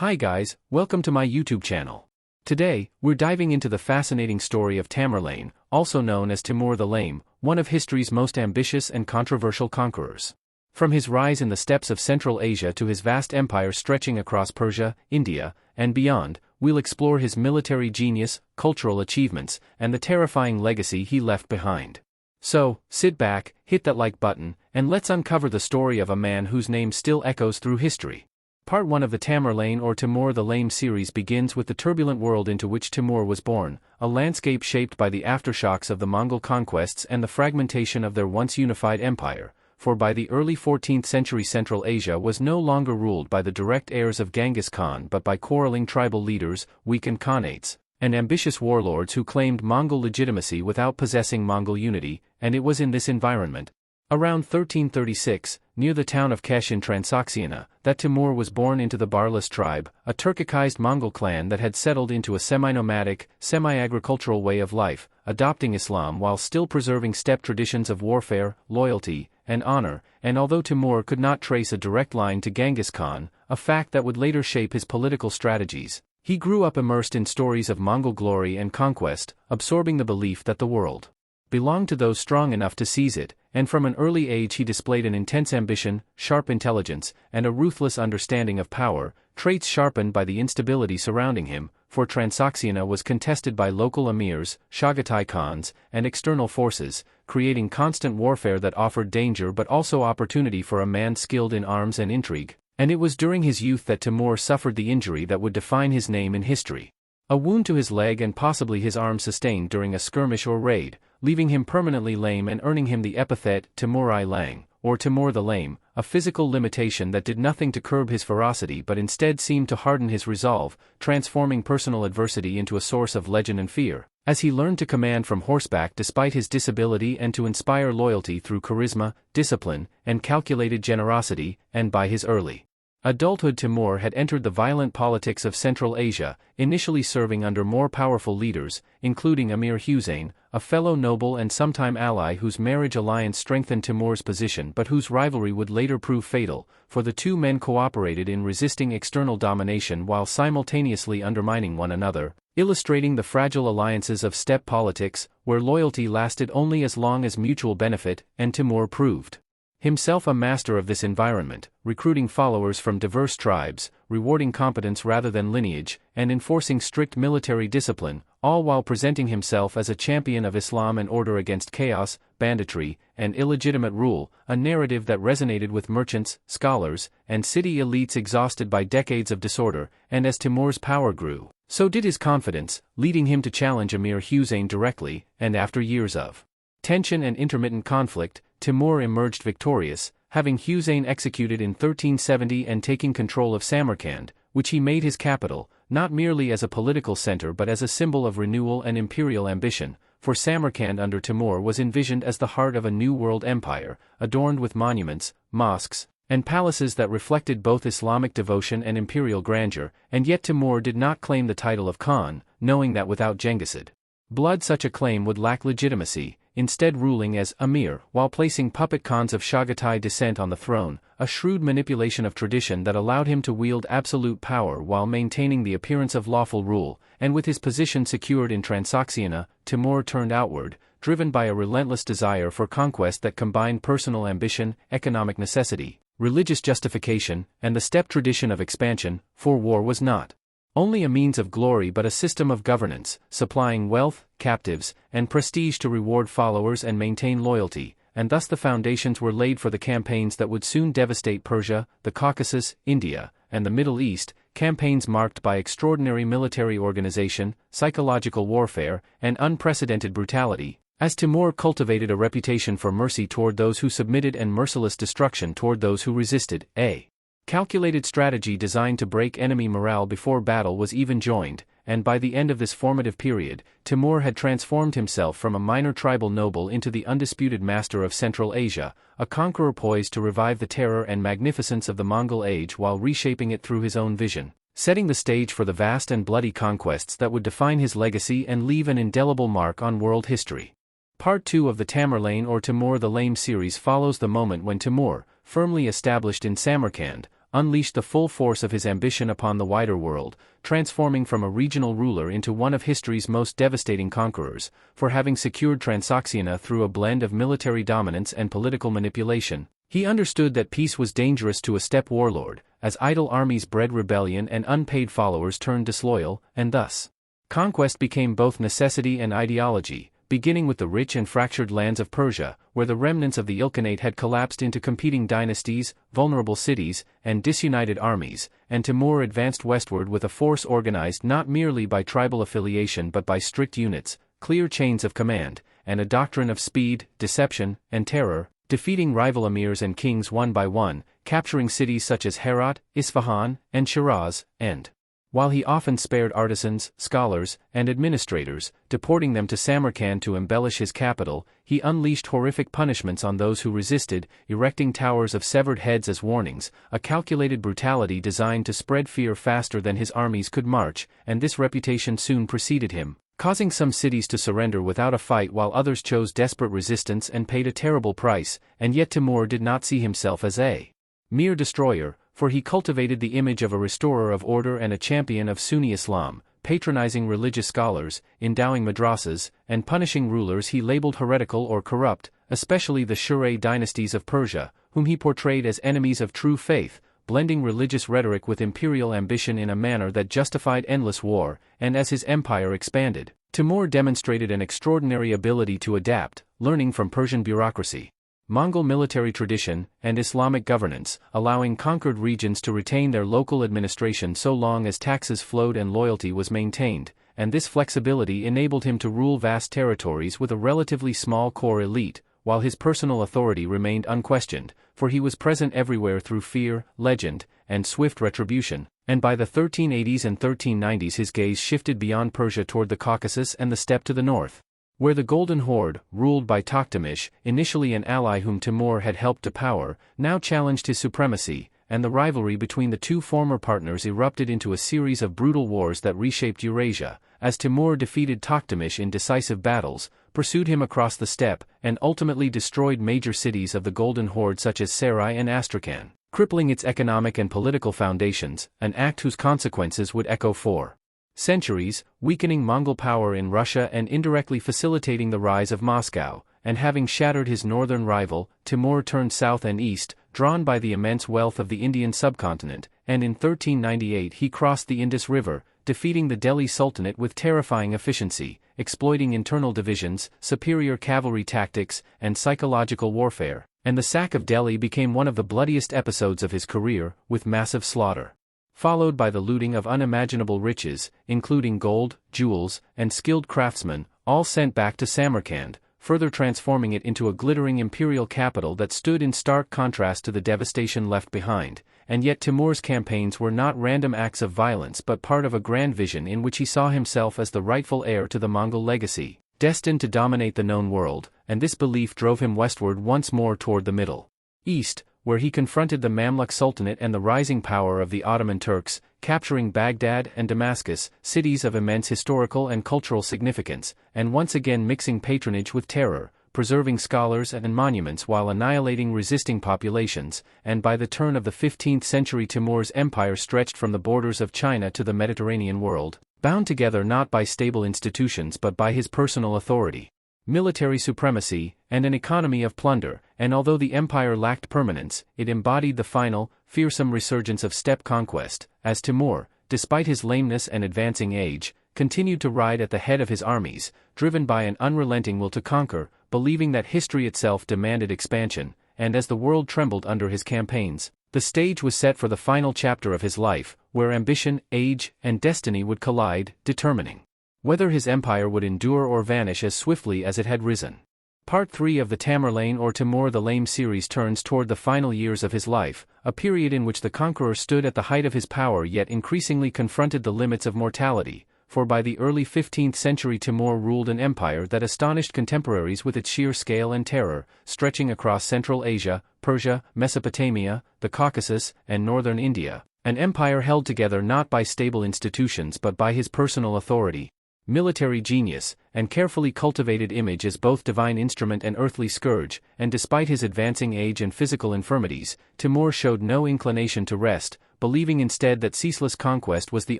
Hi guys, welcome to my YouTube channel. Today, we're diving into the fascinating story of Tamerlane, also known as Timur the Lame, one of history's most ambitious and controversial conquerors. From his rise in the steppes of Central Asia to his vast empire stretching across Persia, India, and beyond, we'll explore his military genius, cultural achievements, and the terrifying legacy he left behind. So, sit back, hit that like button, and let's uncover the story of a man whose name still echoes through history. Part 1 of the Tamerlane or Timur the Lame series begins with the turbulent world into which Timur was born, a landscape shaped by the aftershocks of the Mongol conquests and the fragmentation of their once unified empire, for by the early 14th century Central Asia was no longer ruled by the direct heirs of Genghis Khan but by quarreling tribal leaders, weakened khanates, and ambitious warlords who claimed Mongol legitimacy without possessing Mongol unity, and it was in this environment, around 1336, near the town of Kesh in Transoxiana, that Timur was born into the Barlas tribe, a Turkicized Mongol clan that had settled into a semi-nomadic, semi-agricultural way of life, adopting Islam while still preserving steppe traditions of warfare, loyalty, and honor, and although Timur could not trace a direct line to Genghis Khan, a fact that would later shape his political strategies, he grew up immersed in stories of Mongol glory and conquest, absorbing the belief that the world belonged to those strong enough to seize it, and from an early age he displayed an intense ambition, sharp intelligence, and a ruthless understanding of power, traits sharpened by the instability surrounding him, for Transoxiana was contested by local emirs, Chagatai Khans, and external forces, creating constant warfare that offered danger but also opportunity for a man skilled in arms and intrigue, and it was during his youth that Timur suffered the injury that would define his name in history. A wound to his leg and possibly his arm sustained during a skirmish or raid, leaving him permanently lame and earning him the epithet Timur Lang, or Timur the Lame, a physical limitation that did nothing to curb his ferocity but instead seemed to harden his resolve, transforming personal adversity into a source of legend and fear, as he learned to command from horseback despite his disability and to inspire loyalty through charisma, discipline, and calculated generosity, and by his early adulthood Timur had entered the violent politics of Central Asia, initially serving under more powerful leaders, including Emir Hussein, a fellow noble and sometime ally whose marriage alliance strengthened Timur's position but whose rivalry would later prove fatal, for the two men cooperated in resisting external domination while simultaneously undermining one another, illustrating the fragile alliances of steppe politics, where loyalty lasted only as long as mutual benefit, and Timur proved himself a master of this environment, recruiting followers from diverse tribes, rewarding competence rather than lineage, and enforcing strict military discipline, all while presenting himself as a champion of Islam and order against chaos, banditry, and illegitimate rule, a narrative that resonated with merchants, scholars, and city elites exhausted by decades of disorder, and as Timur's power grew, so did his confidence, leading him to challenge Emir Hussein directly, and after years of tension and intermittent conflict, Timur emerged victorious, having Hussein executed in 1370 and taking control of Samarkand, which he made his capital, not merely as a political center but as a symbol of renewal and imperial ambition, for Samarkand under Timur was envisioned as the heart of a new world empire, adorned with monuments, mosques, and palaces that reflected both Islamic devotion and imperial grandeur, and yet Timur did not claim the title of Khan, knowing that without Genghisid blood such a claim would lack legitimacy, instead ruling as Emir while placing puppet Khans of Chagatai descent on the throne, a shrewd manipulation of tradition that allowed him to wield absolute power while maintaining the appearance of lawful rule, and with his position secured in Transoxiana, Timur turned outward, driven by a relentless desire for conquest that combined personal ambition, economic necessity, religious justification, and the steppe tradition of expansion, for war was not only a means of glory but a system of governance, supplying wealth, captives, and prestige to reward followers and maintain loyalty, and thus the foundations were laid for the campaigns that would soon devastate Persia, the Caucasus, India, and the Middle East, campaigns marked by extraordinary military organization, psychological warfare, and unprecedented brutality, as Timur cultivated a reputation for mercy toward those who submitted and merciless destruction toward those who resisted. A calculated strategy designed to break enemy morale before battle was even joined, and by the end of this formative period, Timur had transformed himself from a minor tribal noble into the undisputed master of Central Asia, a conqueror poised to revive the terror and magnificence of the Mongol age while reshaping it through his own vision, setting the stage for the vast and bloody conquests that would define his legacy and leave an indelible mark on world history. Part 2 of the Tamerlane or Timur the Lame series follows the moment when Timur, firmly established in Samarkand, unleashed the full force of his ambition upon the wider world, transforming from a regional ruler into one of history's most devastating conquerors. For having secured Transoxiana through a blend of military dominance and political manipulation, he understood that peace was dangerous to a steppe warlord, as idle armies bred rebellion and unpaid followers turned disloyal, and thus conquest became both necessity and ideology, beginning with the rich and fractured lands of Persia, where the remnants of the Ilkhanate had collapsed into competing dynasties, vulnerable cities, and disunited armies, and Timur advanced westward with a force organized not merely by tribal affiliation but by strict units, clear chains of command, and a doctrine of speed, deception, and terror, defeating rival emirs and kings one by one, capturing cities such as Herat, Isfahan, and Shiraz, and, while he often spared artisans, scholars, and administrators, deporting them to Samarkand to embellish his capital, he unleashed horrific punishments on those who resisted, erecting towers of severed heads as warnings, a calculated brutality designed to spread fear faster than his armies could march, and this reputation soon preceded him, causing some cities to surrender without a fight while others chose desperate resistance and paid a terrible price. And yet Timur did not see himself as a mere destroyer, for he cultivated the image of a restorer of order and a champion of Sunni Islam, patronizing religious scholars, endowing madrasas, and punishing rulers he labeled heretical or corrupt, especially the Shurreh dynasties of Persia, whom he portrayed as enemies of true faith, blending religious rhetoric with imperial ambition in a manner that justified endless war. And as his empire expanded, Timur demonstrated an extraordinary ability to adapt, learning from Persian bureaucracy, Mongol military tradition, and Islamic governance, allowing conquered regions to retain their local administration so long as taxes flowed and loyalty was maintained, and this flexibility enabled him to rule vast territories with a relatively small core elite, while his personal authority remained unquestioned, for he was present everywhere through fear, legend, and swift retribution. And by the 1380s and 1390s his gaze shifted beyond Persia toward the Caucasus and the steppe to the north, where the Golden Horde, ruled by Toktamish, initially an ally whom Timur had helped to power, now challenged his supremacy, and the rivalry between the two former partners erupted into a series of brutal wars that reshaped Eurasia, as Timur defeated Toktamish in decisive battles, pursued him across the steppe, and ultimately destroyed major cities of the Golden Horde such as Sarai and Astrakhan, crippling its economic and political foundations, an act whose consequences would echo for centuries, weakening Mongol power in Russia and indirectly facilitating the rise of Moscow. And having shattered his northern rival, Timur turned south and east, drawn by the immense wealth of the Indian subcontinent, and in 1398 he crossed the Indus River, defeating the Delhi Sultanate with terrifying efficiency, exploiting internal divisions, superior cavalry tactics, and psychological warfare. And the sack of Delhi became one of the bloodiest episodes of his career, with massive slaughter, followed by the looting of unimaginable riches, including gold, jewels, and skilled craftsmen, all sent back to Samarkand, further transforming it into a glittering imperial capital that stood in stark contrast to the devastation left behind. And yet Timur's campaigns were not random acts of violence but part of a grand vision in which he saw himself as the rightful heir to the Mongol legacy, destined to dominate the known world, and this belief drove him westward once more toward the Middle East, where he confronted the Mamluk Sultanate and the rising power of the Ottoman Turks, capturing Baghdad and Damascus, cities of immense historical and cultural significance, and once again mixing patronage with terror, preserving scholars and monuments while annihilating resisting populations. And by the turn of the 15th century Timur's empire stretched from the borders of China to the Mediterranean world, bound together not by stable institutions but by his personal authority, military supremacy, and an economy of plunder. And although the empire lacked permanence, it embodied the final, fearsome resurgence of steppe conquest, as Timur, despite his lameness and advancing age, continued to ride at the head of his armies, driven by an unrelenting will to conquer, believing that history itself demanded expansion. And as the world trembled under his campaigns, the stage was set for the final chapter of his life, where ambition, age, and destiny would collide, determining whether his empire would endure or vanish as swiftly as it had risen. Part 3 of the Tamerlane or Timur the Lame series turns toward the final years of his life, a period in which the conqueror stood at the height of his power yet increasingly confronted the limits of mortality, for by the early 15th century Timur ruled an empire that astonished contemporaries with its sheer scale and terror, stretching across Central Asia, Persia, Mesopotamia, the Caucasus, and northern India, an empire held together not by stable institutions but by his personal authority. military genius, and carefully cultivated image as both divine instrument and earthly scourge, and despite his advancing age and physical infirmities, Timur showed no inclination to rest, believing instead that ceaseless conquest was the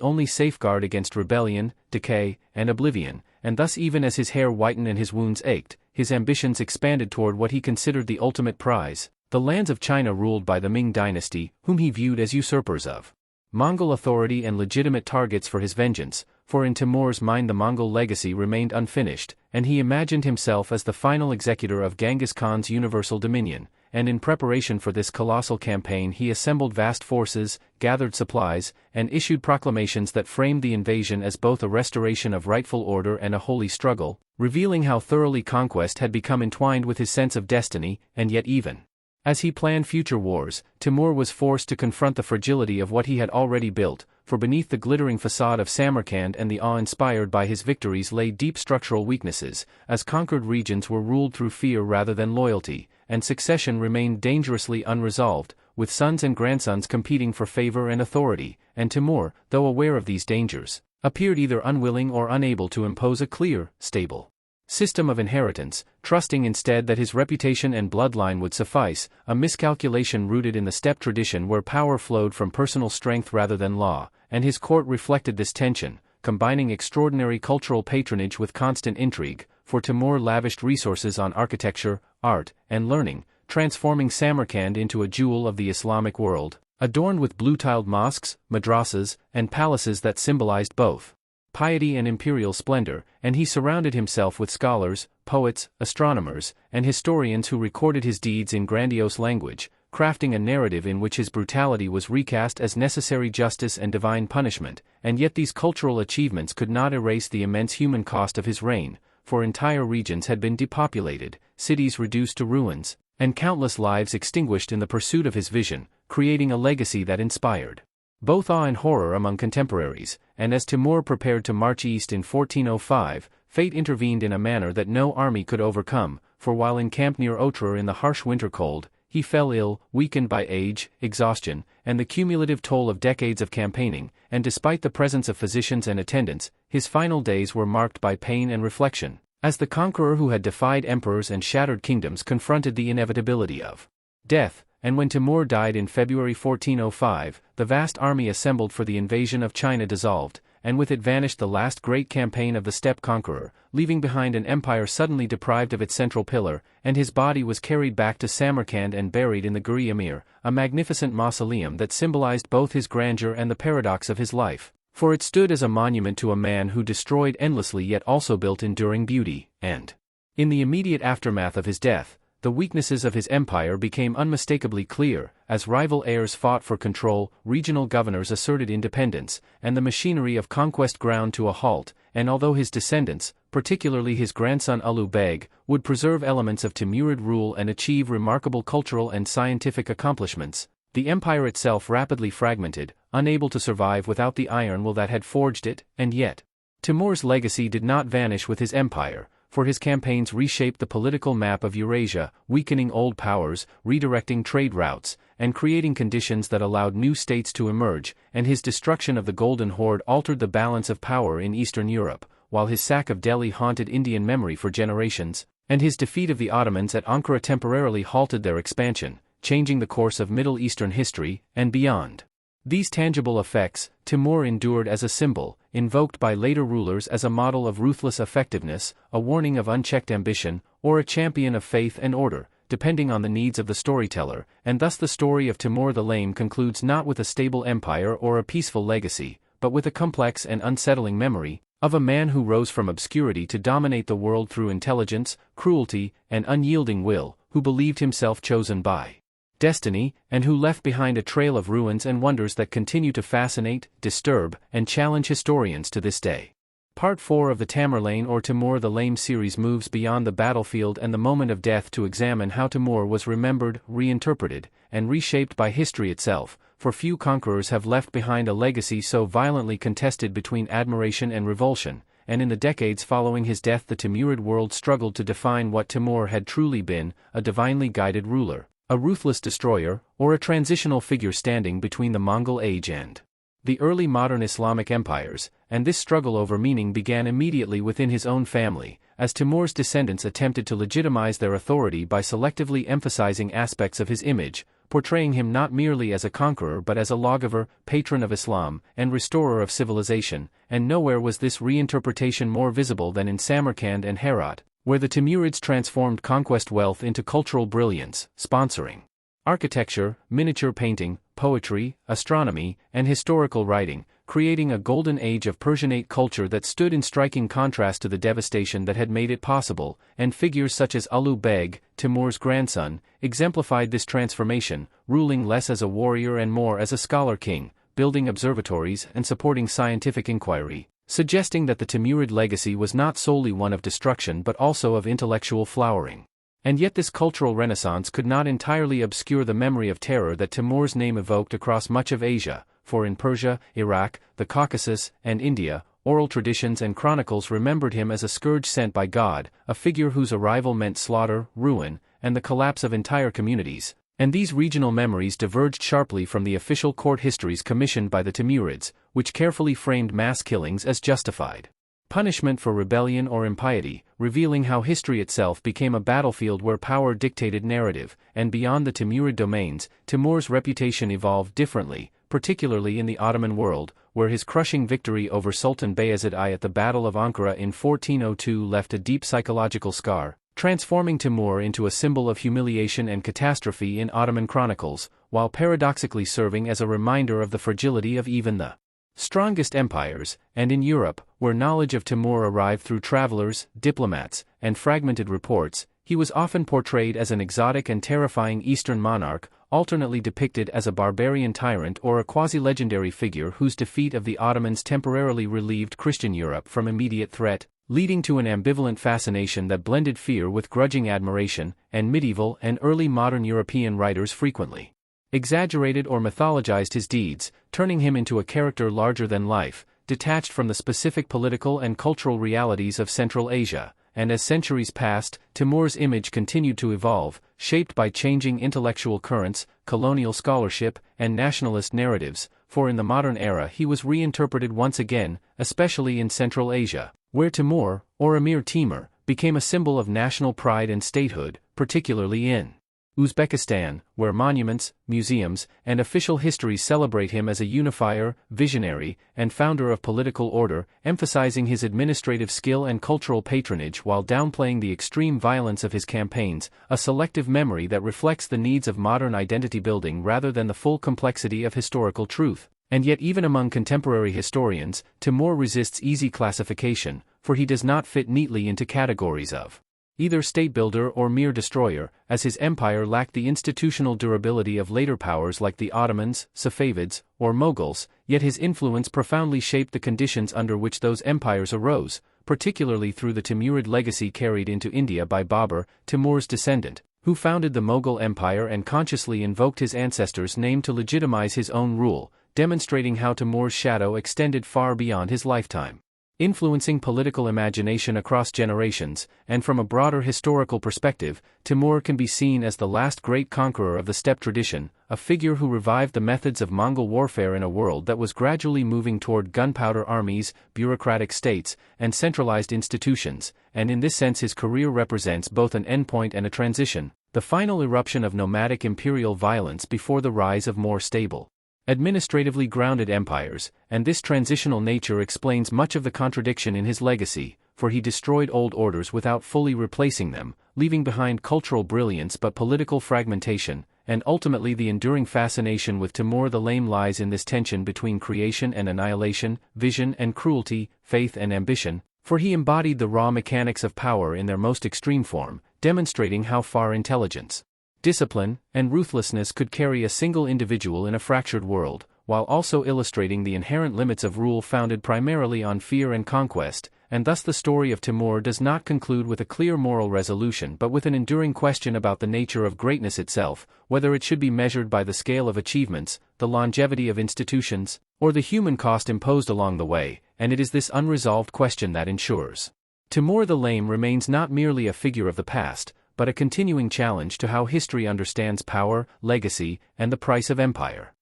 only safeguard against rebellion, decay, and oblivion, and thus even as his hair whitened and his wounds ached, his ambitions expanded toward what he considered the ultimate prize, the lands of China ruled by the Ming dynasty, whom he viewed as usurpers of Mongol authority and legitimate targets for his vengeance, for in Timur's mind the Mongol legacy remained unfinished, and he imagined himself as the final executor of Genghis Khan's universal dominion, and in preparation for this colossal campaign he assembled vast forces, gathered supplies, and issued proclamations that framed the invasion as both a restoration of rightful order and a holy struggle, revealing how thoroughly conquest had become entwined with his sense of destiny, and yet even as he planned future wars, Timur was forced to confront the fragility of what he had already built, for beneath the glittering facade of Samarkand and the awe inspired by his victories lay deep structural weaknesses, as conquered regions were ruled through fear rather than loyalty, and succession remained dangerously unresolved, with sons and grandsons competing for favor and authority, and Timur, though aware of these dangers, appeared either unwilling or unable to impose a clear, stable system of inheritance, trusting instead that his reputation and bloodline would suffice, a miscalculation rooted in the steppe tradition where power flowed from personal strength rather than law, and his court reflected this tension, combining extraordinary cultural patronage with constant intrigue, for Timur lavished resources on architecture, art, and learning, transforming Samarkand into a jewel of the Islamic world, adorned with blue-tiled mosques, madrasas, and palaces that symbolized both piety and imperial splendor, and he surrounded himself with scholars, poets, astronomers, and historians who recorded his deeds in grandiose language, crafting a narrative in which his brutality was recast as necessary justice and divine punishment, and yet these cultural achievements could not erase the immense human cost of his reign, for entire regions had been depopulated, cities reduced to ruins, and countless lives extinguished in the pursuit of his vision, creating a legacy that inspired both awe and horror among contemporaries, and as Timur prepared to march east in 1405, fate intervened in a manner that no army could overcome, for while encamped near Otrar in the harsh winter cold, he fell ill, weakened by age, exhaustion, and the cumulative toll of decades of campaigning, and despite the presence of physicians and attendants, his final days were marked by pain and reflection, as the conqueror who had defied emperors and shattered kingdoms confronted the inevitability of death. And when Timur died in February 1405, the vast army assembled for the invasion of China dissolved, and with it vanished the last great campaign of the steppe conqueror, leaving behind an empire suddenly deprived of its central pillar, and his body was carried back to Samarkand and buried in the Guri Amir, a magnificent mausoleum that symbolized both his grandeur and the paradox of his life, for it stood as a monument to a man who destroyed endlessly yet also built enduring beauty, and in the immediate aftermath of his death, the weaknesses of his empire became unmistakably clear, as rival heirs fought for control, regional governors asserted independence, and the machinery of conquest ground to a halt, and although his descendants, particularly his grandson Ulu Beg, would preserve elements of Timurid rule and achieve remarkable cultural and scientific accomplishments, the empire itself rapidly fragmented, unable to survive without the iron will that had forged it, and yet Timur's legacy did not vanish with his empire, for his campaigns reshaped the political map of Eurasia, weakening old powers, redirecting trade routes, and creating conditions that allowed new states to emerge, and his destruction of the Golden Horde altered the balance of power in Eastern Europe, while his sack of Delhi haunted Indian memory for generations, and his defeat of the Ottomans at Ankara temporarily halted their expansion, changing the course of Middle Eastern history, and beyond. These tangible effects, Timur endured as a symbol, invoked by later rulers as a model of ruthless effectiveness, a warning of unchecked ambition, or a champion of faith and order, depending on the needs of the storyteller, and thus the story of Timur the Lame concludes not with a stable empire or a peaceful legacy, but with a complex and unsettling memory of a man who rose from obscurity to dominate the world through intelligence, cruelty, and unyielding will, who believed himself chosen by destiny, and who left behind a trail of ruins and wonders that continue to fascinate, disturb, and challenge historians to this day. Part 4 of the Tamerlane or Timur the Lame series moves beyond the battlefield and the moment of death to examine how Timur was remembered, reinterpreted, and reshaped by history itself, for few conquerors have left behind a legacy so violently contested between admiration and revulsion, and in the decades following his death the Timurid world struggled to define what Timur had truly been, a divinely guided ruler, a ruthless destroyer, or a transitional figure standing between the Mongol age and the early modern Islamic empires, and this struggle over meaning began immediately within his own family, as Timur's descendants attempted to legitimize their authority by selectively emphasizing aspects of his image, portraying him not merely as a conqueror but as a lawgiver, patron of Islam, and restorer of civilization, and nowhere was this reinterpretation more visible than in Samarkand and Herat, where the Timurids transformed conquest wealth into cultural brilliance, sponsoring architecture, miniature painting, poetry, astronomy, and historical writing, creating a golden age of Persianate culture that stood in striking contrast to the devastation that had made it possible, and figures such as Ulu Beg, Timur's grandson, exemplified this transformation, ruling less as a warrior and more as a scholar-king, building observatories and supporting scientific inquiry, suggesting that the Timurid legacy was not solely one of destruction but also of intellectual flowering. And yet this cultural renaissance could not entirely obscure the memory of terror that Timur's name evoked across much of Asia, for in Persia, Iraq, the Caucasus, and India, oral traditions and chronicles remembered him as a scourge sent by God, a figure whose arrival meant slaughter, ruin, and the collapse of entire communities, and these regional memories diverged sharply from the official court histories commissioned by the Timurids, which carefully framed mass killings as justified punishment for rebellion or impiety, revealing how history itself became a battlefield where power dictated narrative, and beyond the Timurid domains, Timur's reputation evolved differently, particularly in the Ottoman world, where his crushing victory over Sultan Bayezid I at the Battle of Ankara in 1402 left a deep psychological scar, transforming Timur into a symbol of humiliation and catastrophe in Ottoman chronicles, while paradoxically serving as a reminder of the fragility of even the strongest empires, and in Europe, where knowledge of Timur arrived through travelers, diplomats, and fragmented reports, he was often portrayed as an exotic and terrifying Eastern monarch, alternately depicted as a barbarian tyrant or a quasi-legendary figure whose defeat of the Ottomans temporarily relieved Christian Europe from immediate threat, leading to an ambivalent fascination that blended fear with grudging admiration, and medieval and early modern European writers frequently exaggerated or mythologized his deeds, turning him into a character larger than life, detached from the specific political and cultural realities of Central Asia, and as centuries passed, Timur's image continued to evolve, shaped by changing intellectual currents, colonial scholarship, and nationalist narratives, for in the modern era he was reinterpreted once again, especially in Central Asia, where Timur, or Emir Timur, became a symbol of national pride and statehood, particularly in Uzbekistan, where monuments, museums, and official histories celebrate him as a unifier, visionary, and founder of political order, emphasizing his administrative skill and cultural patronage while downplaying the extreme violence of his campaigns, a selective memory that reflects the needs of modern identity building rather than the full complexity of historical truth. And yet even among contemporary historians, Timur resists easy classification, for he does not fit neatly into categories of either state builder or mere destroyer, as his empire lacked the institutional durability of later powers like the Ottomans, Safavids, or Mughals, yet his influence profoundly shaped the conditions under which those empires arose, particularly through the Timurid legacy carried into India by Babur, Timur's descendant, who founded the Mughal Empire and consciously invoked his ancestors' name to legitimize his own rule, demonstrating how Timur's shadow extended far beyond his lifetime, influencing political imagination across generations. And from a broader historical perspective, Timur can be seen as the last great conqueror of the steppe tradition, a figure who revived the methods of Mongol warfare in a world that was gradually moving toward gunpowder armies, bureaucratic states, and centralized institutions, and in this sense his career represents both an endpoint and a transition, the final eruption of nomadic imperial violence before the rise of more stable, administratively grounded empires, and this transitional nature explains much of the contradiction in his legacy, for he destroyed old orders without fully replacing them, leaving behind cultural brilliance but political fragmentation, and ultimately the enduring fascination with Timur the Lame lies in this tension between creation and annihilation, vision and cruelty, faith and ambition, for he embodied the raw mechanics of power in their most extreme form, demonstrating how far intelligence, discipline, and ruthlessness could carry a single individual in a fractured world, while also illustrating the inherent limits of rule founded primarily on fear and conquest. And thus the story of Timur does not conclude with a clear moral resolution but with an enduring question about the nature of greatness itself, whether it should be measured by the scale of achievements, the longevity of institutions, or the human cost imposed along the way, and it is this unresolved question that ensures Timur the Lame remains not merely a figure of the past, but a continuing challenge to how history understands power, legacy, and the price of empire.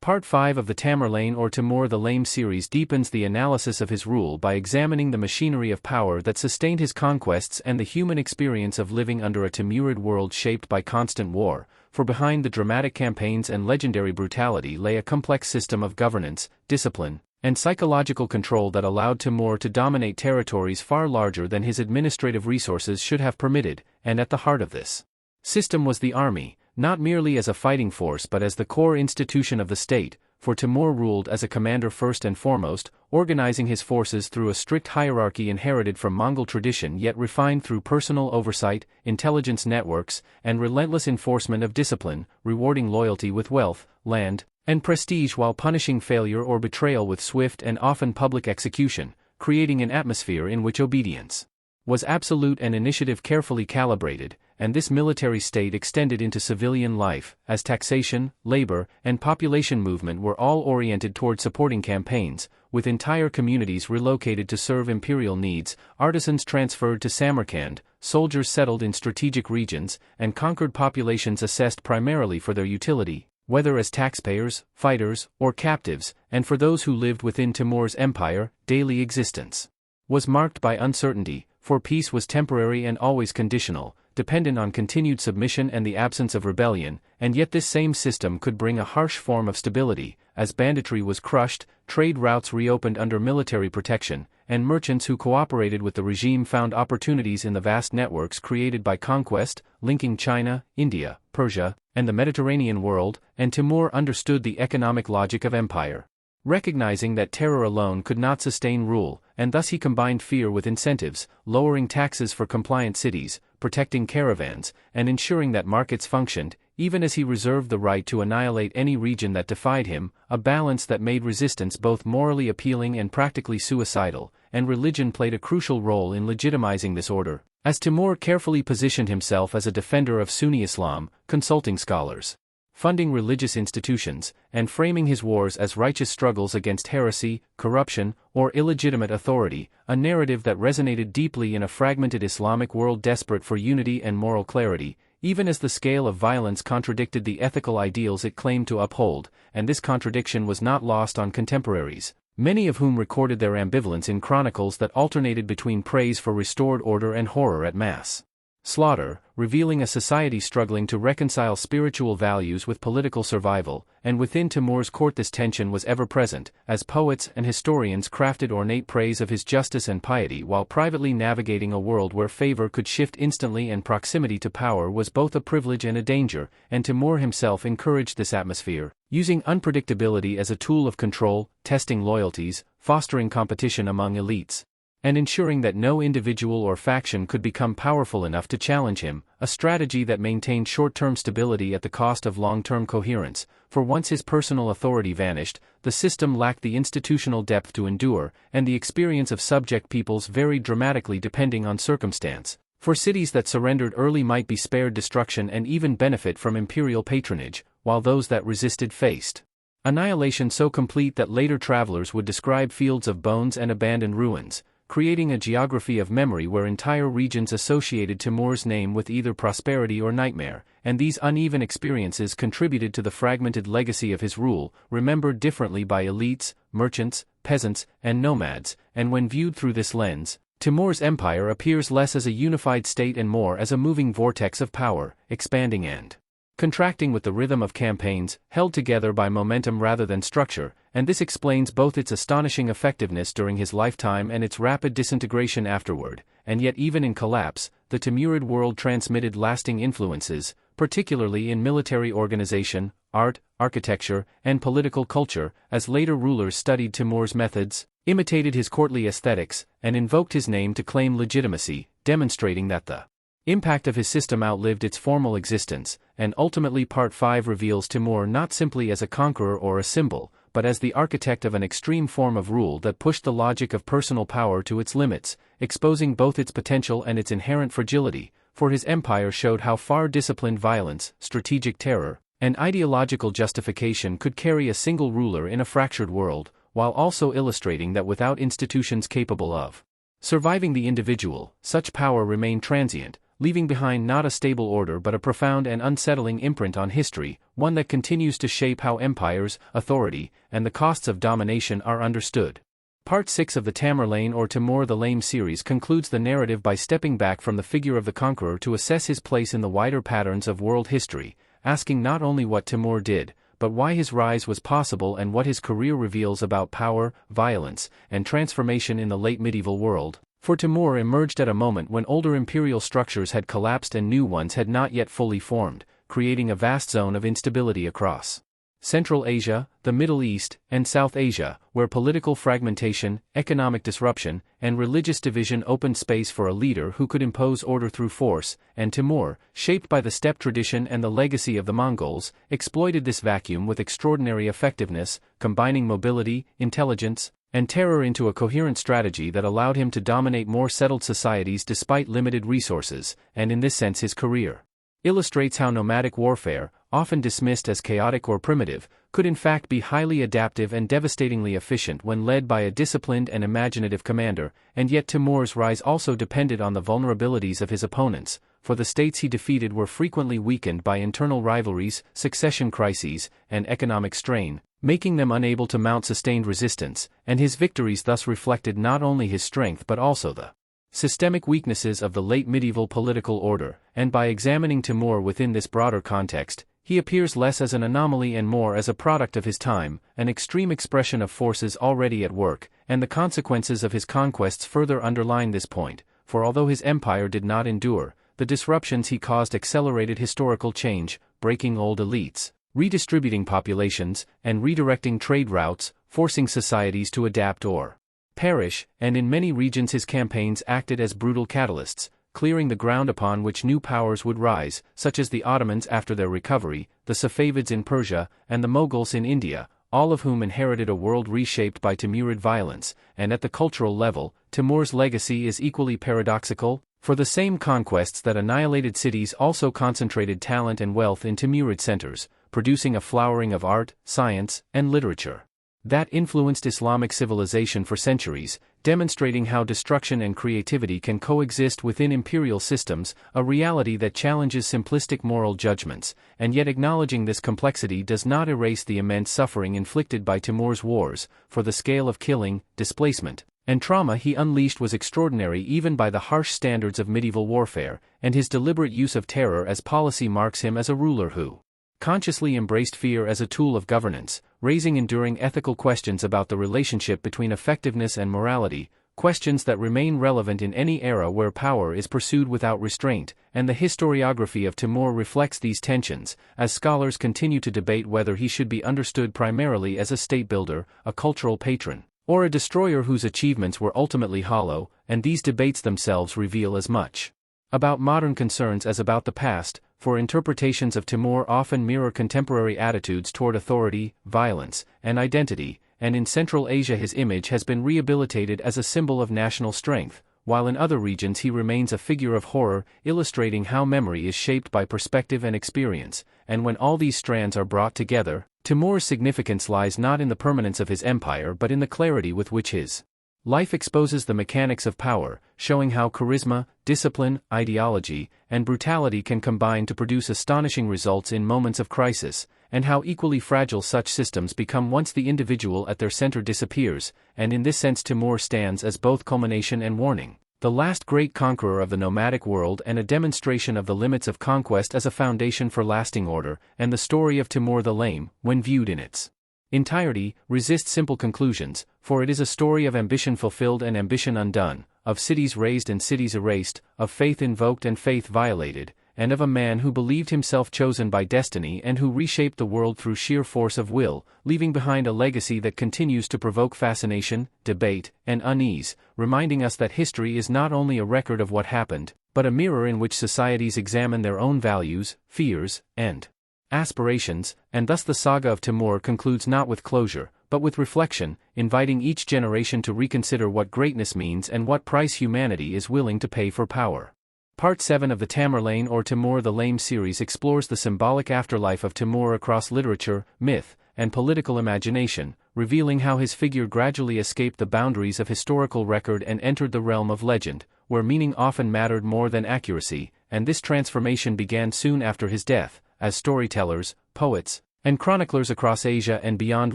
Part 5 of the Tamerlane or Timur the Lame series deepens the analysis of his rule by examining the machinery of power that sustained his conquests and the human experience of living under a Timurid world shaped by constant war, for behind the dramatic campaigns and legendary brutality lay a complex system of governance, discipline, and psychological control that allowed Timur to dominate territories far larger than his administrative resources should have permitted, and at the heart of this system was the army, not merely as a fighting force but as the core institution of the state, for Timur ruled as a commander first and foremost, organizing his forces through a strict hierarchy inherited from Mongol tradition yet refined through personal oversight, intelligence networks, and relentless enforcement of discipline, rewarding loyalty with wealth, land, and prestige while punishing failure or betrayal with swift and often public execution, creating an atmosphere in which obedience was absolute and initiative carefully calibrated, and this military state extended into civilian life, as taxation, labor, and population movement were all oriented toward supporting campaigns, with entire communities relocated to serve imperial needs, artisans transferred to Samarkand, soldiers settled in strategic regions, and conquered populations assessed primarily for their utility, whether as taxpayers, fighters, or captives, and for those who lived within Timur's empire, daily existence was marked by uncertainty, for peace was temporary and always conditional, dependent on continued submission and the absence of rebellion, and yet this same system could bring a harsh form of stability, as banditry was crushed, trade routes reopened under military protection, and merchants who cooperated with the regime found opportunities in the vast networks created by conquest, linking China, India, Persia, and the Mediterranean world, and Timur understood the economic logic of empire. Recognizing that terror alone could not sustain rule, and thus he combined fear with incentives, lowering taxes for compliant cities, protecting caravans, and ensuring that markets functioned, even as he reserved the right to annihilate any region that defied him, a balance that made resistance both morally appealing and practically suicidal, and religion played a crucial role in legitimizing this order, as Timur carefully positioned himself as a defender of Sunni Islam, consulting scholars, funding religious institutions, and framing his wars as righteous struggles against heresy, corruption, or illegitimate authority, a narrative that resonated deeply in a fragmented Islamic world desperate for unity and moral clarity, even as the scale of violence contradicted the ethical ideals it claimed to uphold, and this contradiction was not lost on contemporaries, many of whom recorded their ambivalence in chronicles that alternated between praise for restored order and horror at mass slaughter, revealing a society struggling to reconcile spiritual values with political survival, and within Timur's court this tension was ever present, as poets and historians crafted ornate praise of his justice and piety while privately navigating a world where favor could shift instantly and proximity to power was both a privilege and a danger, and Timur himself encouraged this atmosphere, using unpredictability as a tool of control, testing loyalties, fostering competition among elites, and ensuring that no individual or faction could become powerful enough to challenge him, a strategy that maintained short-term stability at the cost of long-term coherence, for once his personal authority vanished, the system lacked the institutional depth to endure, and the experience of subject peoples varied dramatically depending on circumstance, for cities that surrendered early might be spared destruction and even benefit from imperial patronage, while those that resisted faced annihilation so complete that later travelers would describe fields of bones and abandoned ruins, creating a geography of memory where entire regions associated Timur's name with either prosperity or nightmare, and these uneven experiences contributed to the fragmented legacy of his rule, remembered differently by elites, merchants, peasants, and nomads, and when viewed through this lens, Timur's empire appears less as a unified state and more as a moving vortex of power, expanding and contracting with the rhythm of campaigns, held together by momentum rather than structure, and this explains both its astonishing effectiveness during his lifetime and its rapid disintegration afterward, and yet even in collapse, the Timurid world transmitted lasting influences, particularly in military organization, art, architecture, and political culture, as later rulers studied Timur's methods, imitated his courtly aesthetics, and invoked his name to claim legitimacy, demonstrating that the impact of his system outlived its formal existence, and ultimately Part 5 reveals Timur not simply as a conqueror or a symbol, but as the architect of an extreme form of rule that pushed the logic of personal power to its limits, exposing both its potential and its inherent fragility, for his empire showed how far disciplined violence, strategic terror, and ideological justification could carry a single ruler in a fractured world, while also illustrating that without institutions capable of surviving the individual, such power remained transient, leaving behind not a stable order but a profound and unsettling imprint on history, one that continues to shape how empires, authority, and the costs of domination are understood. Part 6 of the Tamerlane or Timur the Lame series concludes the narrative by stepping back from the figure of the conqueror to assess his place in the wider patterns of world history, asking not only what Timur did, but why his rise was possible and what his career reveals about power, violence, and transformation in the late medieval world. For Timur emerged at a moment when older imperial structures had collapsed and new ones had not yet fully formed, creating a vast zone of instability across Central Asia, the Middle East, and South Asia, where political fragmentation, economic disruption, and religious division opened space for a leader who could impose order through force, and Timur, shaped by the steppe tradition and the legacy of the Mongols, exploited this vacuum with extraordinary effectiveness, combining mobility, intelligence, and terror into a coherent strategy that allowed him to dominate more settled societies despite limited resources, and in this sense his career illustrates how nomadic warfare, often dismissed as chaotic or primitive, could in fact be highly adaptive and devastatingly efficient when led by a disciplined and imaginative commander, and yet Timur's rise also depended on the vulnerabilities of his opponents, for the states he defeated were frequently weakened by internal rivalries, succession crises, and economic strain, making them unable to mount sustained resistance, and his victories thus reflected not only his strength but also the systemic weaknesses of the late medieval political order, and by examining Timur within this broader context, he appears less as an anomaly and more as a product of his time, an extreme expression of forces already at work, and the consequences of his conquests further underline this point, for although his empire did not endure, the disruptions he caused accelerated historical change, breaking old elites, redistributing populations, and redirecting trade routes, forcing societies to adapt or perish, and in many regions his campaigns acted as brutal catalysts, clearing the ground upon which new powers would rise, such as the Ottomans after their recovery, the Safavids in Persia, and the Mughals in India, all of whom inherited a world reshaped by Timurid violence, and at the cultural level, Timur's legacy is equally paradoxical, for the same conquests that annihilated cities also concentrated talent and wealth in Timurid centers, producing a flowering of art, science, and literature that influenced Islamic civilization for centuries, demonstrating how destruction and creativity can coexist within imperial systems, a reality that challenges simplistic moral judgments, and yet acknowledging this complexity does not erase the immense suffering inflicted by Timur's wars, for the scale of killing, displacement, and trauma he unleashed was extraordinary even by the harsh standards of medieval warfare, and his deliberate use of terror as policy marks him as a ruler who consciously embraced fear as a tool of governance, raising enduring ethical questions about the relationship between effectiveness and morality, questions that remain relevant in any era where power is pursued without restraint, and the historiography of Timur reflects these tensions, as scholars continue to debate whether he should be understood primarily as a state builder, a cultural patron, or a destroyer whose achievements were ultimately hollow, and these debates themselves reveal as much about modern concerns as about the past, for interpretations of Timur often mirror contemporary attitudes toward authority, violence, and identity, and in Central Asia his image has been rehabilitated as a symbol of national strength, while in other regions he remains a figure of horror, illustrating how memory is shaped by perspective and experience, and when all these strands are brought together, Timur's significance lies not in the permanence of his empire but in the clarity with which his life exposes the mechanics of power, showing how charisma, discipline, ideology, and brutality can combine to produce astonishing results in moments of crisis, and how equally fragile such systems become once the individual at their center disappears, and in this sense Timur stands as both culmination and warning, the last great conqueror of the nomadic world and a demonstration of the limits of conquest as a foundation for lasting order, and the story of Timur the Lame, when viewed in its entirety, resists simple conclusions, for it is a story of ambition fulfilled and ambition undone, of cities raised and cities erased, of faith invoked and faith violated, and of a man who believed himself chosen by destiny and who reshaped the world through sheer force of will, leaving behind a legacy that continues to provoke fascination, debate, and unease, reminding us that history is not only a record of what happened, but a mirror in which societies examine their own values, fears, and aspirations, and thus the saga of Timur concludes not with closure, but with reflection, inviting each generation to reconsider what greatness means and what price humanity is willing to pay for power. Part 7 of the Tamerlane or Timur the Lame series explores the symbolic afterlife of Timur across literature, myth, and political imagination, revealing how his figure gradually escaped the boundaries of historical record and entered the realm of legend, where meaning often mattered more than accuracy, and this transformation began soon after his death, as storytellers, poets, and chroniclers across Asia and beyond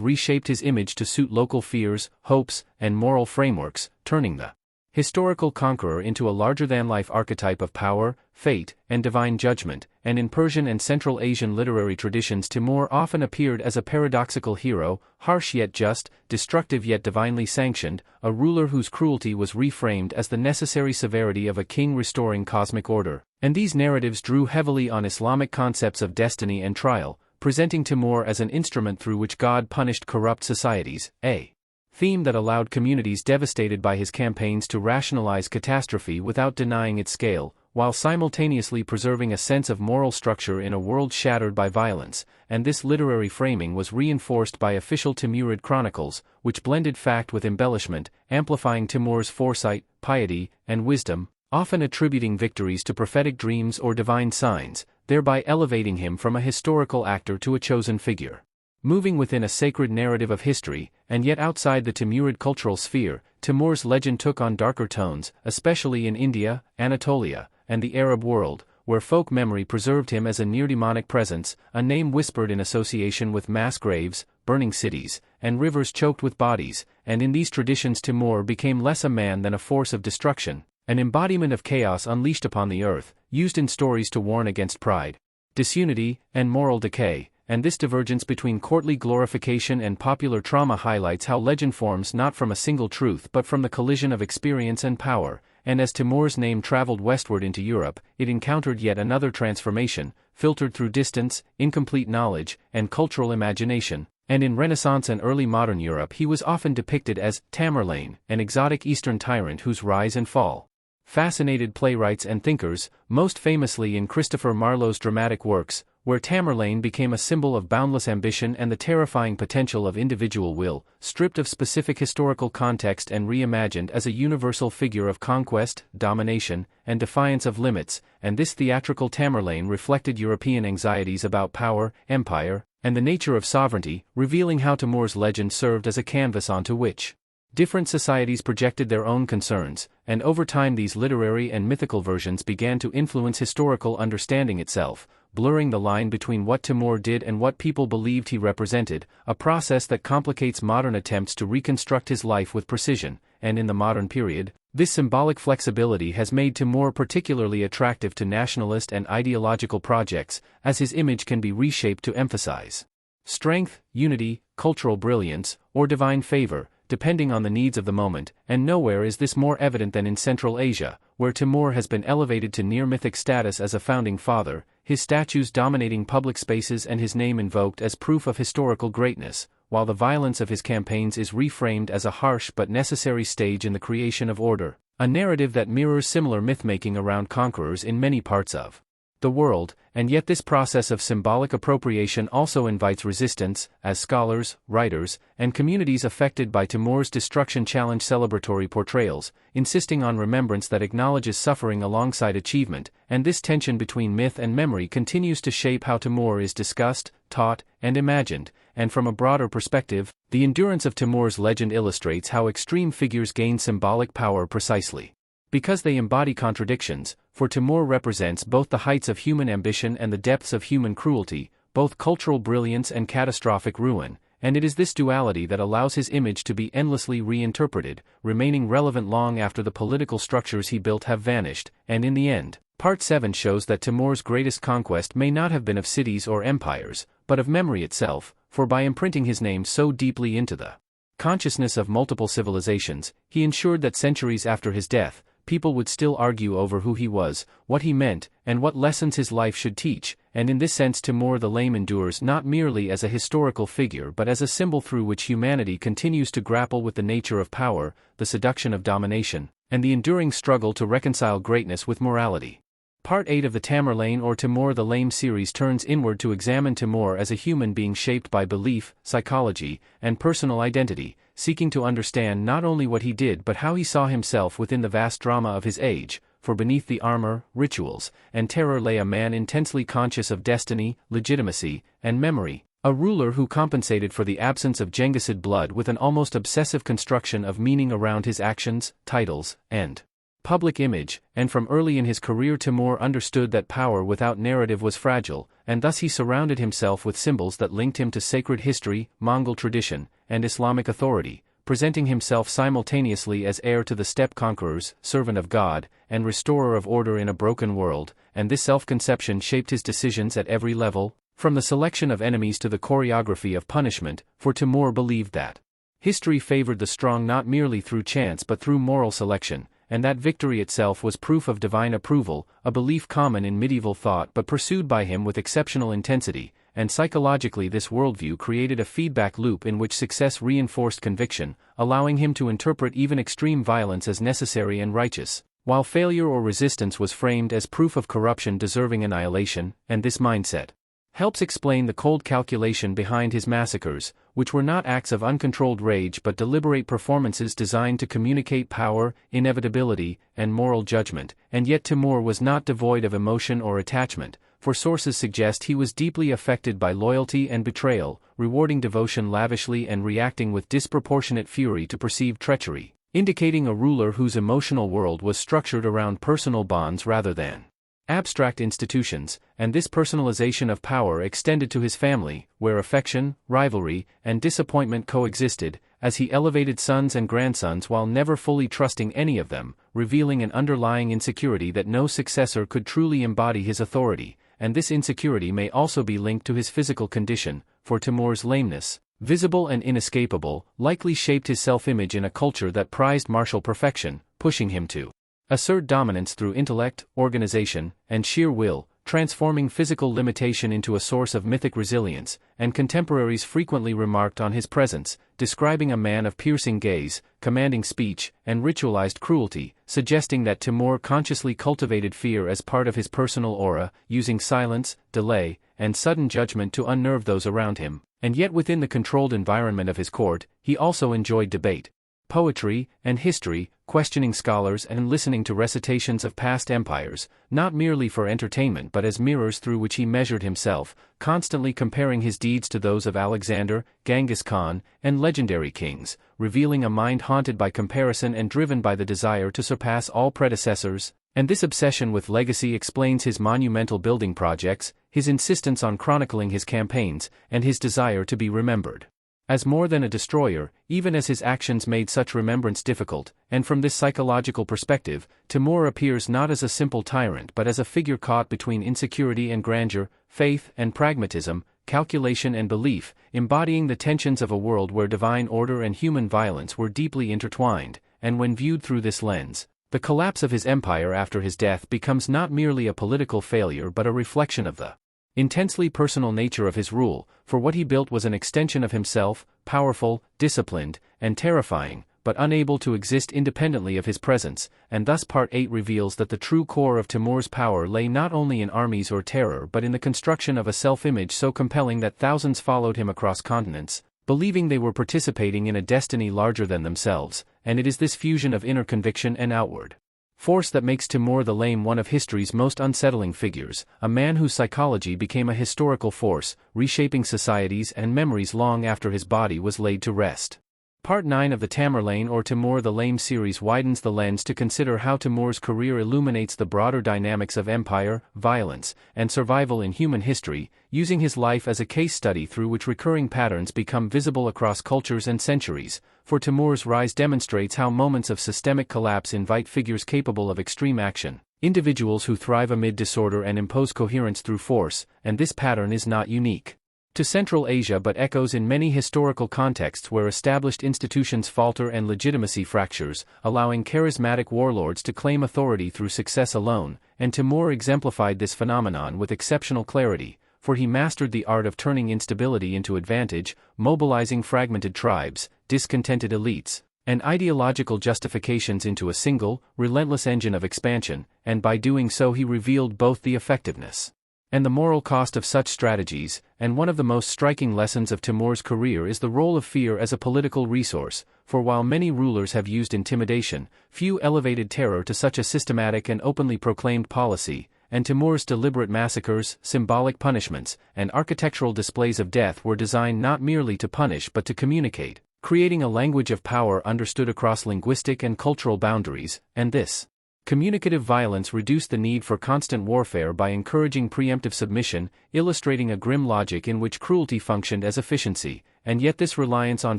reshaped his image to suit local fears, hopes, and moral frameworks, turning the historical conqueror into a larger-than-life archetype of power, fate, and divine judgment, and in Persian and Central Asian literary traditions Timur often appeared as a paradoxical hero, harsh yet just, destructive yet divinely sanctioned, a ruler whose cruelty was reframed as the necessary severity of a king restoring cosmic order. And these narratives drew heavily on Islamic concepts of destiny and trial, presenting Timur as an instrument through which God punished corrupt societies, a theme that allowed communities devastated by his campaigns to rationalize catastrophe without denying its scale, while simultaneously preserving a sense of moral structure in a world shattered by violence. And this literary framing was reinforced by official Timurid chronicles, which blended fact with embellishment, amplifying Timur's foresight, piety, and wisdom, often attributing victories to prophetic dreams or divine signs, thereby elevating him from a historical actor to a chosen figure. Moving within a sacred narrative of history, and yet outside the Timurid cultural sphere, Timur's legend took on darker tones, especially in India, Anatolia, and the Arab world, where folk memory preserved him as a near-demonic presence, a name whispered in association with mass graves, burning cities, and rivers choked with bodies. And in these traditions Timur became less a man than a force of destruction, an embodiment of chaos unleashed upon the earth, used in stories to warn against pride, disunity, and moral decay. And this divergence between courtly glorification and popular trauma highlights how legend forms not from a single truth but from the collision of experience and power. And as Timur's name traveled westward into Europe, it encountered yet another transformation, filtered through distance, incomplete knowledge, and cultural imagination. And in Renaissance and early modern Europe he was often depicted as Tamerlane, an exotic Eastern tyrant whose rise and fall fascinated playwrights and thinkers, most famously in Christopher Marlowe's dramatic works, where Tamerlane became a symbol of boundless ambition and the terrifying potential of individual will, stripped of specific historical context and reimagined as a universal figure of conquest, domination, and defiance of limits. And this theatrical Tamerlane reflected European anxieties about power, empire, and the nature of sovereignty, revealing how Timur's legend served as a canvas onto which different societies projected their own concerns, and over time these literary and mythical versions began to influence historical understanding itself, blurring the line between what Timur did and what people believed he represented, a process that complicates modern attempts to reconstruct his life with precision. And in the modern period, this symbolic flexibility has made Timur particularly attractive to nationalist and ideological projects, as his image can be reshaped to emphasize strength, unity, cultural brilliance, or divine favor, depending on the needs of the moment. And nowhere is this more evident than in Central Asia, where Timur has been elevated to near-mythic status as a founding father, his statues dominating public spaces and his name invoked as proof of historical greatness, while the violence of his campaigns is reframed as a harsh but necessary stage in the creation of order, a narrative that mirrors similar myth-making around conquerors in many parts of the world. And yet this process of symbolic appropriation also invites resistance, as scholars, writers, and communities affected by Timur's destruction challenge celebratory portrayals, insisting on remembrance that acknowledges suffering alongside achievement. And this tension between myth and memory continues to shape how Timur is discussed, taught, and imagined. And from a broader perspective, the endurance of Timur's legend illustrates how extreme figures gain symbolic power precisely because they embody contradictions. For Timur represents both the heights of human ambition and the depths of human cruelty, both cultural brilliance and catastrophic ruin, and it is this duality that allows his image to be endlessly reinterpreted, remaining relevant long after the political structures he built have vanished. And in the end, Part 7 shows that Timur's greatest conquest may not have been of cities or empires, but of memory itself, for by imprinting his name so deeply into the consciousness of multiple civilizations, he ensured that centuries after his death, people would still argue over who he was, what he meant, and what lessons his life should teach. And in this sense Timur the Lame endures not merely as a historical figure but as a symbol through which humanity continues to grapple with the nature of power, the seduction of domination, and the enduring struggle to reconcile greatness with morality. Part 8 of the Tamerlane or Timur the Lame series turns inward to examine Timur as a human being shaped by belief, psychology, and personal identity, seeking to understand not only what he did but how he saw himself within the vast drama of his age. For beneath the armor, rituals, and terror lay a man intensely conscious of destiny, legitimacy, and memory, a ruler who compensated for the absence of Genghisid blood with an almost obsessive construction of meaning around his actions, titles, and public image, and from early in his career Timur understood that power without narrative was fragile, and thus he surrounded himself with symbols that linked him to sacred history, Mongol tradition, and Islamic authority, presenting himself simultaneously as heir to the steppe conquerors, servant of God, and restorer of order in a broken world, and this self-conception shaped his decisions at every level, from the selection of enemies to the choreography of punishment, for Timur believed that history favored the strong not merely through chance but through moral selection, and that victory itself was proof of divine approval, a belief common in medieval thought but pursued by him with exceptional intensity, and psychologically this worldview created a feedback loop in which success reinforced conviction, allowing him to interpret even extreme violence as necessary and righteous, while failure or resistance was framed as proof of corruption deserving annihilation, and this mindset helps explain the cold calculation behind his massacres, which were not acts of uncontrolled rage but deliberate performances designed to communicate power, inevitability, and moral judgment, and yet Timur was not devoid of emotion or attachment, for sources suggest he was deeply affected by loyalty and betrayal, rewarding devotion lavishly and reacting with disproportionate fury to perceived treachery, indicating a ruler whose emotional world was structured around personal bonds rather than abstract institutions, and this personalization of power extended to his family, where affection, rivalry, and disappointment coexisted, as he elevated sons and grandsons while never fully trusting any of them, revealing an underlying insecurity that no successor could truly embody his authority, and this insecurity may also be linked to his physical condition, for Timur's lameness, visible and inescapable, likely shaped his self-image in a culture that prized martial perfection, pushing him to assert dominance through intellect, organization, and sheer will, transforming physical limitation into a source of mythic resilience, and contemporaries frequently remarked on his presence, describing a man of piercing gaze, commanding speech, and ritualized cruelty, suggesting that Timur consciously cultivated fear as part of his personal aura, using silence, delay, and sudden judgment to unnerve those around him, and yet within the controlled environment of his court, he also enjoyed debate, poetry, and history, questioning scholars and listening to recitations of past empires, not merely for entertainment but as mirrors through which he measured himself, constantly comparing his deeds to those of Alexander, Genghis Khan, and legendary kings, revealing a mind haunted by comparison and driven by the desire to surpass all predecessors, and this obsession with legacy explains his monumental building projects, his insistence on chronicling his campaigns, and his desire to be remembered as more than a destroyer, even as his actions made such remembrance difficult, and from this psychological perspective, Timur appears not as a simple tyrant but as a figure caught between insecurity and grandeur, faith and pragmatism, calculation and belief, embodying the tensions of a world where divine order and human violence were deeply intertwined, and when viewed through this lens, the collapse of his empire after his death becomes not merely a political failure but a reflection of the intensely personal nature of his rule, for what he built was an extension of himself, powerful, disciplined, and terrifying, but unable to exist independently of his presence, and thus Part 8 reveals that the true core of Timur's power lay not only in armies or terror but in the construction of a self-image so compelling that thousands followed him across continents, believing they were participating in a destiny larger than themselves, and it is this fusion of inner conviction and outward force that makes Timur the Lame one of history's most unsettling figures, a man whose psychology became a historical force, reshaping societies and memories long after his body was laid to rest. Part 9 of the Tamerlane or Timur the Lame series widens the lens to consider how Timur's career illuminates the broader dynamics of empire, violence, and survival in human history, using his life as a case study through which recurring patterns become visible across cultures and centuries. For Timur's rise demonstrates how moments of systemic collapse invite figures capable of extreme action, individuals who thrive amid disorder and impose coherence through force, and this pattern is not unique to Central Asia but echoes in many historical contexts where established institutions falter and legitimacy fractures, allowing charismatic warlords to claim authority through success alone, and Timur exemplified this phenomenon with exceptional clarity, for he mastered the art of turning instability into advantage, mobilizing fragmented tribes, discontented elites, and ideological justifications into a single, relentless engine of expansion, and by doing so he revealed both the effectiveness and the moral cost of such strategies, and one of the most striking lessons of Timur's career is the role of fear as a political resource, for while many rulers have used intimidation, few elevated terror to such a systematic and openly proclaimed policy, and Timur's deliberate massacres, symbolic punishments, and architectural displays of death were designed not merely to punish but to communicate, creating a language of power understood across linguistic and cultural boundaries, and this Communicative violence reduced the need for constant warfare by encouraging preemptive submission, illustrating a grim logic in which cruelty functioned as efficiency, and yet this reliance on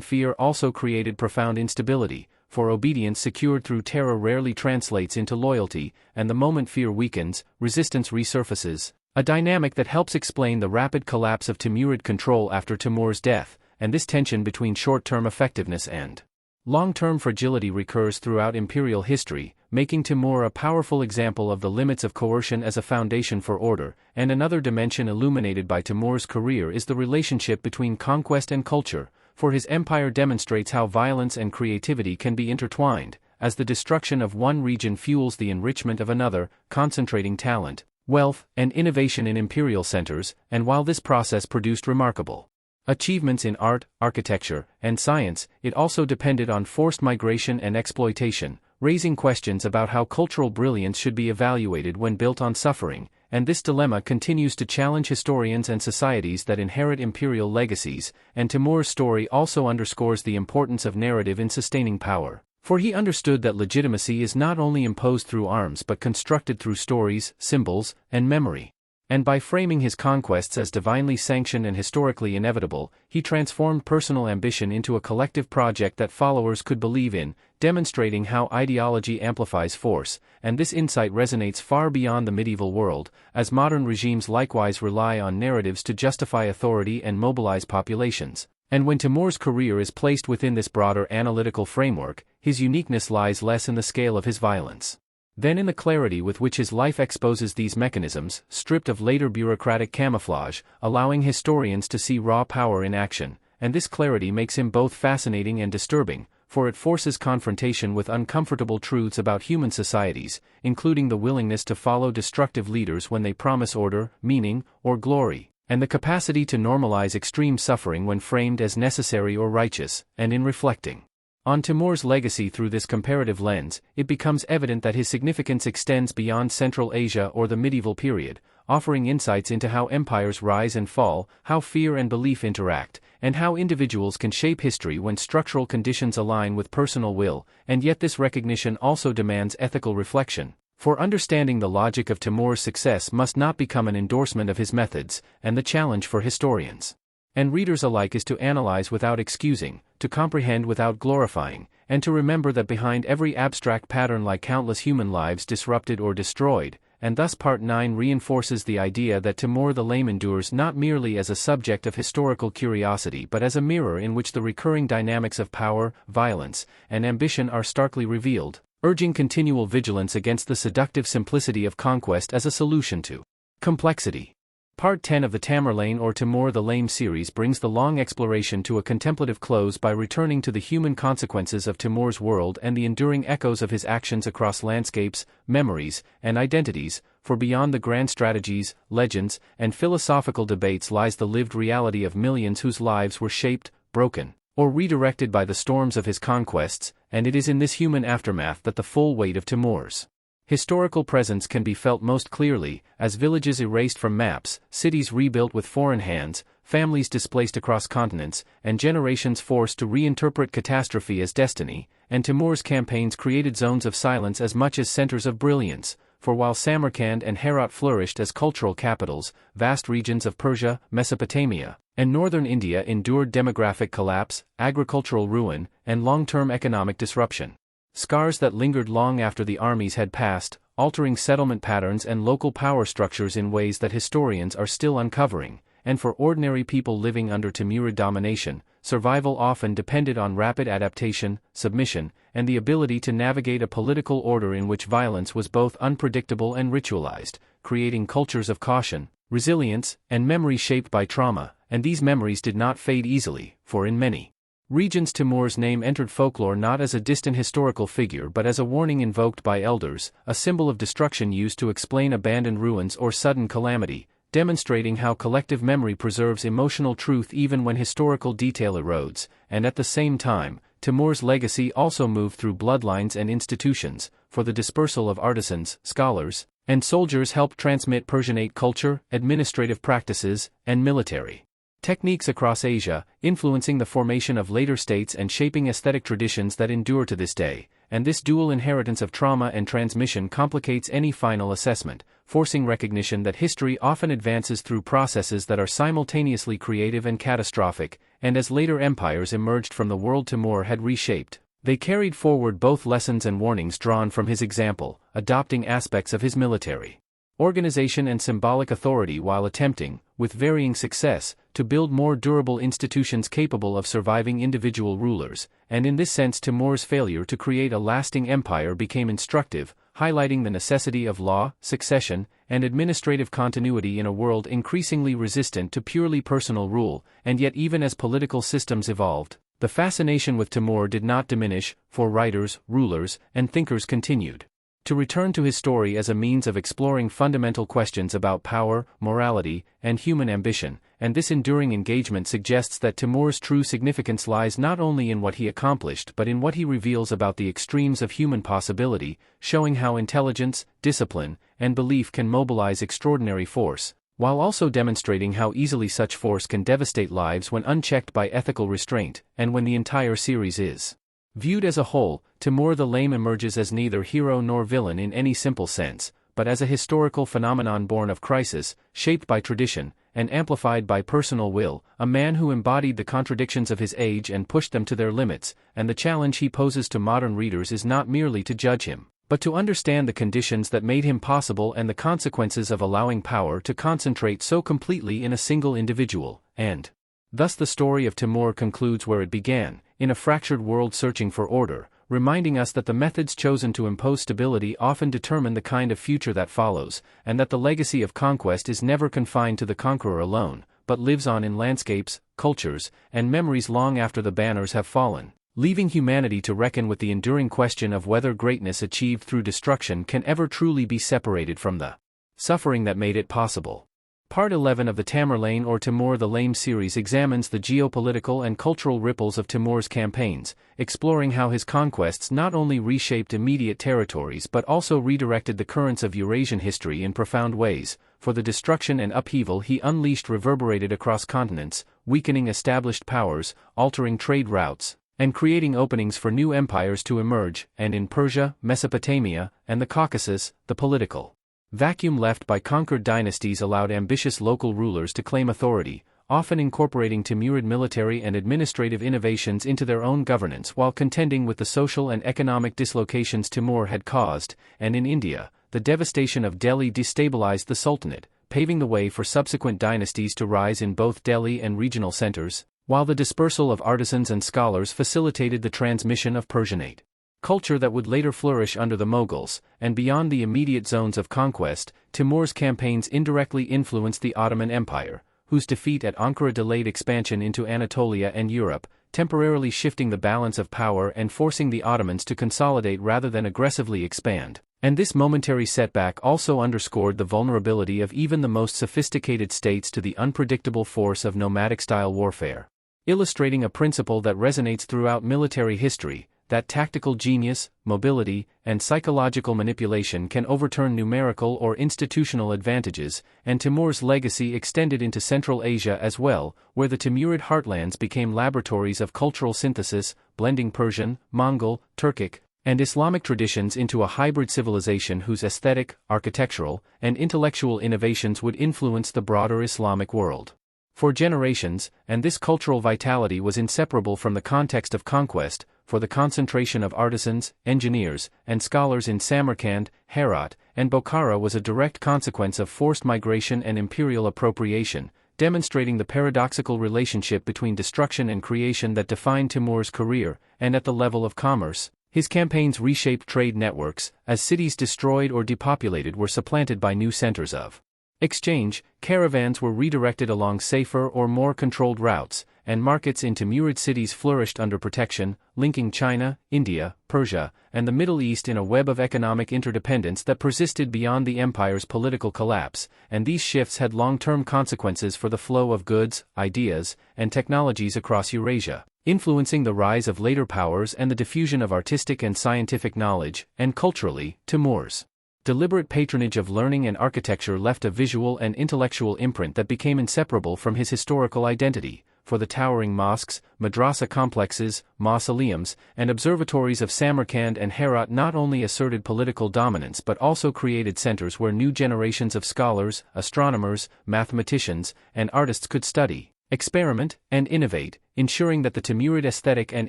fear also created profound instability, for obedience secured through terror rarely translates into loyalty, and the moment fear weakens, resistance resurfaces, a dynamic that helps explain the rapid collapse of Timurid control after Timur's death, and this tension between short-term effectiveness and long-term fragility recurs throughout imperial history, making Timur a powerful example of the limits of coercion as a foundation for order, and another dimension illuminated by Timur's career is the relationship between conquest and culture, for his empire demonstrates how violence and creativity can be intertwined, as the destruction of one region fuels the enrichment of another, concentrating talent, wealth, and innovation in imperial centers, and while this process produced remarkable achievements in art, architecture, and science, it also depended on forced migration and exploitation, raising questions about how cultural brilliance should be evaluated when built on suffering, and this dilemma continues to challenge historians and societies that inherit imperial legacies, and Timur's story also underscores the importance of narrative in sustaining power, for he understood that legitimacy is not only imposed through arms but constructed through stories, symbols, and memory. And by framing his conquests as divinely sanctioned and historically inevitable, he transformed personal ambition into a collective project that followers could believe in, demonstrating how ideology amplifies force, and this insight resonates far beyond the medieval world, as modern regimes likewise rely on narratives to justify authority and mobilize populations. And when Timur's career is placed within this broader analytical framework, his uniqueness lies less in the scale of his violence than in the clarity with which his life exposes these mechanisms, stripped of later bureaucratic camouflage, allowing historians to see raw power in action, and this clarity makes him both fascinating and disturbing, for it forces confrontation with uncomfortable truths about human societies, including the willingness to follow destructive leaders when they promise order, meaning, or glory, and the capacity to normalize extreme suffering when framed as necessary or righteous, and in reflecting on Timur's legacy through this comparative lens, it becomes evident that his significance extends beyond Central Asia or the medieval period, offering insights into how empires rise and fall, how fear and belief interact, and how individuals can shape history when structural conditions align with personal will, and yet this recognition also demands ethical reflection. For understanding the logic of Timur's success must not become an endorsement of his methods, and the challenge for historians and readers alike is to analyze without excusing, to comprehend without glorifying, and to remember that behind every abstract pattern lie countless human lives disrupted or destroyed, and thus Part 9 reinforces the idea that Timur the Lame endures not merely as a subject of historical curiosity but as a mirror in which the recurring dynamics of power, violence, and ambition are starkly revealed, urging continual vigilance against the seductive simplicity of conquest as a solution to complexity. Part 10 of the Tamerlane or Timur the Lame series brings the long exploration to a contemplative close by returning to the human consequences of Timur's world and the enduring echoes of his actions across landscapes, memories, and identities, for beyond the grand strategies, legends, and philosophical debates lies the lived reality of millions whose lives were shaped, broken, or redirected by the storms of his conquests, and it is in this human aftermath that the full weight of Timur's historical presence can be felt most clearly, as villages erased from maps, cities rebuilt with foreign hands, families displaced across continents, and generations forced to reinterpret catastrophe as destiny, and Timur's campaigns created zones of silence as much as centers of brilliance, for while Samarkand and Herat flourished as cultural capitals, vast regions of Persia, Mesopotamia, and northern India endured demographic collapse, agricultural ruin, and long-term economic disruption. Scars that lingered long after the armies had passed, altering settlement patterns and local power structures in ways that historians are still uncovering, and for ordinary people living under Timurid domination, survival often depended on rapid adaptation, submission, and the ability to navigate a political order in which violence was both unpredictable and ritualized, creating cultures of caution, resilience, and memory shaped by trauma, and these memories did not fade easily, for in many regions Timur's name entered folklore not as a distant historical figure but as a warning invoked by elders, a symbol of destruction used to explain abandoned ruins or sudden calamity, demonstrating how collective memory preserves emotional truth even when historical detail erodes, and at the same time, Timur's legacy also moved through bloodlines and institutions, for the dispersal of artisans, scholars, and soldiers helped transmit Persianate culture, administrative practices, and military techniques across Asia, influencing the formation of later states and shaping aesthetic traditions that endure to this day, and this dual inheritance of trauma and transmission complicates any final assessment, forcing recognition that history often advances through processes that are simultaneously creative and catastrophic, and as later empires emerged from the world Timur had reshaped, they carried forward both lessons and warnings drawn from his example, adopting aspects of his military organization and symbolic authority while attempting, with varying success, to build more durable institutions capable of surviving individual rulers, and in this sense Timur's failure to create a lasting empire became instructive, highlighting the necessity of law, succession, and administrative continuity in a world increasingly resistant to purely personal rule, and yet even as political systems evolved, the fascination with Timur did not diminish, for writers, rulers, and thinkers continued to return to his story as a means of exploring fundamental questions about power, morality, and human ambition, and this enduring engagement suggests that Timur's true significance lies not only in what he accomplished but in what he reveals about the extremes of human possibility, showing how intelligence, discipline, and belief can mobilize extraordinary force, while also demonstrating how easily such force can devastate lives when unchecked by ethical restraint, and when the entire series is viewed as a whole, Timur the Lame emerges as neither hero nor villain in any simple sense, but as a historical phenomenon born of crisis, shaped by tradition, and amplified by personal will, a man who embodied the contradictions of his age and pushed them to their limits, and the challenge he poses to modern readers is not merely to judge him, but to understand the conditions that made him possible and the consequences of allowing power to concentrate so completely in a single individual, and thus the story of Timur concludes where it began, in a fractured world searching for order, reminding us that the methods chosen to impose stability often determine the kind of future that follows, and that the legacy of conquest is never confined to the conqueror alone, but lives on in landscapes, cultures, and memories long after the banners have fallen, leaving humanity to reckon with the enduring question of whether greatness achieved through destruction can ever truly be separated from the suffering that made it possible. Part 11 of the Tamerlane or Timur the Lame series examines the geopolitical and cultural ripples of Timur's campaigns, exploring how his conquests not only reshaped immediate territories but also redirected the currents of Eurasian history in profound ways, for the destruction and upheaval he unleashed reverberated across continents, weakening established powers, altering trade routes, and creating openings for new empires to emerge, and in Persia, Mesopotamia, and the Caucasus, the political vacuum left by conquered dynasties allowed ambitious local rulers to claim authority, often incorporating Timurid military and administrative innovations into their own governance while contending with the social and economic dislocations Timur had caused, and in India, the devastation of Delhi destabilized the Sultanate, paving the way for subsequent dynasties to rise in both Delhi and regional centers, while the dispersal of artisans and scholars facilitated the transmission of Persianate culture that would later flourish under the Mughals, and beyond the immediate zones of conquest, Timur's campaigns indirectly influenced the Ottoman Empire, whose defeat at Ankara delayed expansion into Anatolia and Europe, temporarily shifting the balance of power and forcing the Ottomans to consolidate rather than aggressively expand. And this momentary setback also underscored the vulnerability of even the most sophisticated states to the unpredictable force of nomadic-style warfare, illustrating a principle that resonates throughout military history, that tactical genius, mobility, and psychological manipulation can overturn numerical or institutional advantages, and Timur's legacy extended into Central Asia as well, where the Timurid heartlands became laboratories of cultural synthesis, blending Persian, Mongol, Turkic, and Islamic traditions into a hybrid civilization whose aesthetic, architectural, and intellectual innovations would influence the broader Islamic world for generations, and this cultural vitality was inseparable from the context of conquest, for the concentration of artisans, engineers, and scholars in Samarkand, Herat, and Bokhara was a direct consequence of forced migration and imperial appropriation, demonstrating the paradoxical relationship between destruction and creation that defined Timur's career, and at the level of commerce, his campaigns reshaped trade networks, as cities destroyed or depopulated were supplanted by new centers of exchange, caravans were redirected along safer or more controlled routes, and markets in Timurid cities flourished under protection, linking China, India, Persia, and the Middle East in a web of economic interdependence that persisted beyond the empire's political collapse, and these shifts had long-term consequences for the flow of goods, ideas, and technologies across Eurasia, influencing the rise of later powers and the diffusion of artistic and scientific knowledge, and culturally, Timur's deliberate patronage of learning and architecture left a visual and intellectual imprint that became inseparable from his historical identity, for the towering mosques, madrasa complexes, mausoleums, and observatories of Samarkand and Herat not only asserted political dominance but also created centers where new generations of scholars, astronomers, mathematicians, and artists could study, experiment, and innovate, ensuring that the Timurid aesthetic and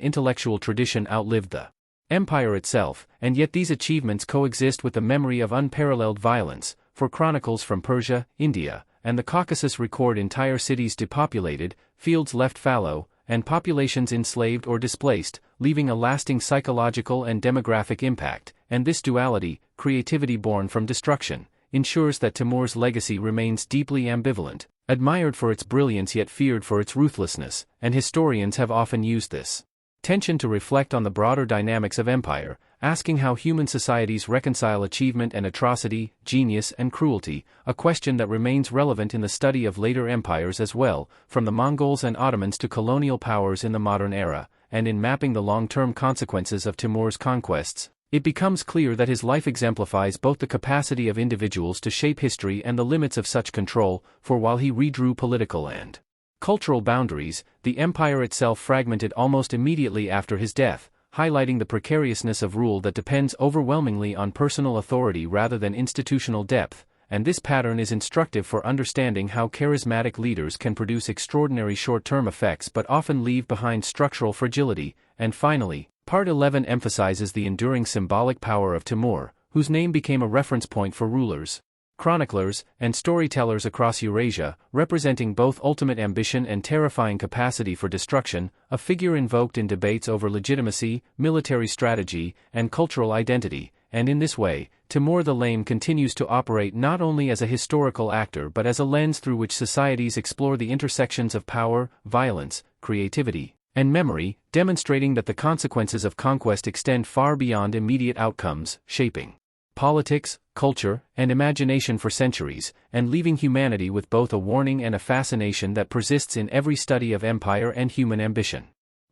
intellectual tradition outlived the empire itself. And yet these achievements coexist with the memory of unparalleled violence, for chronicles from Persia, India, and the Caucasus record entire cities depopulated, fields left fallow, and populations enslaved or displaced, leaving a lasting psychological and demographic impact. And this duality, creativity born from destruction, ensures that Timur's legacy remains deeply ambivalent, admired for its brilliance yet feared for its ruthlessness, and historians have often used this tension to reflect on the broader dynamics of empire, asking how human societies reconcile achievement and atrocity, genius and cruelty, a question that remains relevant in the study of later empires as well, from the Mongols and Ottomans to colonial powers in the modern era. And in mapping the long-term consequences of Timur's conquests, it becomes clear that his life exemplifies both the capacity of individuals to shape history and the limits of such control, for while he redrew political and cultural boundaries, the empire itself fragmented almost immediately after his death, highlighting the precariousness of rule that depends overwhelmingly on personal authority rather than institutional depth. And this pattern is instructive for understanding how charismatic leaders can produce extraordinary short-term effects but often leave behind structural fragility. And finally, Part 11 emphasizes the enduring symbolic power of Timur, whose name became a reference point for rulers, chroniclers, and storytellers across Eurasia, representing both ultimate ambition and terrifying capacity for destruction, a figure invoked in debates over legitimacy, military strategy, and cultural identity. And in this way, Timur the Lame continues to operate not only as a historical actor but as a lens through which societies explore the intersections of power, violence, creativity, and memory, demonstrating that the consequences of conquest extend far beyond immediate outcomes, shaping politics, culture, and imagination for centuries, and leaving humanity with both a warning and a fascination that persists in every study of empire and human ambition.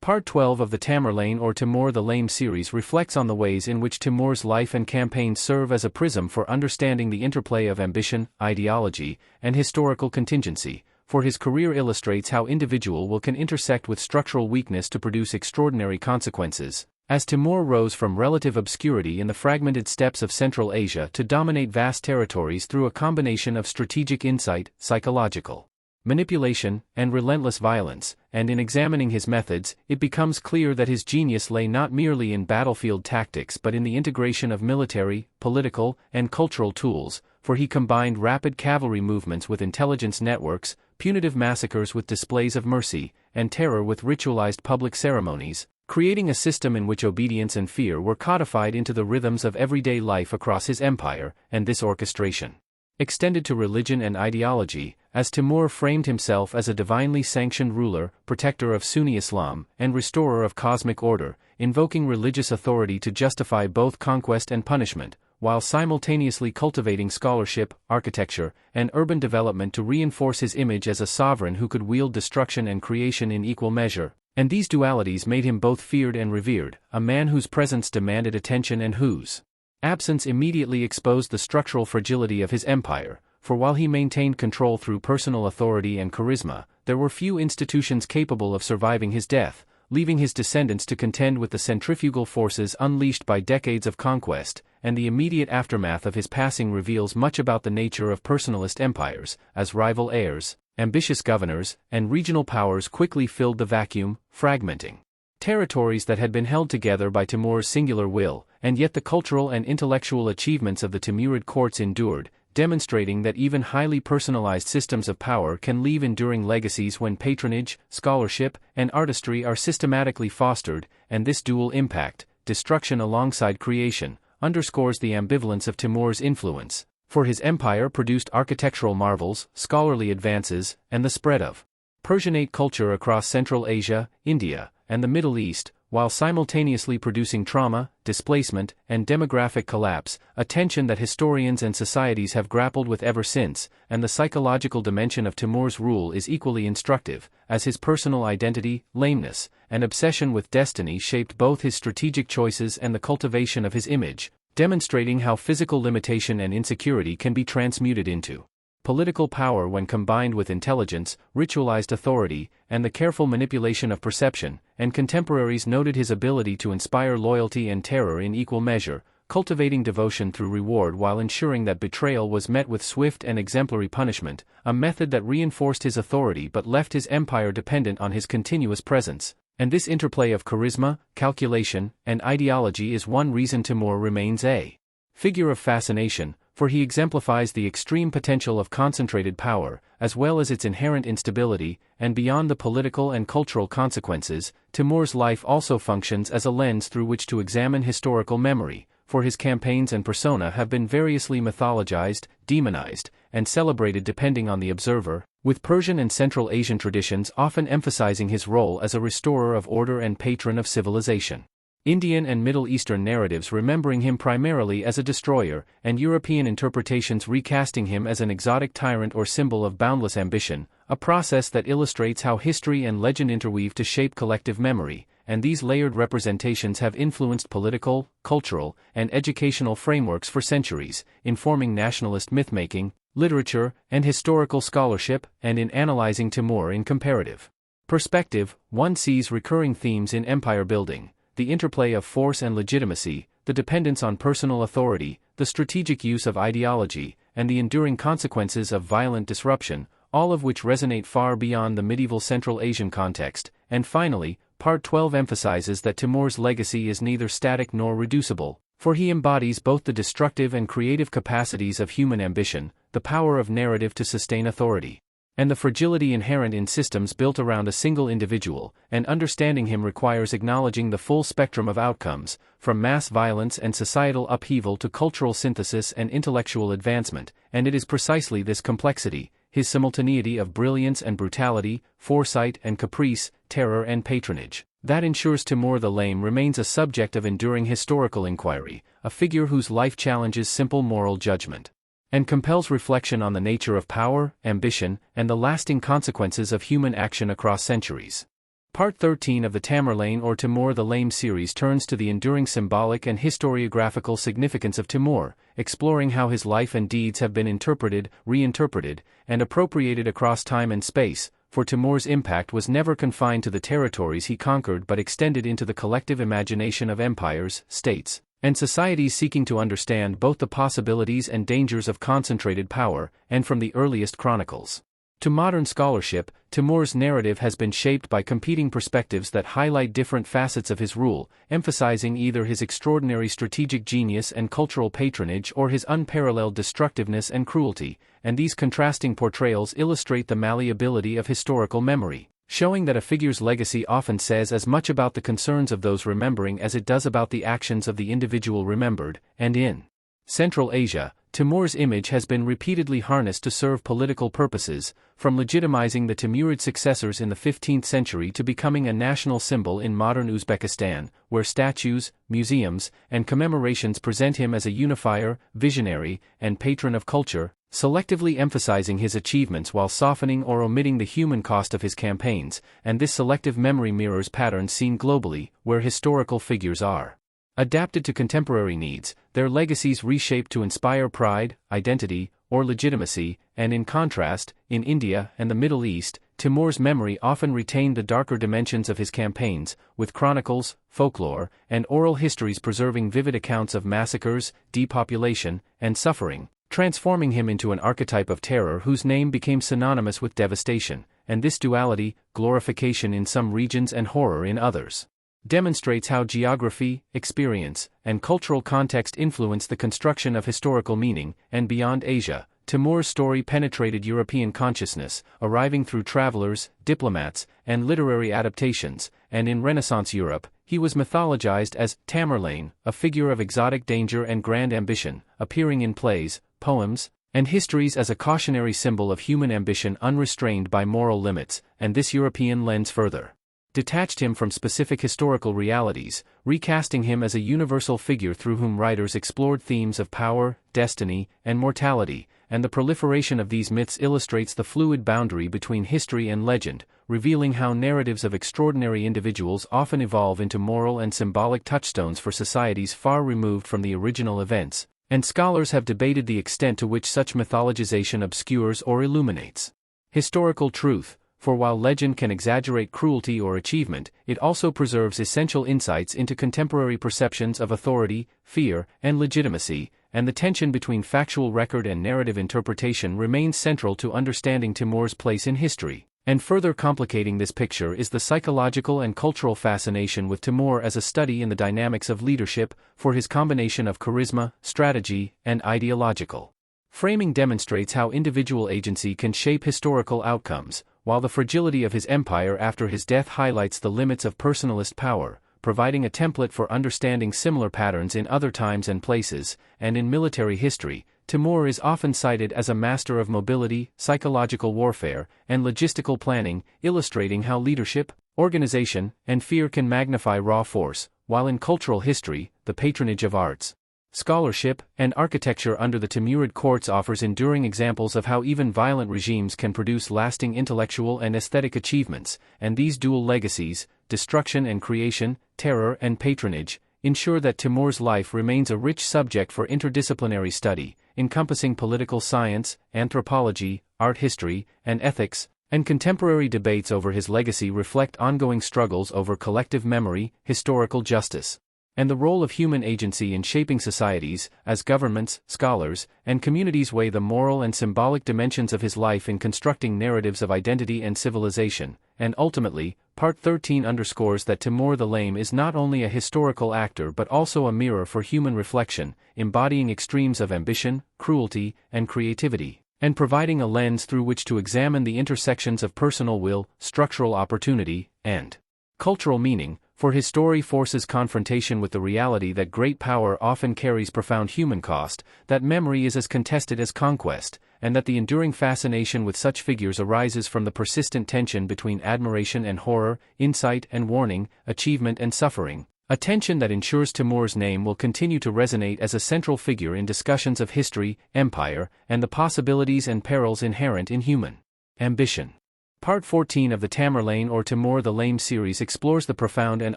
Part 12 of the Tamerlane or Timur the Lame series reflects on the ways in which Timur's life and campaigns serve as a prism for understanding the interplay of ambition, ideology, and historical contingency, for his career illustrates how individual will can intersect with structural weakness to produce extraordinary consequences. As Timur rose from relative obscurity in the fragmented steppes of Central Asia to dominate vast territories through a combination of strategic insight, psychological manipulation, and relentless violence, and in examining his methods, it becomes clear that his genius lay not merely in battlefield tactics but in the integration of military, political, and cultural tools, for he combined rapid cavalry movements with intelligence networks, punitive massacres with displays of mercy, and terror with ritualized public ceremonies, creating a system in which obedience and fear were codified into the rhythms of everyday life across his empire. And this orchestration extended to religion and ideology, as Timur framed himself as a divinely sanctioned ruler, protector of Sunni Islam, and restorer of cosmic order, invoking religious authority to justify both conquest and punishment, while simultaneously cultivating scholarship, architecture, and urban development to reinforce his image as a sovereign who could wield destruction and creation in equal measure. And these dualities made him both feared and revered, a man whose presence demanded attention and whose absence immediately exposed the structural fragility of his empire. For while he maintained control through personal authority and charisma, there were few institutions capable of surviving his death, leaving his descendants to contend with the centrifugal forces unleashed by decades of conquest. And the immediate aftermath of his passing reveals much about the nature of personalist empires, as rival heirs, ambitious governors, and regional powers quickly filled the vacuum, fragmenting territories that had been held together by Timur's singular will. And yet the cultural and intellectual achievements of the Timurid courts endured, demonstrating that even highly personalized systems of power can leave enduring legacies when patronage, scholarship, and artistry are systematically fostered. And this dual impact, destruction alongside creation, underscores the ambivalence of Timur's influence, for his empire produced architectural marvels, scholarly advances, and the spread of Persianate culture across Central Asia, India, and the Middle East, while simultaneously producing trauma, displacement, and demographic collapse, a tension that historians and societies have grappled with ever since. And the psychological dimension of Timur's rule is equally instructive, as his personal identity, lameness, and obsession with destiny shaped both his strategic choices and the cultivation of his image. demonstrating how physical limitation and insecurity can be transmuted into political power when combined with intelligence, ritualized authority, and the careful manipulation of perception, and contemporaries noted his ability to inspire loyalty and terror in equal measure, cultivating devotion through reward while ensuring that betrayal was met with swift and exemplary punishment, a method that reinforced his authority but left his empire dependent on his continuous presence. And this interplay of charisma, calculation, and ideology is one reason Timur remains a figure of fascination, for he exemplifies the extreme potential of concentrated power, as well as its inherent instability, and beyond the political and cultural consequences, Timur's life also functions as a lens through which to examine historical memory, for his campaigns and persona have been variously mythologized, demonized, and celebrated depending on the observer, with Persian and Central Asian traditions often emphasizing his role as a restorer of order and patron of civilization. Indian and Middle Eastern narratives remembering him primarily as a destroyer, and European interpretations recasting him as an exotic tyrant or symbol of boundless ambition, a process that illustrates how history and legend interweave to shape collective memory, and these layered representations have influenced political, cultural, and educational frameworks for centuries, informing nationalist mythmaking, literature, and historical scholarship, and in analyzing Timur in comparative perspective, one sees recurring themes in empire building: the interplay of force and legitimacy, the dependence on personal authority, the strategic use of ideology, and the enduring consequences of violent disruption, all of which resonate far beyond the medieval Central Asian context. And finally, Part 12 emphasizes that Timur's legacy is neither static nor reducible, for he embodies both the destructive and creative capacities of human ambition, the power of narrative to sustain authority, and the fragility inherent in systems built around a single individual. And understanding him requires acknowledging the full spectrum of outcomes, from mass violence and societal upheaval to cultural synthesis and intellectual advancement, and it is precisely this complexity, his simultaneity of brilliance and brutality, foresight and caprice, terror and patronage, that ensures Timur the Lame remains a subject of enduring historical inquiry, a figure whose life challenges simple moral judgment and compels reflection on the nature of power, ambition, and the lasting consequences of human action across centuries. Part 13 of the Tamerlane or Timur the Lame series turns to the enduring symbolic and historiographical significance of Timur, exploring how his life and deeds have been interpreted, reinterpreted, and appropriated across time and space, for Timur's impact was never confined to the territories he conquered but extended into the collective imagination of empires, states, and societies seeking to understand both the possibilities and dangers of concentrated power. And from the earliest chronicles to modern scholarship, Timur's narrative has been shaped by competing perspectives that highlight different facets of his rule, emphasizing either his extraordinary strategic genius and cultural patronage or his unparalleled destructiveness and cruelty, and these contrasting portrayals illustrate the malleability of historical memory, showing that a figure's legacy often says as much about the concerns of those remembering as it does about the actions of the individual remembered. And in Central Asia, Timur's image has been repeatedly harnessed to serve political purposes, from legitimizing the Timurid successors in the 15th century to becoming a national symbol in modern Uzbekistan, where statues, museums, and commemorations present him as a unifier, visionary, and patron of culture, selectively emphasizing his achievements while softening or omitting the human cost of his campaigns. And this selective memory mirrors patterns seen globally, where historical figures are adapted to contemporary needs, their legacies reshaped to inspire pride, identity, or legitimacy. And in contrast, in India and the Middle East, Timur's memory often retained the darker dimensions of his campaigns, with chronicles, folklore, and oral histories preserving vivid accounts of massacres, depopulation, and suffering, transforming him into an archetype of terror whose name became synonymous with devastation. And this duality, glorification in some regions and horror in others, demonstrates how geography, experience, and cultural context influence the construction of historical meaning. And beyond Asia, Timur's story penetrated European consciousness, arriving through travelers, diplomats, and literary adaptations. And in Renaissance Europe, he was mythologized as Tamerlane, a figure of exotic danger and grand ambition, appearing in plays, poems, and histories as a cautionary symbol of human ambition unrestrained by moral limits. And this European lens further detached him from specific historical realities, recasting him as a universal figure through whom writers explored themes of power, destiny, and mortality. And the proliferation of these myths illustrates the fluid boundary between history and legend, revealing how narratives of extraordinary individuals often evolve into moral and symbolic touchstones for societies far removed from the original events, and scholars have debated the extent to which such mythologization obscures or illuminates historical truth, for while legend can exaggerate cruelty or achievement, it also preserves essential insights into contemporary perceptions of authority, fear, and legitimacy, and the tension between factual record and narrative interpretation remains central to understanding Timur's place in history. And further complicating this picture is the psychological and cultural fascination with Timur as a study in the dynamics of leadership, for his combination of charisma, strategy, and ideological framing demonstrates how individual agency can shape historical outcomes, while the fragility of his empire after his death highlights the limits of personalist power, providing a template for understanding similar patterns in other times and places. And in military history, Timur is often cited as a master of mobility, psychological warfare, and logistical planning, illustrating how leadership, organization, and fear can magnify raw force, while in cultural history, the patronage of arts, scholarship, and architecture under the Timurid courts offers enduring examples of how even violent regimes can produce lasting intellectual and aesthetic achievements, and these dual legacies, destruction and creation, terror and patronage, ensure that Timur's life remains a rich subject for interdisciplinary study, encompassing political science, anthropology, art history, and ethics, and contemporary debates over his legacy reflect ongoing struggles over collective memory, historical justice, and the role of human agency in shaping societies, as governments, scholars, and communities weigh the moral and symbolic dimensions of his life in constructing narratives of identity and civilization. And ultimately, Part 13 underscores that Timur the Lame is not only a historical actor but also a mirror for human reflection, embodying extremes of ambition, cruelty, and creativity, and providing a lens through which to examine the intersections of personal will, structural opportunity, and cultural meaning. For his story forces confrontation with the reality that great power often carries profound human cost, that memory is as contested as conquest, and that the enduring fascination with such figures arises from the persistent tension between admiration and horror, insight and warning, achievement and suffering, a tension that ensures Timur's name will continue to resonate as a central figure in discussions of history, empire, and the possibilities and perils inherent in human ambition. Part 14 of the Tamerlane or Timur the Lame series explores the profound and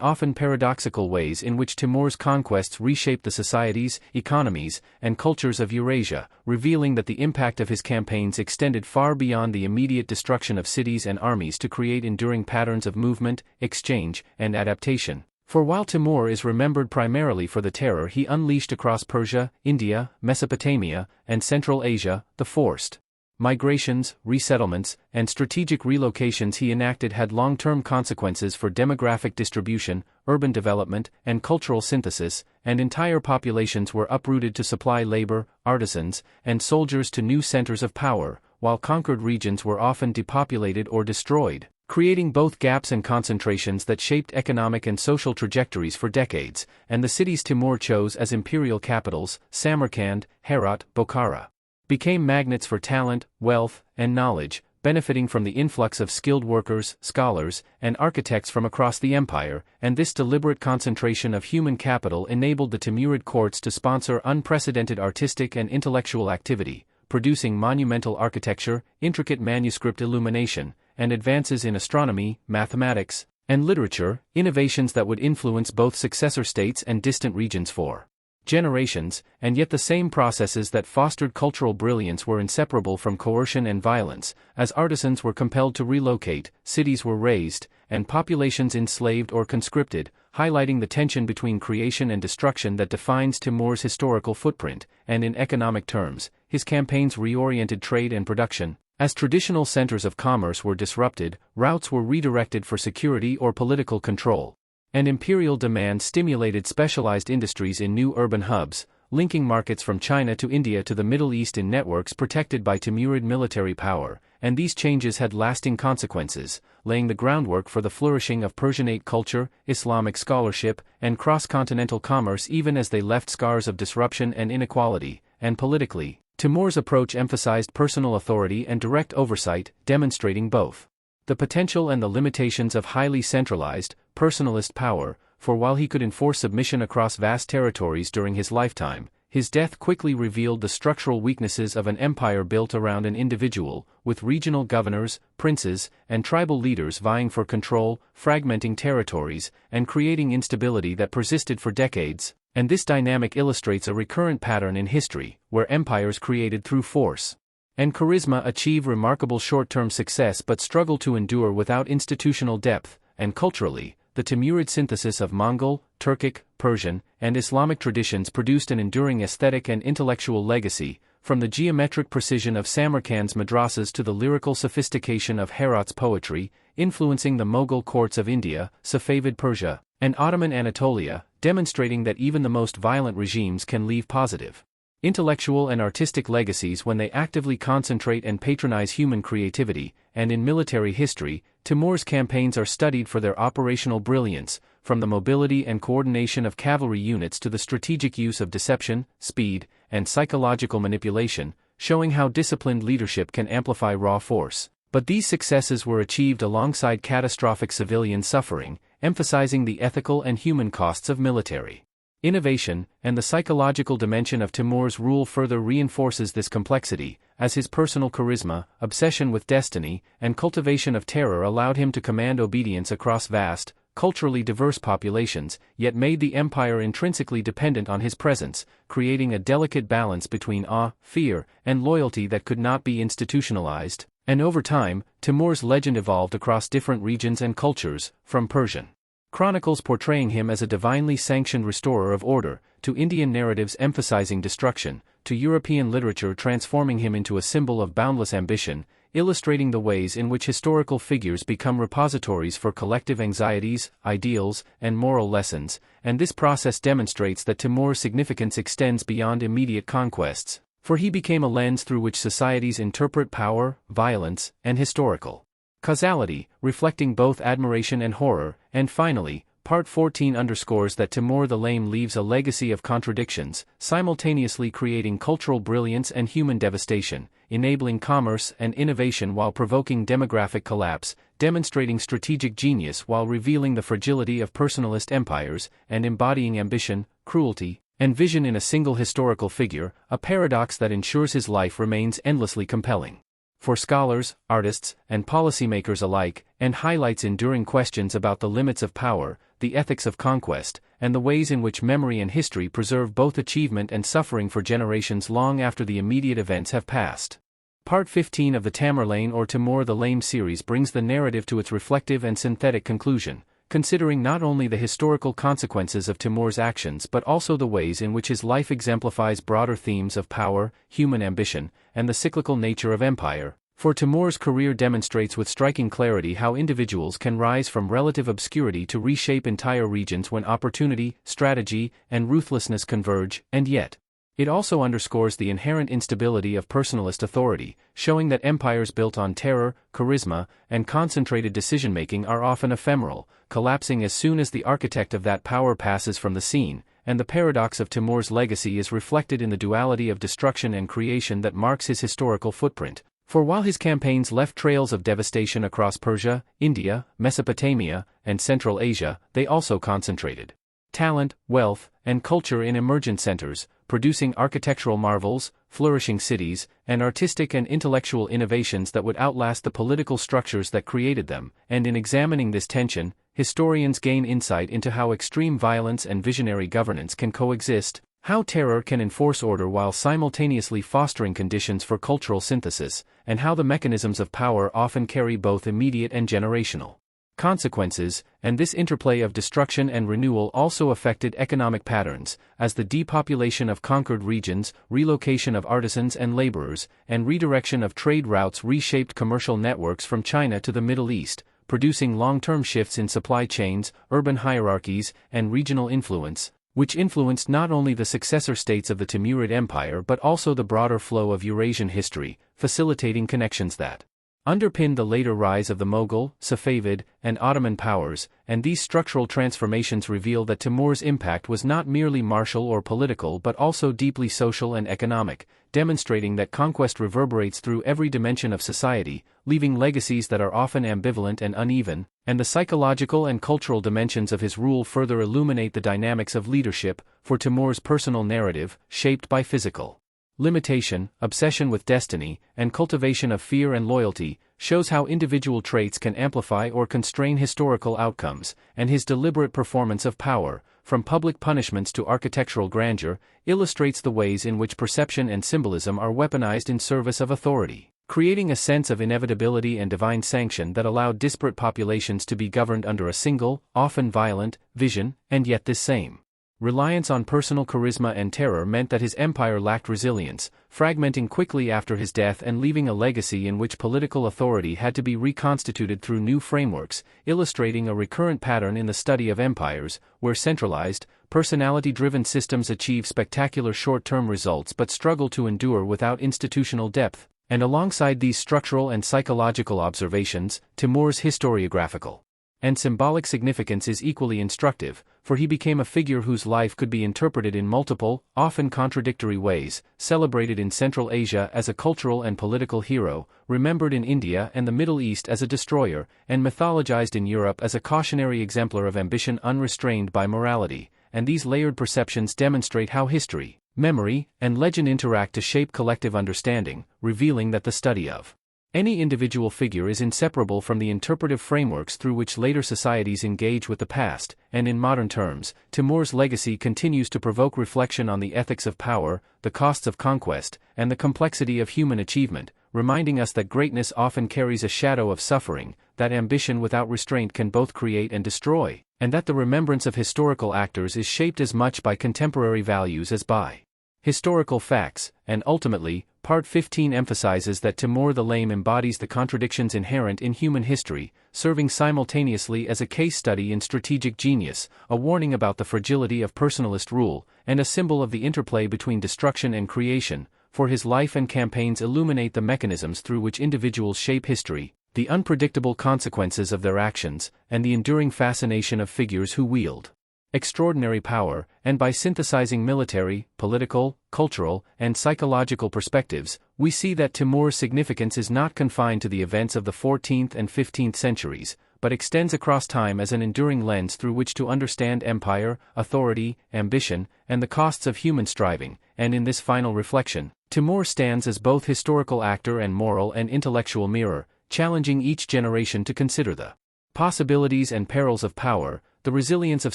often paradoxical ways in which Timur's conquests reshaped the societies, economies, and cultures of Eurasia, revealing that the impact of his campaigns extended far beyond the immediate destruction of cities and armies to create enduring patterns of movement, exchange, and adaptation. For while Timur is remembered primarily for the terror he unleashed across Persia, India, Mesopotamia, and Central Asia, the forced migrations, resettlements, and strategic relocations he enacted had long-term consequences for demographic distribution, urban development, and cultural synthesis, and entire populations were uprooted to supply labor, artisans, and soldiers to new centers of power, while conquered regions were often depopulated or destroyed, creating both gaps and concentrations that shaped economic and social trajectories for decades. And the cities Timur chose as imperial capitals, Samarkand, Herat, Bokhara, became magnets for talent, wealth, and knowledge, benefiting from the influx of skilled workers, scholars, and architects from across the empire. And this deliberate concentration of human capital enabled the Timurid courts to sponsor unprecedented artistic and intellectual activity, producing monumental architecture, intricate manuscript illumination, and advances in astronomy, mathematics, and literature, innovations that would influence both successor states and distant regions for generations. And yet the same processes that fostered cultural brilliance were inseparable from coercion and violence. As artisans were compelled to relocate, cities were razed, and populations enslaved or conscripted, highlighting the tension between creation and destruction that defines Timur's historical footprint. And in economic terms, his campaigns reoriented trade and production. As traditional centers of commerce were disrupted, routes were redirected for security or political control, and imperial demand stimulated specialized industries in new urban hubs, linking markets from China to India to the Middle East in networks protected by Timurid military power. And these changes had lasting consequences, laying the groundwork for the flourishing of Persianate culture, Islamic scholarship, and cross-continental commerce, even as they left scars of disruption and inequality. And politically, Timur's approach emphasized personal authority and direct oversight, demonstrating both the potential and the limitations of highly centralized, personalist power. For while he could enforce submission across vast territories during his lifetime, his death quickly revealed the structural weaknesses of an empire built around an individual, with regional governors, princes, and tribal leaders vying for control, fragmenting territories, and creating instability that persisted for decades. And this dynamic illustrates a recurrent pattern in history, where empires created through force and charisma achieve remarkable short-term success but struggle to endure without institutional depth. And culturally, the Timurid synthesis of Mongol, Turkic, Persian, and Islamic traditions produced an enduring aesthetic and intellectual legacy, from the geometric precision of Samarkand's madrasas to the lyrical sophistication of Herat's poetry, influencing the Mughal courts of India, Safavid Persia, and Ottoman Anatolia, demonstrating that even the most violent regimes can leave positive intellectual and artistic legacies when they actively concentrate and patronize human creativity. And in military history, Timur's campaigns are studied for their operational brilliance, from the mobility and coordination of cavalry units to the strategic use of deception, speed, and psychological manipulation, showing how disciplined leadership can amplify raw force. But these successes were achieved alongside catastrophic civilian suffering, emphasizing the ethical and human costs of military innovation. And the psychological dimension of Timur's rule further reinforces this complexity, as his personal charisma, obsession with destiny, and cultivation of terror allowed him to command obedience across vast, culturally diverse populations, yet made the empire intrinsically dependent on his presence, creating a delicate balance between awe, fear, and loyalty that could not be institutionalized. And over time, Timur's legend evolved across different regions and cultures, from Persian chronicles portraying him as a divinely sanctioned restorer of order, to Indian narratives emphasizing destruction, to European literature transforming him into a symbol of boundless ambition, illustrating the ways in which historical figures become repositories for collective anxieties, ideals, and moral lessons. And this process demonstrates that Timur's significance extends beyond immediate conquests, for he became a lens through which societies interpret power, violence, and historical causality, reflecting both admiration and horror. And finally, Part 14 underscores that Timur the Lame leaves a legacy of contradictions, simultaneously creating cultural brilliance and human devastation, enabling commerce and innovation while provoking demographic collapse, demonstrating strategic genius while revealing the fragility of personalist empires, and embodying ambition, cruelty, and vision in a single historical figure, a paradox that ensures his life remains endlessly compelling for scholars, artists, and policymakers alike, and highlights enduring questions about the limits of power, the ethics of conquest, and the ways in which memory and history preserve both achievement and suffering for generations long after the immediate events have passed. Part 15 of the Tamerlane or Timur the Lame series brings the narrative to its reflective and synthetic conclusion, considering not only the historical consequences of Timur's actions but also the ways in which his life exemplifies broader themes of power, human ambition, and the cyclical nature of empire. For Timur's career demonstrates with striking clarity how individuals can rise from relative obscurity to reshape entire regions when opportunity, strategy, and ruthlessness converge. And yet, it also underscores the inherent instability of personalist authority, showing that empires built on terror, charisma, and concentrated decision-making are often ephemeral, collapsing as soon as the architect of that power passes from the scene. And the paradox of Timur's legacy is reflected in the duality of destruction and creation that marks his historical footprint. For while his campaigns left trails of devastation across Persia, India, Mesopotamia, and Central Asia, they also concentrated talent, wealth, and culture in emergent centers, producing architectural marvels, flourishing cities, and artistic and intellectual innovations that would outlast the political structures that created them. And in examining this tension, historians gain insight into how extreme violence and visionary governance can coexist, how terror can enforce order while simultaneously fostering conditions for cultural synthesis, and how the mechanisms of power often carry both immediate and generational consequences. And this interplay of destruction and renewal also affected economic patterns, as the depopulation of conquered regions, relocation of artisans and laborers, and redirection of trade routes reshaped commercial networks from China to the Middle East, producing long-term shifts in supply chains, urban hierarchies, and regional influence, which influenced not only the successor states of the Timurid Empire but also the broader flow of Eurasian history, facilitating connections that underpinned the later rise of the Mughal, Safavid, and Ottoman powers, and these structural transformations reveal that Timur's impact was not merely martial or political but also deeply social and economic, demonstrating that conquest reverberates through every dimension of society, leaving legacies that are often ambivalent and uneven, and the psychological and cultural dimensions of his rule further illuminate the dynamics of leadership, for Timur's personal narrative, shaped by physical limitation, obsession with destiny, and cultivation of fear and loyalty, shows how individual traits can amplify or constrain historical outcomes, and his deliberate performance of power, from public punishments to architectural grandeur, illustrates the ways in which perception and symbolism are weaponized in service of authority, creating a sense of inevitability and divine sanction that allowed disparate populations to be governed under a single, often violent, vision, and yet this same reliance on personal charisma and terror meant that his empire lacked resilience, fragmenting quickly after his death and leaving a legacy in which political authority had to be reconstituted through new frameworks, illustrating a recurrent pattern in the study of empires, where centralized, personality-driven systems achieve spectacular short-term results but struggle to endure without institutional depth. And alongside these structural and psychological observations, Timur's historiographical and symbolic significance is equally instructive, for he became a figure whose life could be interpreted in multiple, often contradictory ways, celebrated in Central Asia as a cultural and political hero, remembered in India and the Middle East as a destroyer, and mythologized in Europe as a cautionary exemplar of ambition unrestrained by morality, and these layered perceptions demonstrate how history, memory, and legend interact to shape collective understanding, revealing that the study of any individual figure is inseparable from the interpretive frameworks through which later societies engage with the past, and in modern terms, Timur's legacy continues to provoke reflection on the ethics of power, the costs of conquest, and the complexity of human achievement, reminding us that greatness often carries a shadow of suffering, that ambition without restraint can both create and destroy, and that the remembrance of historical actors is shaped as much by contemporary values as by historical facts, and ultimately, Part 15 emphasizes that Timur the Lame embodies the contradictions inherent in human history, serving simultaneously as a case study in strategic genius, a warning about the fragility of personalist rule, and a symbol of the interplay between destruction and creation, for his life and campaigns illuminate the mechanisms through which individuals shape history, the unpredictable consequences of their actions, and the enduring fascination of figures who wield extraordinary power, and by synthesizing military, political, cultural, and psychological perspectives, we see that Timur's significance is not confined to the events of the 14th and 15th centuries, but extends across time as an enduring lens through which to understand empire, authority, ambition, and the costs of human striving, and in this final reflection, Timur stands as both historical actor and moral and intellectual mirror, challenging each generation to consider the possibilities and perils of power, the resilience of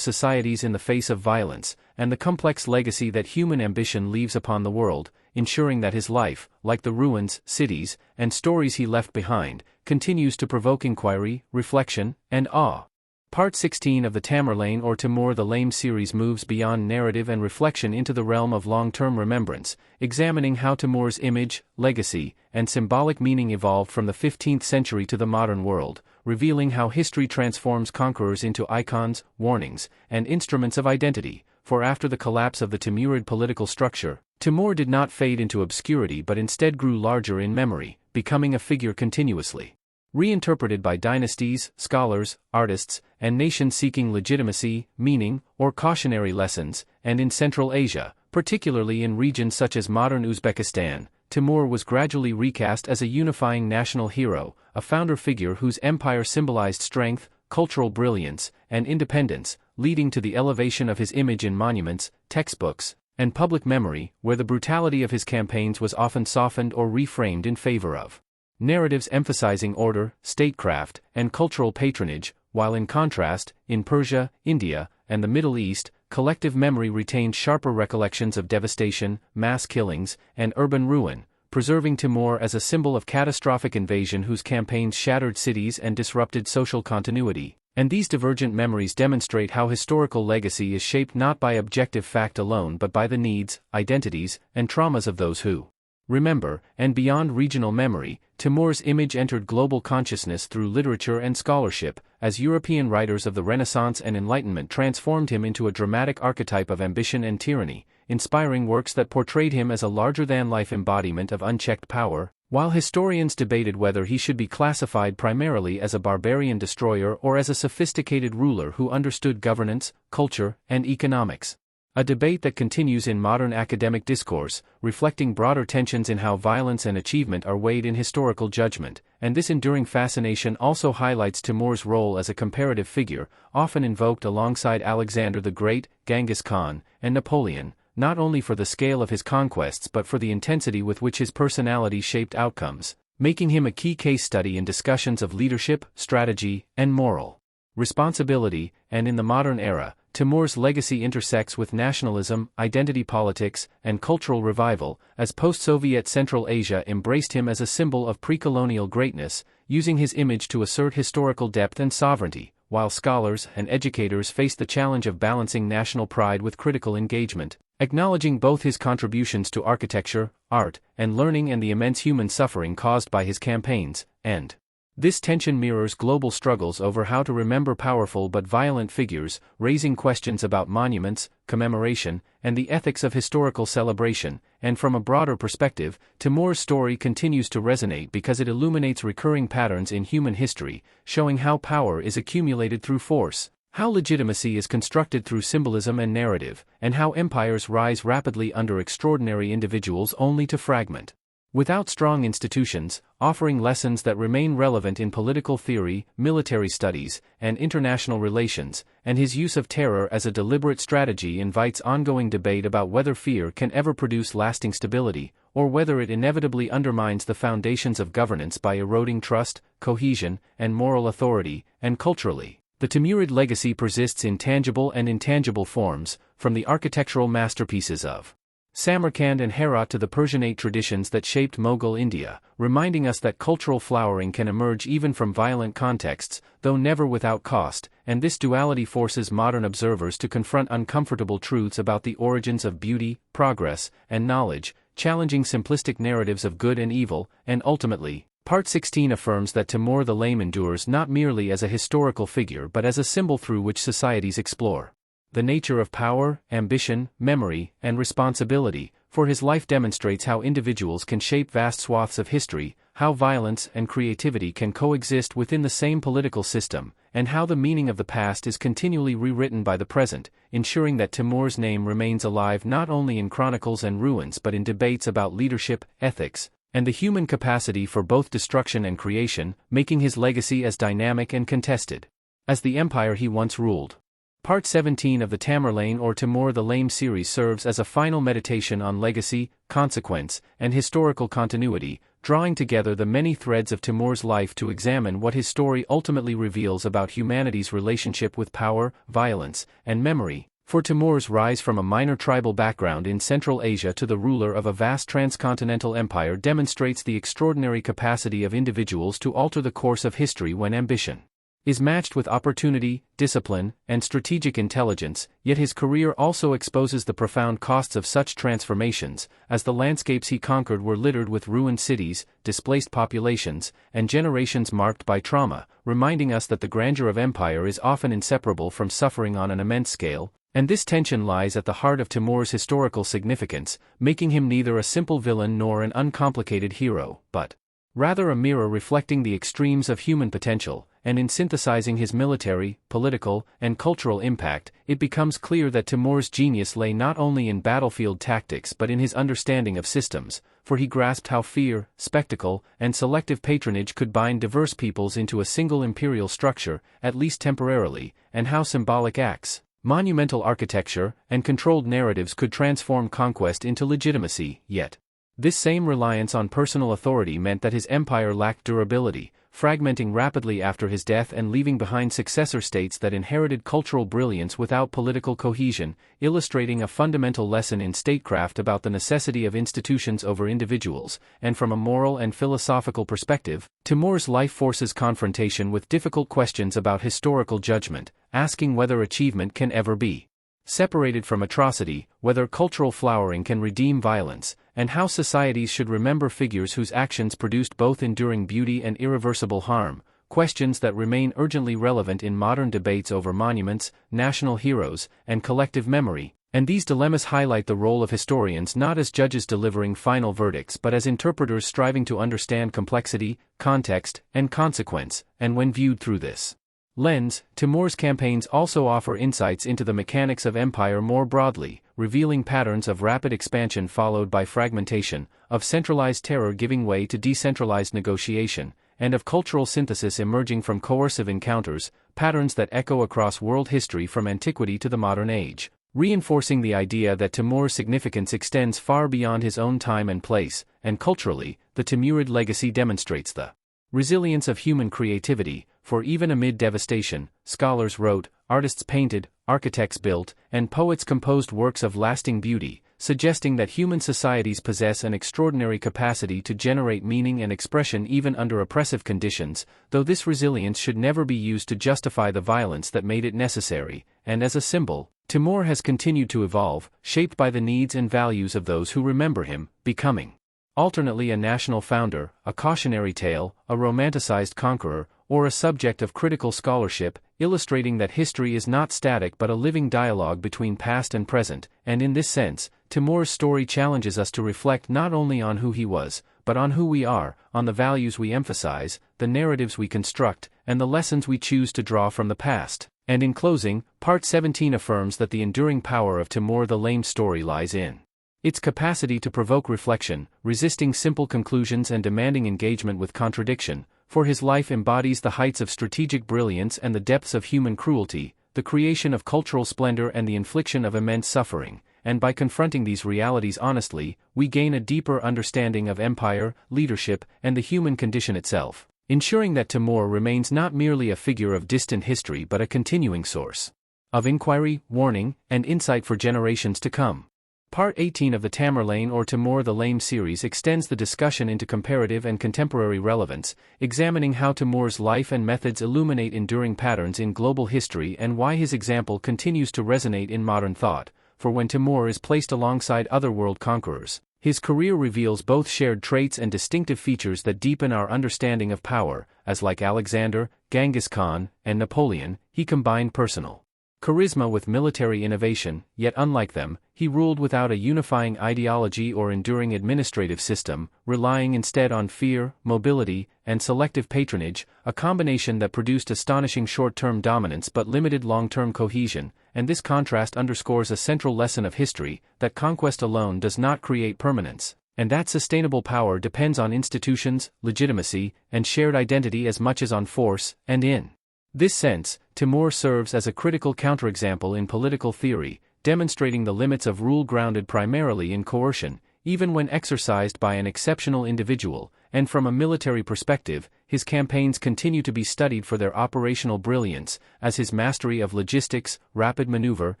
societies in the face of violence, and the complex legacy that human ambition leaves upon the world, ensuring that his life, like the ruins, cities, and stories he left behind, continues to provoke inquiry, reflection, and awe. Part 16 of the Tamerlane or Timur the Lame series moves beyond narrative and reflection into the realm of long-term remembrance, examining how Timur's image, legacy, and symbolic meaning evolved from the 15th century to the modern world, revealing how history transforms conquerors into icons, warnings, and instruments of identity, for after the collapse of the Timurid political structure, Timur did not fade into obscurity but instead grew larger in memory, becoming a figure continuously reinterpreted by dynasties, scholars, artists, and nations seeking legitimacy, meaning, or cautionary lessons, and in Central Asia, particularly in regions such as modern Uzbekistan, Timur was gradually recast as a unifying national hero, a founder figure whose empire symbolized strength, cultural brilliance, and independence, leading to the elevation of his image in monuments, textbooks, and public memory, where the brutality of his campaigns was often softened or reframed in favor of narratives emphasizing order, statecraft, and cultural patronage, while in contrast, in Persia, India, and the Middle East, collective memory retained sharper recollections of devastation, mass killings, and urban ruin, preserving Timur as a symbol of catastrophic invasion whose campaigns shattered cities and disrupted social continuity. And these divergent memories demonstrate how historical legacy is shaped not by objective fact alone but by the needs, identities, and traumas of those who remember, and beyond regional memory, Timur's image entered global consciousness through literature and scholarship, as European writers of the Renaissance and Enlightenment transformed him into a dramatic archetype of ambition and tyranny, inspiring works that portrayed him as a larger-than-life embodiment of unchecked power, While historians debated whether he should be classified primarily as a barbarian destroyer or as a sophisticated ruler who understood governance, culture, and economics. A debate that continues in modern academic discourse, reflecting broader tensions in how violence and achievement are weighed in historical judgment, and this enduring fascination also highlights Timur's role as a comparative figure, often invoked alongside Alexander the Great, Genghis Khan, and Napoleon, not only for the scale of his conquests but for the intensity with which his personality shaped outcomes, making him a key case study in discussions of leadership, strategy, and moral responsibility. And in the modern era, Timur's legacy intersects with nationalism, identity politics, and cultural revival, as post-Soviet Central Asia embraced him as a symbol of pre-colonial greatness, using his image to assert historical depth and sovereignty, while scholars and educators faced the challenge of balancing national pride with critical engagement, acknowledging both his contributions to architecture, art, and learning and the immense human suffering caused by his campaigns, and this tension mirrors global struggles over how to remember powerful but violent figures, raising questions about monuments, commemoration, and the ethics of historical celebration. And from a broader perspective, Timur's story continues to resonate because it illuminates recurring patterns in human history, showing how power is accumulated through force, how legitimacy is constructed through symbolism and narrative, and how empires rise rapidly under extraordinary individuals only to fragment. Without strong institutions, offering lessons that remain relevant in political theory, military studies, and international relations, and his use of terror as a deliberate strategy invites ongoing debate about whether fear can ever produce lasting stability, or whether it inevitably undermines the foundations of governance by eroding trust, cohesion, and moral authority. And culturally, the Timurid legacy persists in tangible and intangible forms, from the architectural masterpieces of Samarkand and Herat to the Persianate traditions that shaped Mughal India, reminding us that cultural flowering can emerge even from violent contexts, though never without cost, and this duality forces modern observers to confront uncomfortable truths about the origins of beauty, progress, and knowledge, challenging simplistic narratives of good and evil. And ultimately, Part 16 affirms that Timur the Lame endures not merely as a historical figure but as a symbol through which societies explore the nature of power, ambition, memory, and responsibility, for his life demonstrates how individuals can shape vast swaths of history, how violence and creativity can coexist within the same political system, and how the meaning of the past is continually rewritten by the present, ensuring that Timur's name remains alive not only in chronicles and ruins but in debates about leadership, ethics, and the human capacity for both destruction and creation, making his legacy as dynamic and contested as the empire he once ruled. Part 17 of the Tamerlane or Timur the Lame series serves as a final meditation on legacy, consequence, and historical continuity, drawing together the many threads of Timur's life to examine what his story ultimately reveals about humanity's relationship with power, violence, and memory. For Timur's rise from a minor tribal background in Central Asia to the ruler of a vast transcontinental empire demonstrates the extraordinary capacity of individuals to alter the course of history when ambition is matched with opportunity, discipline, and strategic intelligence. Yet his career also exposes the profound costs of such transformations, as the landscapes he conquered were littered with ruined cities, displaced populations, and generations marked by trauma, reminding us that the grandeur of empire is often inseparable from suffering on an immense scale. And this tension lies at the heart of Timur's historical significance, making him neither a simple villain nor an uncomplicated hero, but rather a mirror reflecting the extremes of human potential. And in synthesizing his military, political, and cultural impact, it becomes clear that Timur's genius lay not only in battlefield tactics but in his understanding of systems, for he grasped how fear, spectacle, and selective patronage could bind diverse peoples into a single imperial structure, at least temporarily, and how symbolic acts, monumental architecture, and controlled narratives could transform conquest into legitimacy. Yet this same reliance on personal authority meant that his empire lacked durability, fragmenting rapidly after his death and leaving behind successor states that inherited cultural brilliance without political cohesion, illustrating a fundamental lesson in statecraft about the necessity of institutions over individuals. And from a moral and philosophical perspective, Timur's life forces confrontation with difficult questions about historical judgment, asking whether achievement can ever be separated from atrocity, whether cultural flowering can redeem violence, and how societies should remember figures whose actions produced both enduring beauty and irreversible harm, questions that remain urgently relevant in modern debates over monuments, national heroes, and collective memory. And these dilemmas highlight the role of historians not as judges delivering final verdicts but as interpreters striving to understand complexity, context, and consequence, and when viewed through this lens, Timur's campaigns also offer insights into the mechanics of empire more broadly, revealing patterns of rapid expansion followed by fragmentation, of centralized terror giving way to decentralized negotiation, and of cultural synthesis emerging from coercive encounters, patterns that echo across world history from antiquity to the modern age, reinforcing the idea that Timur's significance extends far beyond his own time and place, and culturally, the Timurid legacy demonstrates the resilience of human creativity, for even amid devastation, scholars wrote, artists painted, architects built, and poets composed works of lasting beauty, suggesting that human societies possess an extraordinary capacity to generate meaning and expression even under oppressive conditions, though this resilience should never be used to justify the violence that made it necessary, and as a symbol, Timur has continued to evolve, shaped by the needs and values of those who remember him, becoming alternately a national founder, a cautionary tale, a romanticized conqueror, or a subject of critical scholarship, illustrating that history is not static but a living dialogue between past and present, and in this sense, Timur's story challenges us to reflect not only on who he was, but on who we are, on the values we emphasize, the narratives we construct, and the lessons we choose to draw from the past. And in closing, Part 17 affirms that the enduring power of Timur the Lame's story lies in its capacity to provoke reflection, resisting simple conclusions and demanding engagement with contradiction, for his life embodies the heights of strategic brilliance and the depths of human cruelty, the creation of cultural splendor and the infliction of immense suffering, and by confronting these realities honestly, we gain a deeper understanding of empire, leadership, and the human condition itself, ensuring that Timur remains not merely a figure of distant history but a continuing source of inquiry, warning, and insight for generations to come. Part 18 of the Tamerlane or Timur the Lame series extends the discussion into comparative and contemporary relevance, examining how Timur's life and methods illuminate enduring patterns in global history and why his example continues to resonate in modern thought, for when Timur is placed alongside other world conquerors, his career reveals both shared traits and distinctive features that deepen our understanding of power, as like Alexander, Genghis Khan, and Napoleon, he combined personal charisma with military innovation, yet unlike them, he ruled without a unifying ideology or enduring administrative system, relying instead on fear, mobility, and selective patronage, a combination that produced astonishing short-term dominance but limited long-term cohesion, and this contrast underscores a central lesson of history, that conquest alone does not create permanence, and that sustainable power depends on institutions, legitimacy, and shared identity as much as on force, and in this sense, Timur serves as a critical counterexample in political theory, demonstrating the limits of rule grounded primarily in coercion, even when exercised by an exceptional individual, and from a military perspective, his campaigns continue to be studied for their operational brilliance, as his mastery of logistics, rapid maneuver,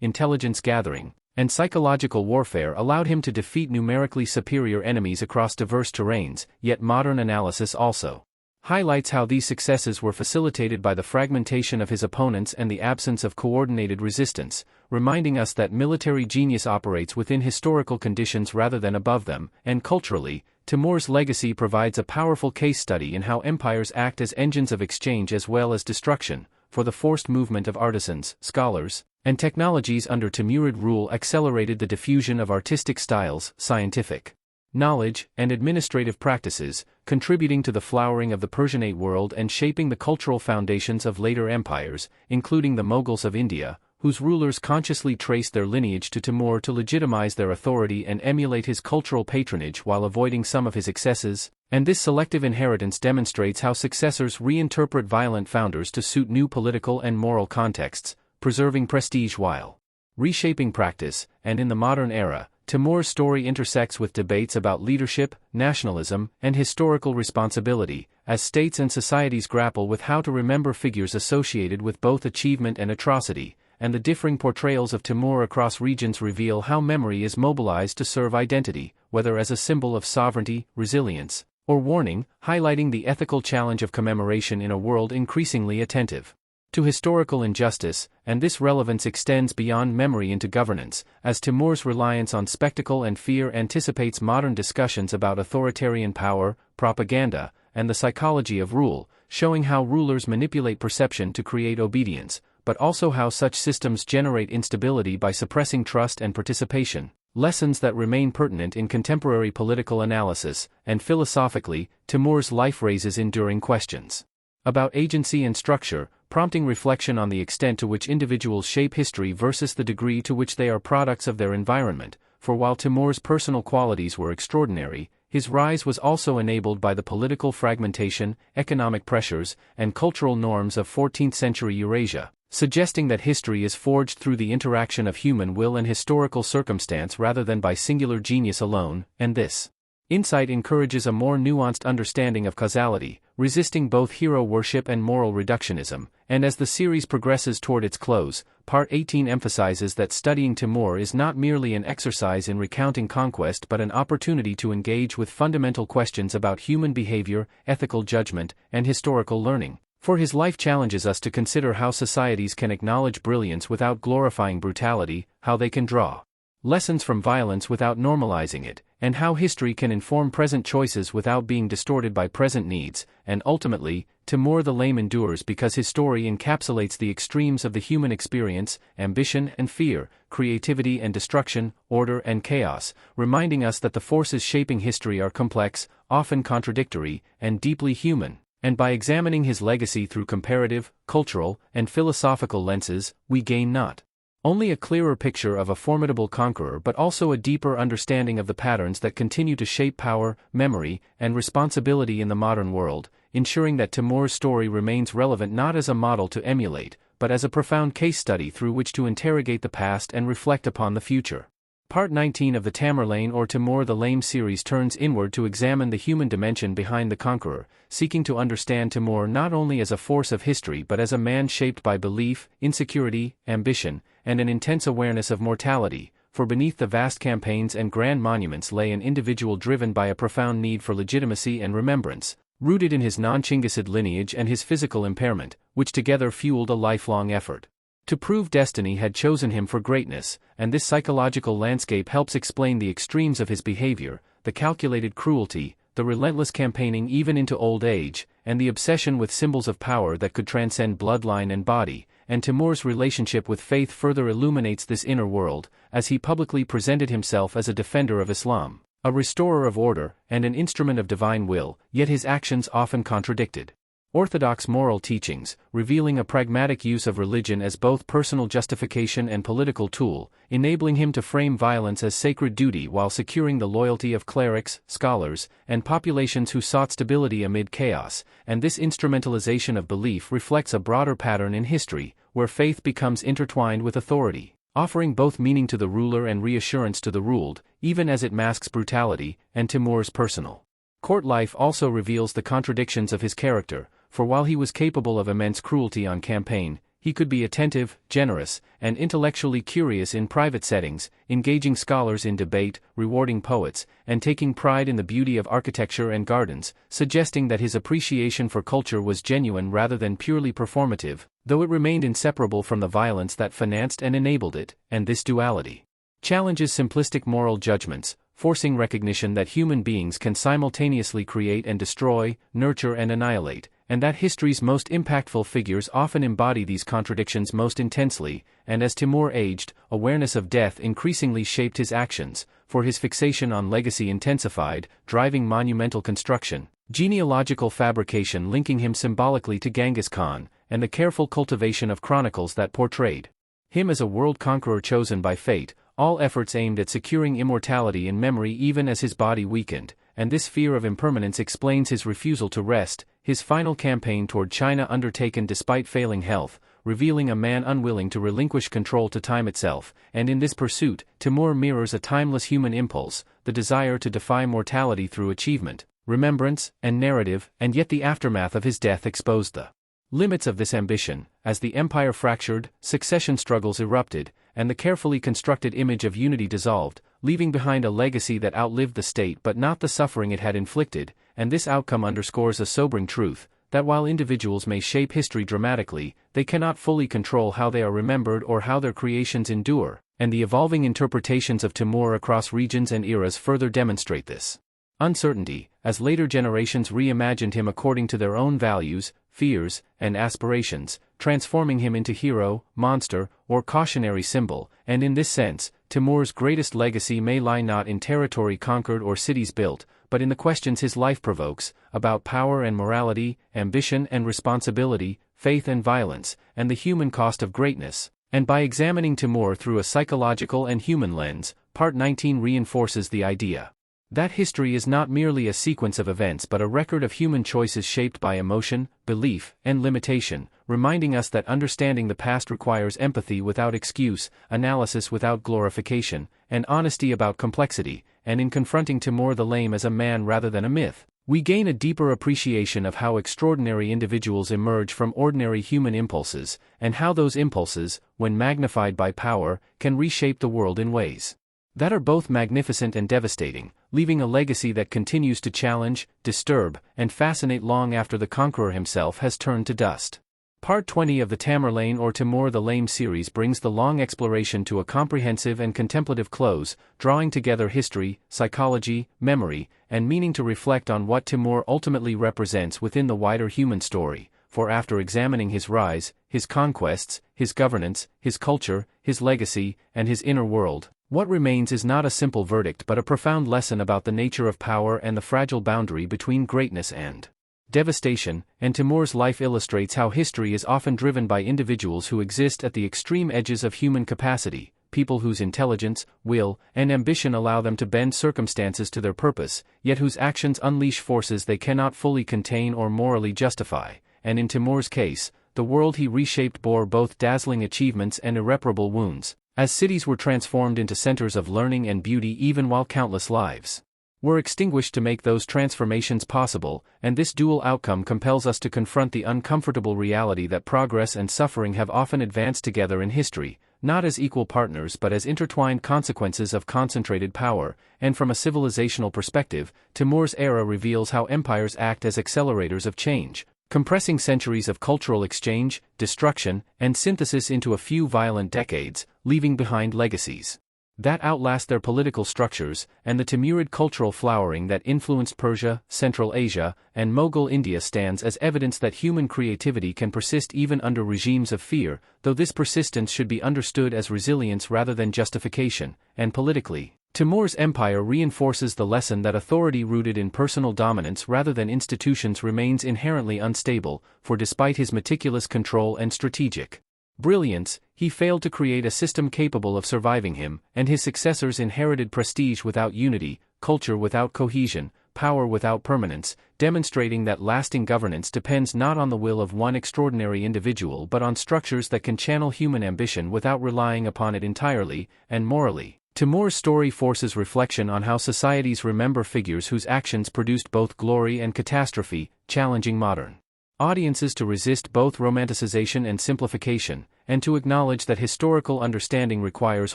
intelligence gathering, and psychological warfare allowed him to defeat numerically superior enemies across diverse terrains, yet modern analysis also highlights how these successes were facilitated by the fragmentation of his opponents and the absence of coordinated resistance, reminding us that military genius operates within historical conditions rather than above them, and culturally, Timur's legacy provides a powerful case study in how empires act as engines of exchange as well as destruction, for the forced movement of artisans, scholars, and technologies under Timurid rule accelerated the diffusion of artistic styles, scientific knowledge, and administrative practices, contributing to the flowering of the Persianate world and shaping the cultural foundations of later empires, including the Mughals of India, whose rulers consciously traced their lineage to Timur to legitimize their authority and emulate his cultural patronage while avoiding some of his excesses, and this selective inheritance demonstrates how successors reinterpret violent founders to suit new political and moral contexts, preserving prestige while reshaping practice, and in the modern era, Timur's story intersects with debates about leadership, nationalism, and historical responsibility, as states and societies grapple with how to remember figures associated with both achievement and atrocity, and the differing portrayals of Timur across regions reveal how memory is mobilized to serve identity, whether as a symbol of sovereignty, resilience, or warning, highlighting the ethical challenge of commemoration in a world increasingly attentive to historical injustice, and this relevance extends beyond memory into governance, as Timur's reliance on spectacle and fear anticipates modern discussions about authoritarian power, propaganda, and the psychology of rule, showing how rulers manipulate perception to create obedience, but also how such systems generate instability by suppressing trust and participation. Lessons that remain pertinent in contemporary political analysis, and philosophically, Timur's life raises enduring questions about agency and structure, prompting reflection on the extent to which individuals shape history versus the degree to which they are products of their environment. For while Timur's personal qualities were extraordinary, his rise was also enabled by the political fragmentation, economic pressures, and cultural norms of 14th-century Eurasia, suggesting that history is forged through the interaction of human will and historical circumstance rather than by singular genius alone, and this insight encourages a more nuanced understanding of causality, resisting both hero worship and moral reductionism. And as the series progresses toward its close, Part 18 emphasizes that studying Timur is not merely an exercise in recounting conquest but an opportunity to engage with fundamental questions about human behavior, ethical judgment, and historical learning. For his life challenges us to consider how societies can acknowledge brilliance without glorifying brutality, how they can draw lessons from violence without normalizing it, and how history can inform present choices without being distorted by present needs. And ultimately, Timur the Lame endures because his story encapsulates the extremes of the human experience: ambition and fear, creativity and destruction, order and chaos, reminding us that the forces shaping history are complex, often contradictory, and deeply human. And by examining his legacy through comparative, cultural, and philosophical lenses, we gain not only a clearer picture of a formidable conqueror but also a deeper understanding of the patterns that continue to shape power, memory, and responsibility in the modern world, ensuring that Timur's story remains relevant not as a model to emulate, but as a profound case study through which to interrogate the past and reflect upon the future. Part 19 of the Tamerlane or Timur the Lame series turns inward to examine the human dimension behind the conqueror, seeking to understand Timur not only as a force of history but as a man shaped by belief, insecurity, ambition, and an intense awareness of mortality. For beneath the vast campaigns and grand monuments lay an individual driven by a profound need for legitimacy and remembrance, rooted in his non-Chinggisid lineage and his physical impairment, which together fueled a lifelong effort to prove destiny had chosen him for greatness. And this psychological landscape helps explain the extremes of his behavior, the calculated cruelty, the relentless campaigning even into old age, and the obsession with symbols of power that could transcend bloodline and body. And Timur's relationship with faith further illuminates this inner world, as he publicly presented himself as a defender of Islam, a restorer of order, and an instrument of divine will, yet his actions often contradicted orthodox moral teachings, revealing a pragmatic use of religion as both personal justification and political tool, enabling him to frame violence as sacred duty while securing the loyalty of clerics, scholars, and populations who sought stability amid chaos. And this instrumentalization of belief reflects a broader pattern in history, where faith becomes intertwined with authority, offering both meaning to the ruler and reassurance to the ruled, even as it masks brutality. And Timur's personal court life also reveals the contradictions of his character. For while he was capable of immense cruelty on campaign, he could be attentive, generous, and intellectually curious in private settings, engaging scholars in debate, rewarding poets, and taking pride in the beauty of architecture and gardens, suggesting that his appreciation for culture was genuine rather than purely performative, though it remained inseparable from the violence that financed and enabled it. And this duality challenges simplistic moral judgments, forcing recognition that human beings can simultaneously create and destroy, nurture and annihilate, and that history's most impactful figures often embody these contradictions most intensely. And as Timur aged, awareness of death increasingly shaped his actions, for his fixation on legacy intensified, driving monumental construction, genealogical fabrication linking him symbolically to Genghis Khan, and the careful cultivation of chronicles that portrayed him as a world conqueror chosen by fate, all efforts aimed at securing immortality in memory even as his body weakened. And this fear of impermanence explains his refusal to rest, his final campaign toward China undertaken despite failing health, revealing a man unwilling to relinquish control to time itself. And in this pursuit, Timur mirrors a timeless human impulse, the desire to defy mortality through achievement, remembrance, and narrative. And yet the aftermath of his death exposed the limits of this ambition. As the empire fractured, succession struggles erupted, and the carefully constructed image of unity dissolved, leaving behind a legacy that outlived the state but not the suffering it had inflicted. And this outcome underscores a sobering truth, that while individuals may shape history dramatically, they cannot fully control how they are remembered or how their creations endure. And the evolving interpretations of Timur across regions and eras further demonstrate this uncertainty, as later generations reimagined him according to their own values, fears, and aspirations, transforming him into hero, monster, or cautionary symbol, and in this sense, Timur's greatest legacy may lie not in territory conquered or cities built, but in the questions his life provokes, about power and morality, ambition and responsibility, faith and violence, and the human cost of greatness. And by examining Timur through a psychological and human lens, Part 19 reinforces the idea that history is not merely a sequence of events but a record of human choices shaped by emotion, belief, and limitation, reminding us that understanding the past requires empathy without excuse, analysis without glorification, and honesty about complexity, and in confronting Timur the Lame as a man rather than a myth, we gain a deeper appreciation of how extraordinary individuals emerge from ordinary human impulses, and how those impulses, when magnified by power, can reshape the world in ways that are both magnificent and devastating, leaving a legacy that continues to challenge, disturb, and fascinate long after the conqueror himself has turned to dust. Part 20 of the Tamerlane or Timur the Lame series brings the long exploration to a comprehensive and contemplative close, drawing together history, psychology, memory, and meaning to reflect on what Timur ultimately represents within the wider human story. For after examining his rise, his conquests, his governance, his culture, his legacy, and his inner world, what remains is not a simple verdict but a profound lesson about the nature of power and the fragile boundary between greatness and devastation, and Timur's life illustrates how history is often driven by individuals who exist at the extreme edges of human capacity, people whose intelligence, will, and ambition allow them to bend circumstances to their purpose, yet whose actions unleash forces they cannot fully contain or morally justify. And in Timur's case, the world he reshaped bore both dazzling achievements and irreparable wounds, as cities were transformed into centers of learning and beauty even while countless lives were extinguished to make those transformations possible, and this dual outcome compels us to confront the uncomfortable reality that progress and suffering have often advanced together in history, not as equal partners but as intertwined consequences of concentrated power. And from a civilizational perspective, Timur's era reveals how empires act as accelerators of change, compressing centuries of cultural exchange, destruction, and synthesis into a few violent decades, leaving behind legacies that outlast their political structures, and the Timurid cultural flowering that influenced Persia, Central Asia, and Mughal India stands as evidence that human creativity can persist even under regimes of fear, though this persistence should be understood as resilience rather than justification. And politically, Timur's empire reinforces the lesson that authority rooted in personal dominance rather than institutions remains inherently unstable, for despite his meticulous control and strategic brilliance, he failed to create a system capable of surviving him, and his successors inherited prestige without unity, culture without cohesion, power without permanence, demonstrating that lasting governance depends not on the will of one extraordinary individual but on structures that can channel human ambition without relying upon it entirely. And morally, Timur's story forces reflection on how societies remember figures whose actions produced both glory and catastrophe, challenging modern audiences to resist both romanticization and simplification, and to acknowledge that historical understanding requires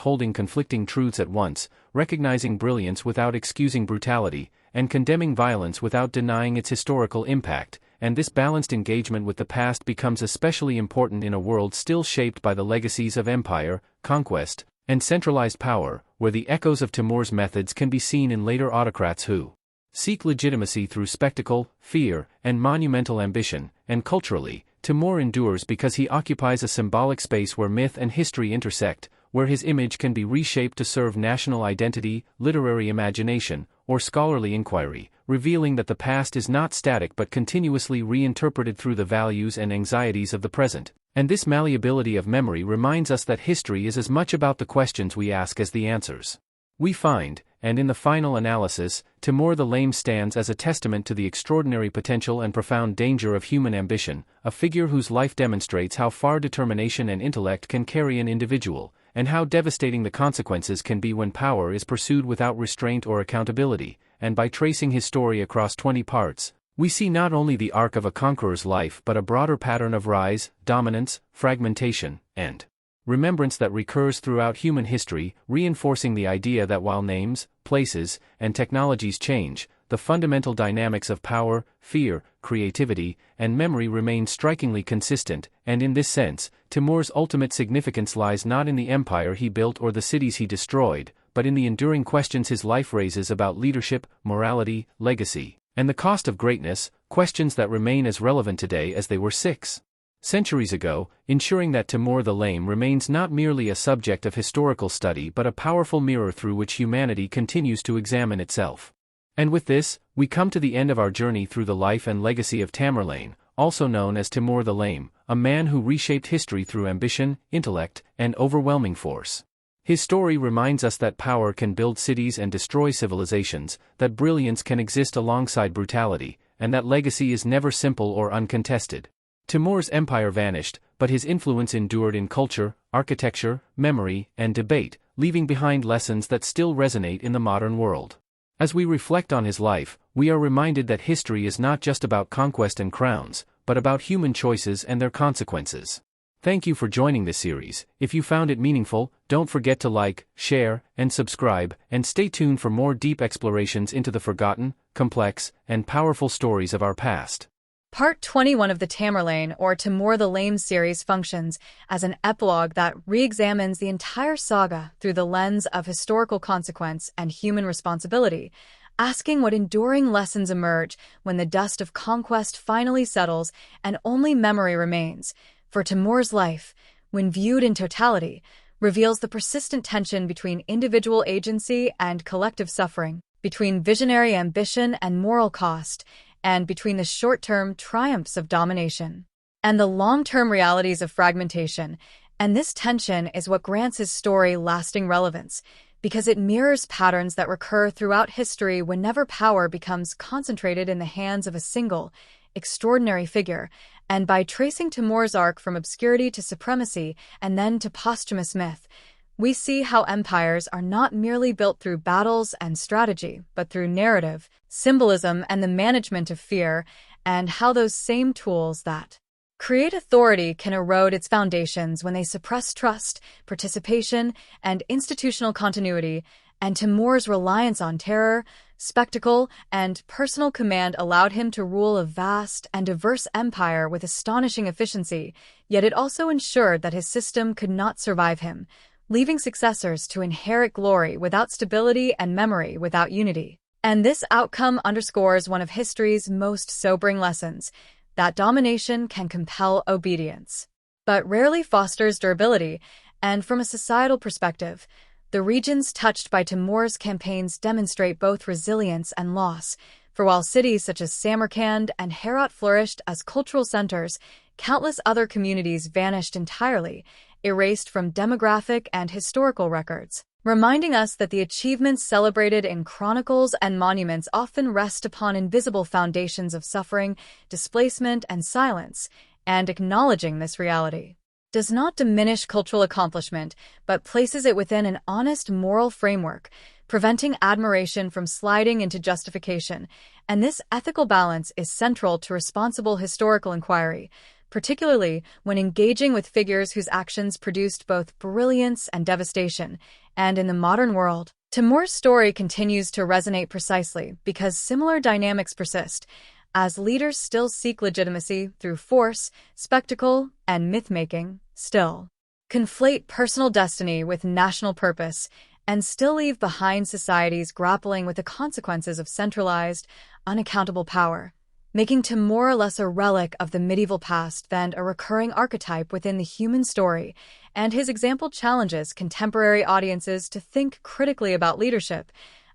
holding conflicting truths at once, recognizing brilliance without excusing brutality, and condemning violence without denying its historical impact. And this balanced engagement with the past becomes especially important in a world still shaped by the legacies of empire, conquest, and centralized power, where the echoes of Timur's methods can be seen in later autocrats who seek legitimacy through spectacle, fear, and monumental ambition. And culturally, Timur endures because he occupies a symbolic space where myth and history intersect, where his image can be reshaped to serve national identity, literary imagination, or scholarly inquiry, revealing that the past is not static but continuously reinterpreted through the values and anxieties of the present. And this malleability of memory reminds us that history is as much about the questions we ask as the answers we find. And in the final analysis, Timur the Lame stands as a testament to the extraordinary potential and profound danger of human ambition, a figure whose life demonstrates how far determination and intellect can carry an individual, and how devastating the consequences can be when power is pursued without restraint or accountability. And by tracing his story across 20 parts, we see not only the arc of a conqueror's life but a broader pattern of rise, dominance, fragmentation, and remembrance that recurs throughout human history, reinforcing the idea that while names, places, and technologies change, the fundamental dynamics of power, fear, creativity, and memory remain strikingly consistent. And in this sense, Timur's ultimate significance lies not in the empire he built or the cities he destroyed, but in the enduring questions his life raises about leadership, morality, legacy, and the cost of greatness, questions that remain as relevant today as they were 6 centuries ago, ensuring that Timur the Lame remains not merely a subject of historical study but a powerful mirror through which humanity continues to examine itself. And with this, we come to the end of our journey through the life and legacy of Tamerlane, also known as Timur the Lame, a man who reshaped history through ambition, intellect, and overwhelming force. His story reminds us that power can build cities and destroy civilizations, that brilliance can exist alongside brutality, and that legacy is never simple or uncontested. Timur's empire vanished, but his influence endured in culture, architecture, memory, and debate, leaving behind lessons that still resonate in the modern world. As we reflect on his life, we are reminded that history is not just about conquest and crowns, but about human choices and their consequences. Thank you for joining this series. If you found it meaningful, don't forget to like, share, and subscribe, and stay tuned for more deep explorations into the forgotten, complex, and powerful stories of our past. Part 21 of the Tamerlane or Timur the Lame series functions as an epilogue that re-examines the entire saga through the lens of historical consequence and human responsibility, asking what enduring lessons emerge when the dust of conquest finally settles and only memory remains. For Timur's life, when viewed in totality, reveals the persistent tension between individual agency and collective suffering, between visionary ambition and moral cost, and between the short-term triumphs of domination and the long-term realities of fragmentation. And this tension is what grants his story lasting relevance, because it mirrors patterns that recur throughout history whenever power becomes concentrated in the hands of a single, extraordinary figure. And by tracing Timur's arc from obscurity to supremacy and then to posthumous myth, we see how empires are not merely built through battles and strategy, but through narrative, symbolism, and the management of fear, and how those same tools that create authority can erode its foundations when they suppress trust, participation, and institutional continuity. And Timur's reliance on terror, spectacle, and personal command allowed him to rule a vast and diverse empire with astonishing efficiency, yet it also ensured that his system could not survive him, leaving successors to inherit glory without stability and memory without unity. And this outcome underscores one of history's most sobering lessons, that domination can compel obedience, but rarely fosters durability. And from a societal perspective, the regions touched by Timur's campaigns demonstrate both resilience and loss. For while cities such as Samarkand and Herat flourished as cultural centers, countless other communities vanished entirely, erased from demographic and historical records, reminding us that the achievements celebrated in chronicles and monuments often rest upon invisible foundations of suffering, displacement, and silence. And acknowledging this reality does not diminish cultural accomplishment, but places it within an honest moral framework, preventing admiration from sliding into justification. And this ethical balance is central to responsible historical inquiry, particularly when engaging with figures whose actions produced both brilliance and devastation. And in the modern world, Timur's story continues to resonate precisely because similar dynamics persist, as leaders still seek legitimacy through force, spectacle, and myth-making, still conflate personal destiny with national purpose, and still leave behind societies grappling with the consequences of centralized, unaccountable power, making Timur less a relic of the medieval past than a recurring archetype within the human story. And his example challenges contemporary audiences to think critically about leadership,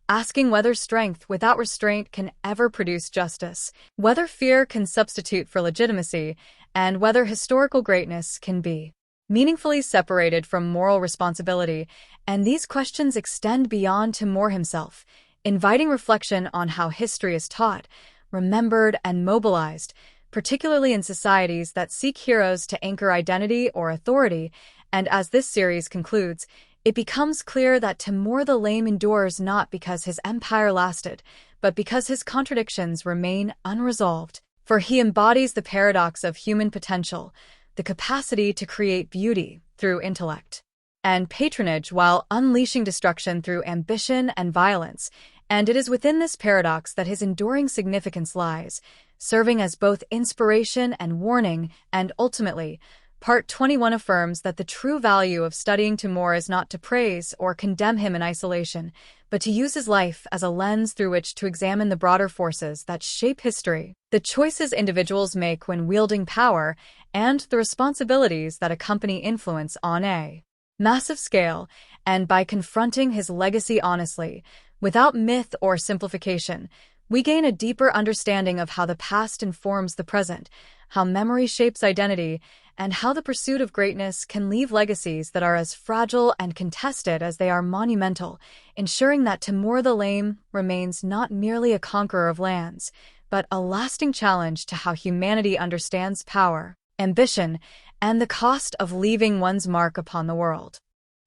asking whether strength without restraint can ever produce justice, whether fear can substitute for legitimacy, and whether historical greatness can be meaningfully separated from moral responsibility. And these questions extend beyond Timur himself, inviting reflection on how history is taught, remembered, and mobilized, particularly in societies that seek heroes to anchor identity or authority. And as this series concludes, it becomes clear that Timur the Lame endures not because his empire lasted, but because his contradictions remain unresolved. For he embodies the paradox of human potential, the capacity to create beauty through intellect and patronage while unleashing destruction through ambition and violence. And it is within this paradox that his enduring significance lies, serving as both inspiration and warning, and ultimately, Part 21 affirms that the true value of studying Timur is not to praise or condemn him in isolation, but to use his life as a lens through which to examine the broader forces that shape history, the choices individuals make when wielding power, and the responsibilities that accompany influence on a massive scale. And by confronting his legacy honestly, without myth or simplification, we gain a deeper understanding of how the past informs the present, how memory shapes identity, and how the pursuit of greatness can leave legacies that are as fragile and contested as they are monumental, ensuring that Timur the Lame remains not merely a conqueror of lands, but a lasting challenge to how humanity understands power, ambition, and the cost of leaving one's mark upon the world.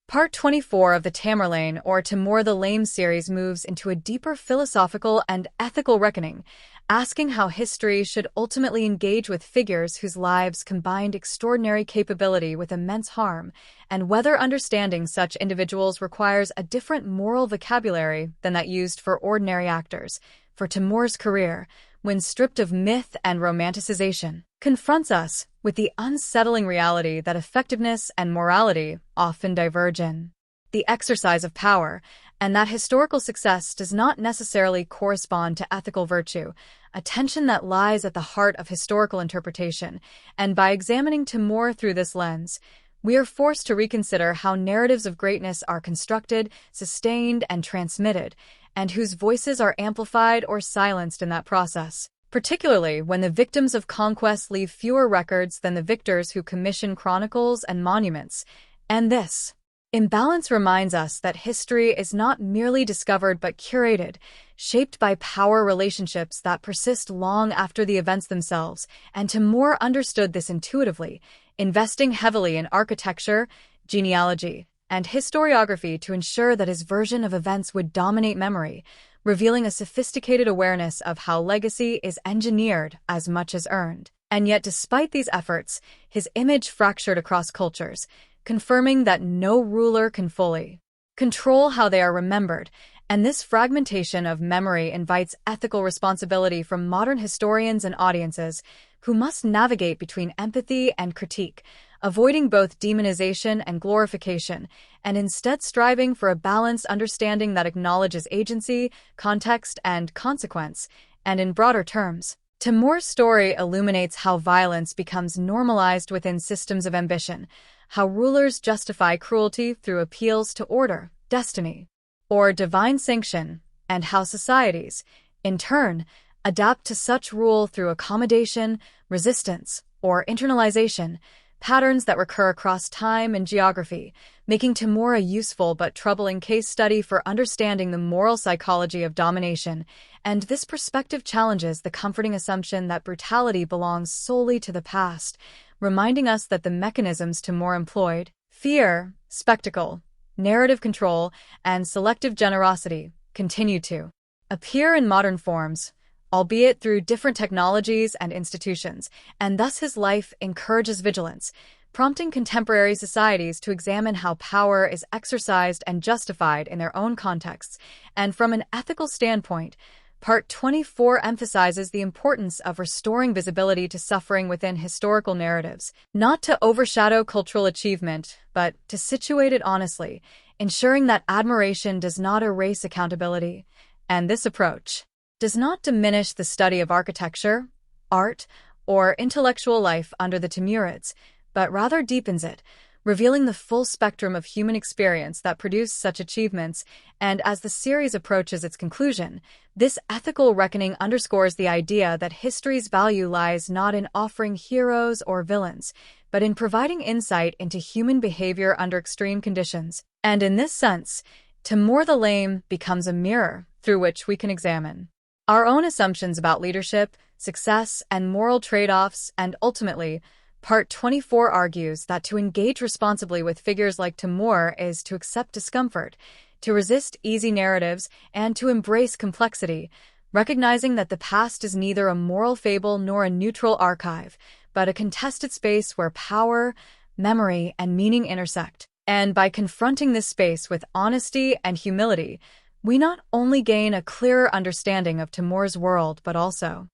Part 24 of the Tamerlane or Timur the Lame series moves into a deeper philosophical and ethical reckoning, asking how history should ultimately engage with figures whose lives combined extraordinary capability with immense harm, and whether understanding such individuals requires a different moral vocabulary than that used for ordinary actors. For Timur's career, when stripped of myth and romanticization, confronts us with the unsettling reality that effectiveness and morality often diverge in the exercise of power, and that historical success does not necessarily correspond to ethical virtue, a tension that lies at the heart of historical interpretation. And by examining Timur through this lens, we are forced to reconsider how narratives of greatness are constructed, sustained, and transmitted, and whose voices are amplified or silenced in that process, particularly when the victims of conquest leave fewer records than the victors who commission chronicles and monuments. And this imbalance reminds us that history is not merely discovered but curated, shaped by power relationships that persist long after the events themselves, and Timur understood this intuitively, investing heavily in architecture, genealogy, and historiography to ensure that his version of events would dominate memory, revealing a sophisticated awareness of how legacy is engineered as much as earned. And yet, despite these efforts, his image fractured across cultures, confirming that no ruler can fully control how they are remembered, and this fragmentation of memory invites ethical responsibility from modern historians and audiences who must navigate between empathy and critique, avoiding both demonization and glorification, and instead striving for a balanced understanding that acknowledges agency, context, and consequence. And in broader terms, Timur's story illuminates how violence becomes normalized within systems of ambition, how rulers justify cruelty through appeals to order, destiny, or divine sanction, and how societies, in turn, adapt to such rule through accommodation, resistance, or internalization, patterns that recur across time and geography, making Timur a useful but troubling case study for understanding the moral psychology of domination. And this perspective challenges the comforting assumption that brutality belongs solely to the past, reminding us that the mechanisms Timur employed, fear, spectacle, narrative control, and selective generosity, continue to appear in modern forms, albeit through different technologies and institutions, and thus his life encourages vigilance, prompting contemporary societies to examine how power is exercised and justified in their own contexts. And from an ethical standpoint, Part 24 emphasizes the importance of restoring visibility to suffering within historical narratives, not to overshadow cultural achievement, but to situate it honestly, ensuring that admiration does not erase accountability. And this approach does not diminish the study of architecture, art, or intellectual life under the Timurids, but rather deepens it, revealing the full spectrum of human experience that produced such achievements. And as the series approaches its conclusion, this ethical reckoning underscores the idea that history's value lies not in offering heroes or villains, but in providing insight into human behavior under extreme conditions. And in this sense, Timur the Lame becomes a mirror through which we can examine our own assumptions about leadership, success, and moral trade-offs. And ultimately, Part 24 argues that to engage responsibly with figures like Timur is to accept discomfort, to resist easy narratives, and to embrace complexity, recognizing that the past is neither a moral fable nor a neutral archive, but a contested space where power, memory, and meaning intersect. And by confronting this space with honesty and humility, we not only gain a clearer understanding of Timur's world but also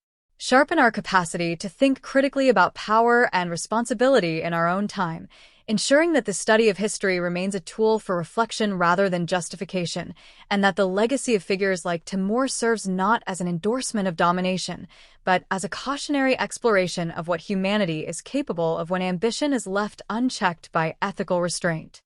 sharpen our capacity to think critically about power and responsibility in our own time, ensuring that the study of history remains a tool for reflection rather than justification, and that the legacy of figures like Timur serves not as an endorsement of domination, but as a cautionary exploration of what humanity is capable of when ambition is left unchecked by ethical restraint.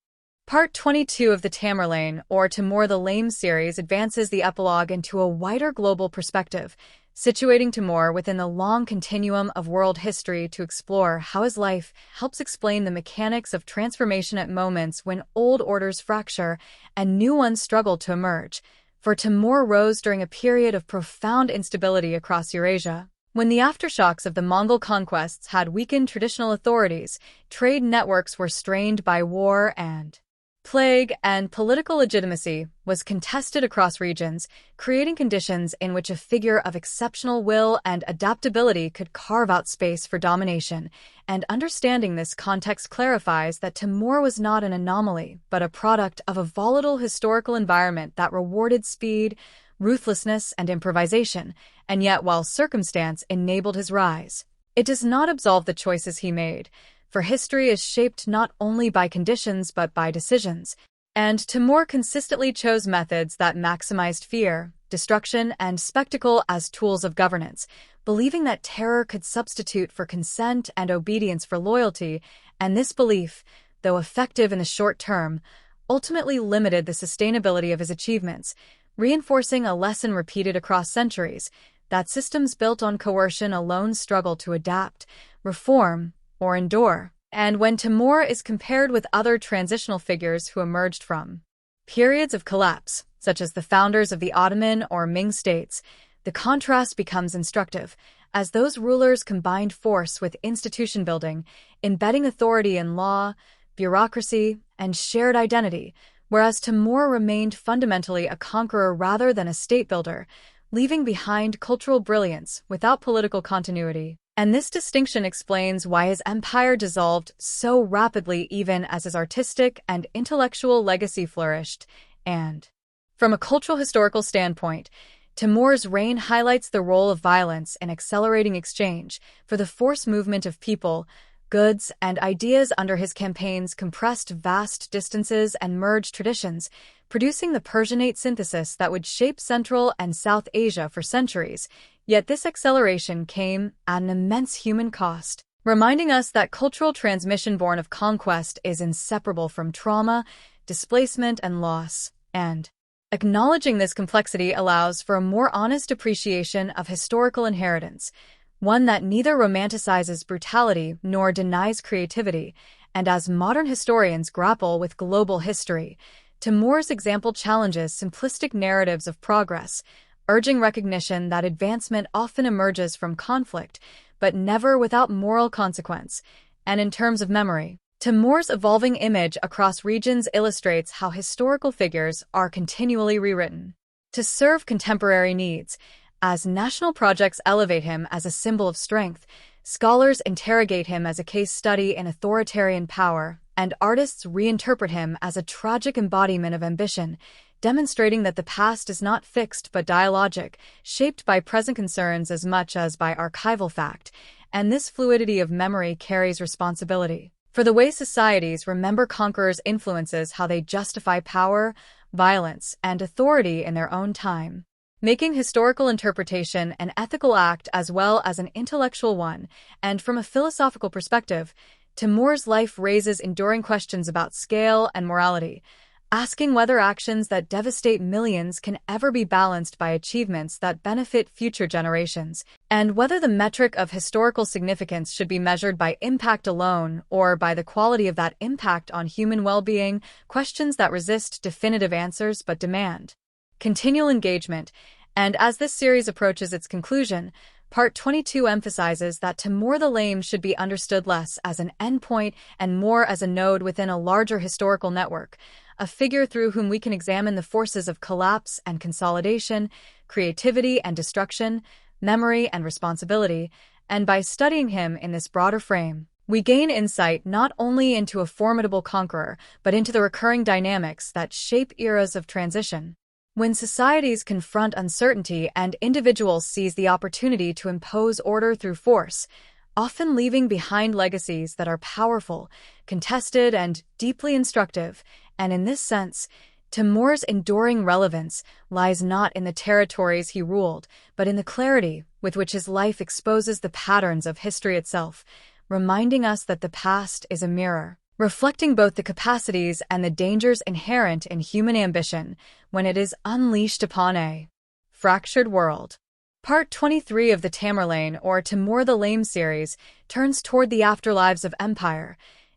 Part 22 of the Tamerlane, or Timur the Lame series, advances the epilogue into a wider global perspective, situating Timur within the long continuum of world history to explore how his life helps explain the mechanics of transformation at moments when old orders fracture and new ones struggle to emerge. For Timur rose during a period of profound instability across Eurasia. When the aftershocks of the Mongol conquests had weakened traditional authorities, trade networks were strained by war and plague, and political legitimacy was contested across regions, creating conditions in which a figure of exceptional will and adaptability could carve out space for domination. And understanding this context clarifies that Timur was not an anomaly, but a product of a volatile historical environment that rewarded speed, ruthlessness, and improvisation, and yet while circumstance enabled his rise, it does not absolve the choices he made. For history is shaped not only by conditions but by decisions, and Timur consistently chose methods that maximized fear, destruction, and spectacle as tools of governance, believing that terror could substitute for consent and obedience for loyalty, and this belief, though effective in the short term, ultimately limited the sustainability of his achievements, reinforcing a lesson repeated across centuries, that systems built on coercion alone struggle to adapt, reform, or endure. And when Timur is compared with other transitional figures who emerged from periods of collapse, such as the founders of the Ottoman or Ming states, the contrast becomes instructive, as those rulers combined force with institution building, embedding authority in law, bureaucracy, and shared identity, whereas Timur remained fundamentally a conqueror rather than a state builder, leaving behind cultural brilliance without political continuity. And this distinction explains why his empire dissolved so rapidly even as his artistic and intellectual legacy flourished. And from a cultural historical standpoint, Timur's reign highlights the role of violence in accelerating exchange, for the forced movement of people, goods, and ideas under his campaigns compressed vast distances and merged traditions, producing the Persianate synthesis that would shape Central and South Asia for centuries. Yet this acceleration came at an immense human cost, reminding us that cultural transmission born of conquest is inseparable from trauma, displacement, and loss. And acknowledging this complexity allows for a more honest appreciation of historical inheritance, one that neither romanticizes brutality nor denies creativity. And as modern historians grapple with global history, Timur's example challenges simplistic narratives of progress, urging recognition that advancement often emerges from conflict, but never without moral consequence. And in terms of memory, Timur's evolving image across regions illustrates how historical figures are continually rewritten to serve contemporary needs. As national projects elevate him as a symbol of strength, scholars interrogate him as a case study in authoritarian power, and artists reinterpret him as a tragic embodiment of ambition, demonstrating that the past is not fixed but dialogic, shaped by present concerns as much as by archival fact, and this fluidity of memory carries responsibility. For the way societies remember conquerors influences how they justify power, violence, and authority in their own time, making historical interpretation an ethical act as well as an intellectual one. And from a philosophical perspective, Timur's life raises enduring questions about scale and morality, asking whether actions that devastate millions can ever be balanced by achievements that benefit future generations, and whether the metric of historical significance should be measured by impact alone or by the quality of that impact on human well-being, questions that resist definitive answers but demand continual engagement. And as this series approaches its conclusion, Part 22 emphasizes that Timur the Lame should be understood less as an endpoint and more as a node within a larger historical network, a figure through whom we can examine the forces of collapse and consolidation, creativity and destruction, memory and responsibility, and by studying him in this broader frame, we gain insight not only into a formidable conqueror, but into the recurring dynamics that shape eras of transition. When societies confront uncertainty and individuals seize the opportunity to impose order through force, often leaving behind legacies that are powerful, contested, and deeply instructive, and in this sense, Timur's enduring relevance lies not in the territories he ruled, but in the clarity with which his life exposes the patterns of history itself, reminding us that the past is a mirror, reflecting both the capacities and the dangers inherent in human ambition when it is unleashed upon a fractured world. Part 23 of the Tamerlane or Timur the Lame series turns toward the afterlives of empire,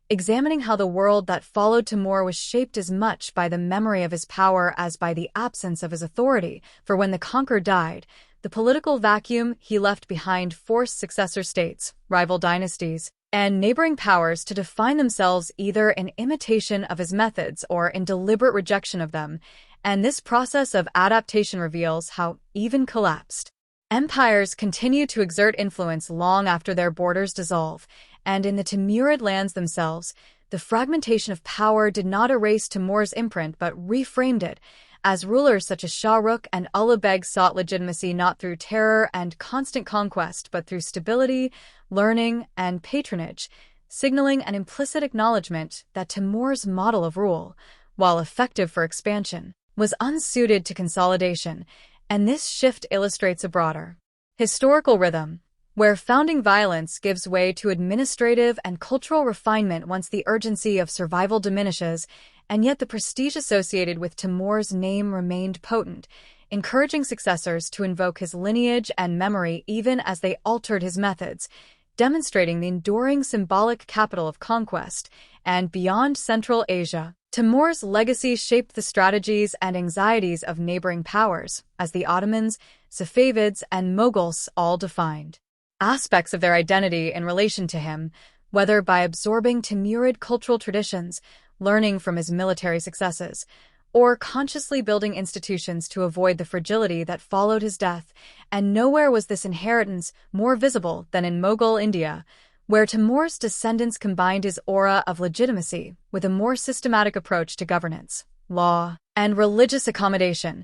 examining how the world that followed Timur was shaped as much by the memory of his power as by the absence of his authority, for when the conqueror died, the political vacuum he left behind forced successor states, rival dynasties, and neighboring powers to define themselves either in imitation of his methods or in deliberate rejection of them, and this process of adaptation reveals how even collapsed empires continue to exert influence long after their borders dissolve, and in the Timurid lands themselves, the fragmentation of power did not erase Timur's imprint but reframed it, as rulers such as Shah Rukh and Ulugh Beg sought legitimacy not through terror and constant conquest but through stability, learning, and patronage, signaling an implicit acknowledgement that Timur's model of rule, while effective for expansion, was unsuited to consolidation, and this shift illustrates a broader historical rhythm, where founding violence gives way to administrative and cultural refinement once the urgency of survival diminishes, and yet the prestige associated with Timur's name remained potent, encouraging successors to invoke his lineage and memory even as they altered his methods, demonstrating the enduring symbolic capital of conquest, and beyond Central Asia. Timur's legacy shaped the strategies and anxieties of neighboring powers, as the Ottomans, Safavids, and Mughals all defined aspects of their identity in relation to him, whether by absorbing Timurid cultural traditions, learning from his military successes, or consciously building institutions to avoid the fragility that followed his death, and nowhere was this inheritance more visible than in Mughal India, where Timur's descendants combined his aura of legitimacy with a more systematic approach to governance, law, and religious accommodation,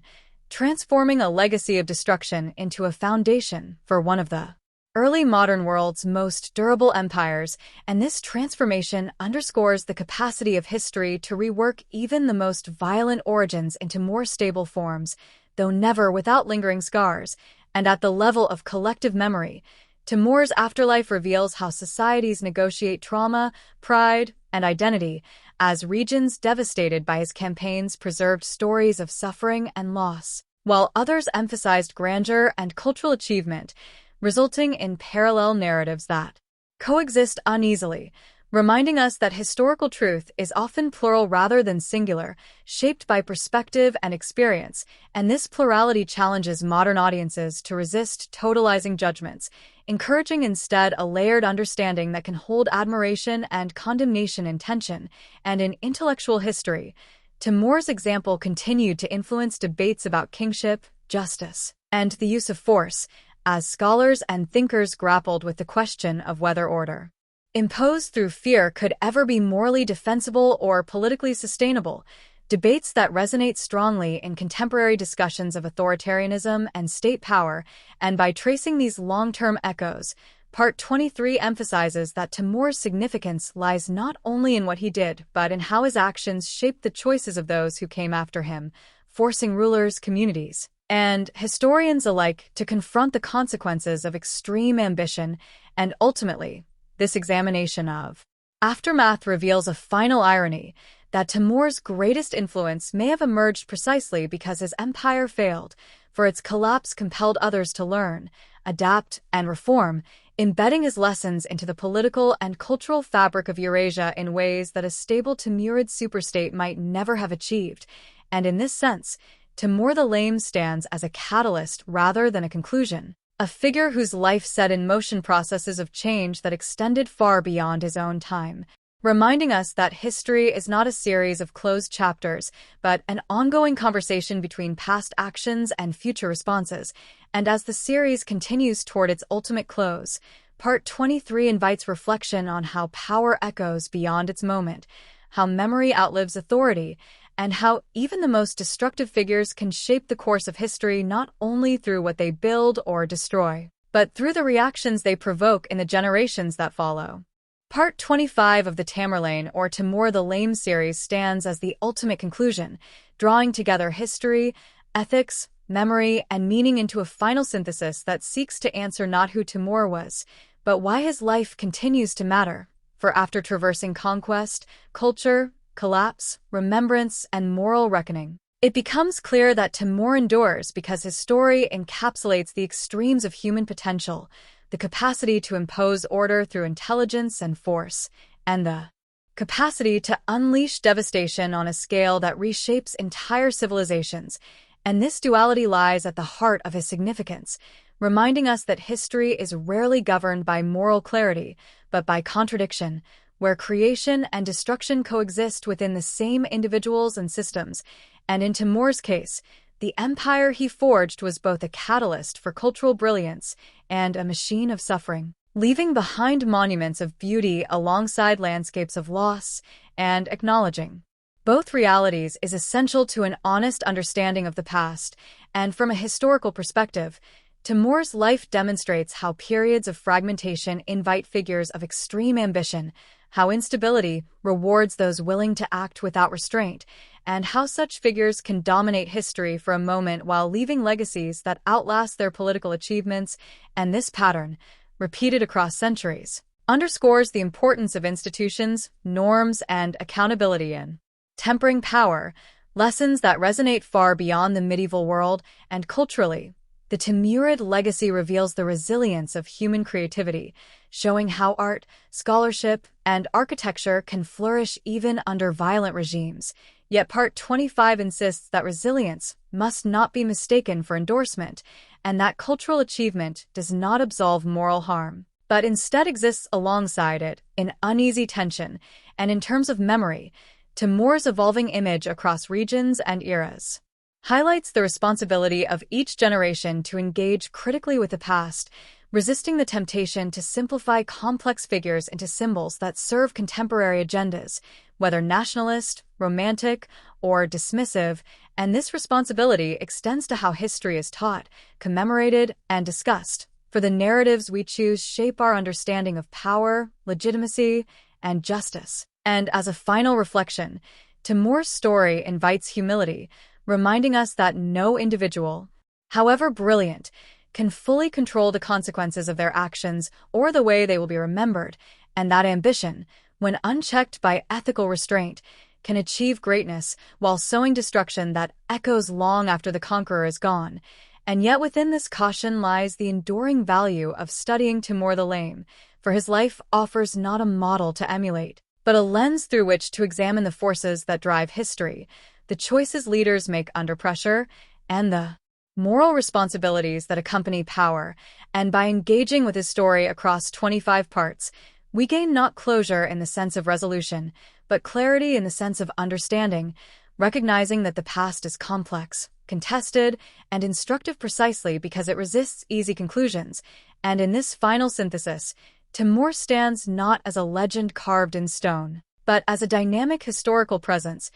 transforming a legacy of destruction into a foundation for one of the early modern world's most durable empires, and this transformation underscores the capacity of history to rework even the most violent origins into more stable forms, though never without lingering scars, and at the level of collective memory. Timur's afterlife reveals how societies negotiate trauma, pride, and identity, as regions devastated by his campaigns preserved stories of suffering and loss, while others emphasized grandeur and cultural achievement, resulting in parallel narratives that coexist uneasily, reminding us that historical truth is often plural rather than singular, shaped by perspective and experience, and this plurality challenges modern audiences to resist totalizing judgments, encouraging instead a layered understanding that can hold admiration and condemnation in tension. And in intellectual history, Timur's example continued to influence debates about kingship, justice, and the use of force, as scholars and thinkers grappled with the question of whether order imposed through fear could ever be morally defensible or politically sustainable, debates that resonate strongly in contemporary discussions of authoritarianism and state power. And by tracing these long-term echoes, Part 23 emphasizes that Timur's significance lies not only in what he did, but in how his actions shaped the choices of those who came after him, forcing rulers, communities, and historians alike to confront the consequences of extreme ambition. And ultimately, this examination of aftermath reveals a final irony, that Timur's greatest influence may have emerged precisely because his empire failed, for its collapse compelled others to learn, adapt, and reform, embedding his lessons into the political and cultural fabric of Eurasia in ways that a stable Timurid superstate might never have achieved. And in this sense, Timur the Lame stands as a catalyst rather than a conclusion, a figure whose life set in motion processes of change that extended far beyond his own time, reminding us that history is not a series of closed chapters, but an ongoing conversation between past actions and future responses. And as the series continues toward its ultimate close, Part 23 invites reflection on how power echoes beyond its moment, how memory outlives authority, and how even the most destructive figures can shape the course of history not only through what they build or destroy, but through the reactions they provoke in the generations that follow. Part 25 of the Tamerlane or Timur the Lame series stands as the ultimate conclusion, drawing together history, ethics, memory, and meaning into a final synthesis that seeks to answer not who Timur was, but why his life continues to matter. For after traversing conquest, culture, collapse, remembrance, and moral reckoning, it becomes clear that Timur endures because his story encapsulates the extremes of human potential, the capacity to impose order through intelligence and force, and the capacity to unleash devastation on a scale that reshapes entire civilizations. And this duality lies at the heart of his significance, reminding us that history is rarely governed by moral clarity, but by contradiction, where creation and destruction coexist within the same individuals and systems. And in Timur's case, the empire he forged was both a catalyst for cultural brilliance and a machine of suffering, leaving behind monuments of beauty alongside landscapes of loss, and acknowledging both realities is essential to an honest understanding of the past. And from a historical perspective, Timur's life demonstrates how periods of fragmentation invite figures of extreme ambition, how instability rewards those willing to act without restraint, and how such figures can dominate history for a moment while leaving legacies that outlast their political achievements. And this pattern, repeated across centuries, underscores the importance of institutions, norms, and accountability in tempering power, lessons that resonate far beyond the medieval world. And culturally, the Timurid legacy reveals the resilience of human creativity, showing how art, scholarship, and architecture can flourish even under violent regimes. Yet Part 25 insists that resilience must not be mistaken for endorsement, and that cultural achievement does not absolve moral harm, but instead exists alongside it in uneasy tension. And in terms of memory, Timur's evolving image across regions and eras highlights the responsibility of each generation to engage critically with the past, resisting the temptation to simplify complex figures into symbols that serve contemporary agendas, whether nationalist, romantic, or dismissive. And this responsibility extends to how history is taught, commemorated, and discussed, for the narratives we choose shape our understanding of power, legitimacy, and justice. And as a final reflection, Timur's story invites humility, reminding us that no individual, however brilliant, can fully control the consequences of their actions or the way they will be remembered, and that ambition, when unchecked by ethical restraint, can achieve greatness while sowing destruction that echoes long after the conqueror is gone. And yet within this caution lies the enduring value of studying Timur the Lame, for his life offers not a model to emulate, but a lens through which to examine the forces that drive history, the choices leaders make under pressure, and the moral responsibilities that accompany power. And by engaging with his story across 25 parts, we gain not closure in the sense of resolution, but clarity in the sense of understanding, recognizing that the past is complex, contested, and instructive precisely because it resists easy conclusions. And in this final synthesis, Timur stands not as a legend carved in stone, but as a dynamic historical presence,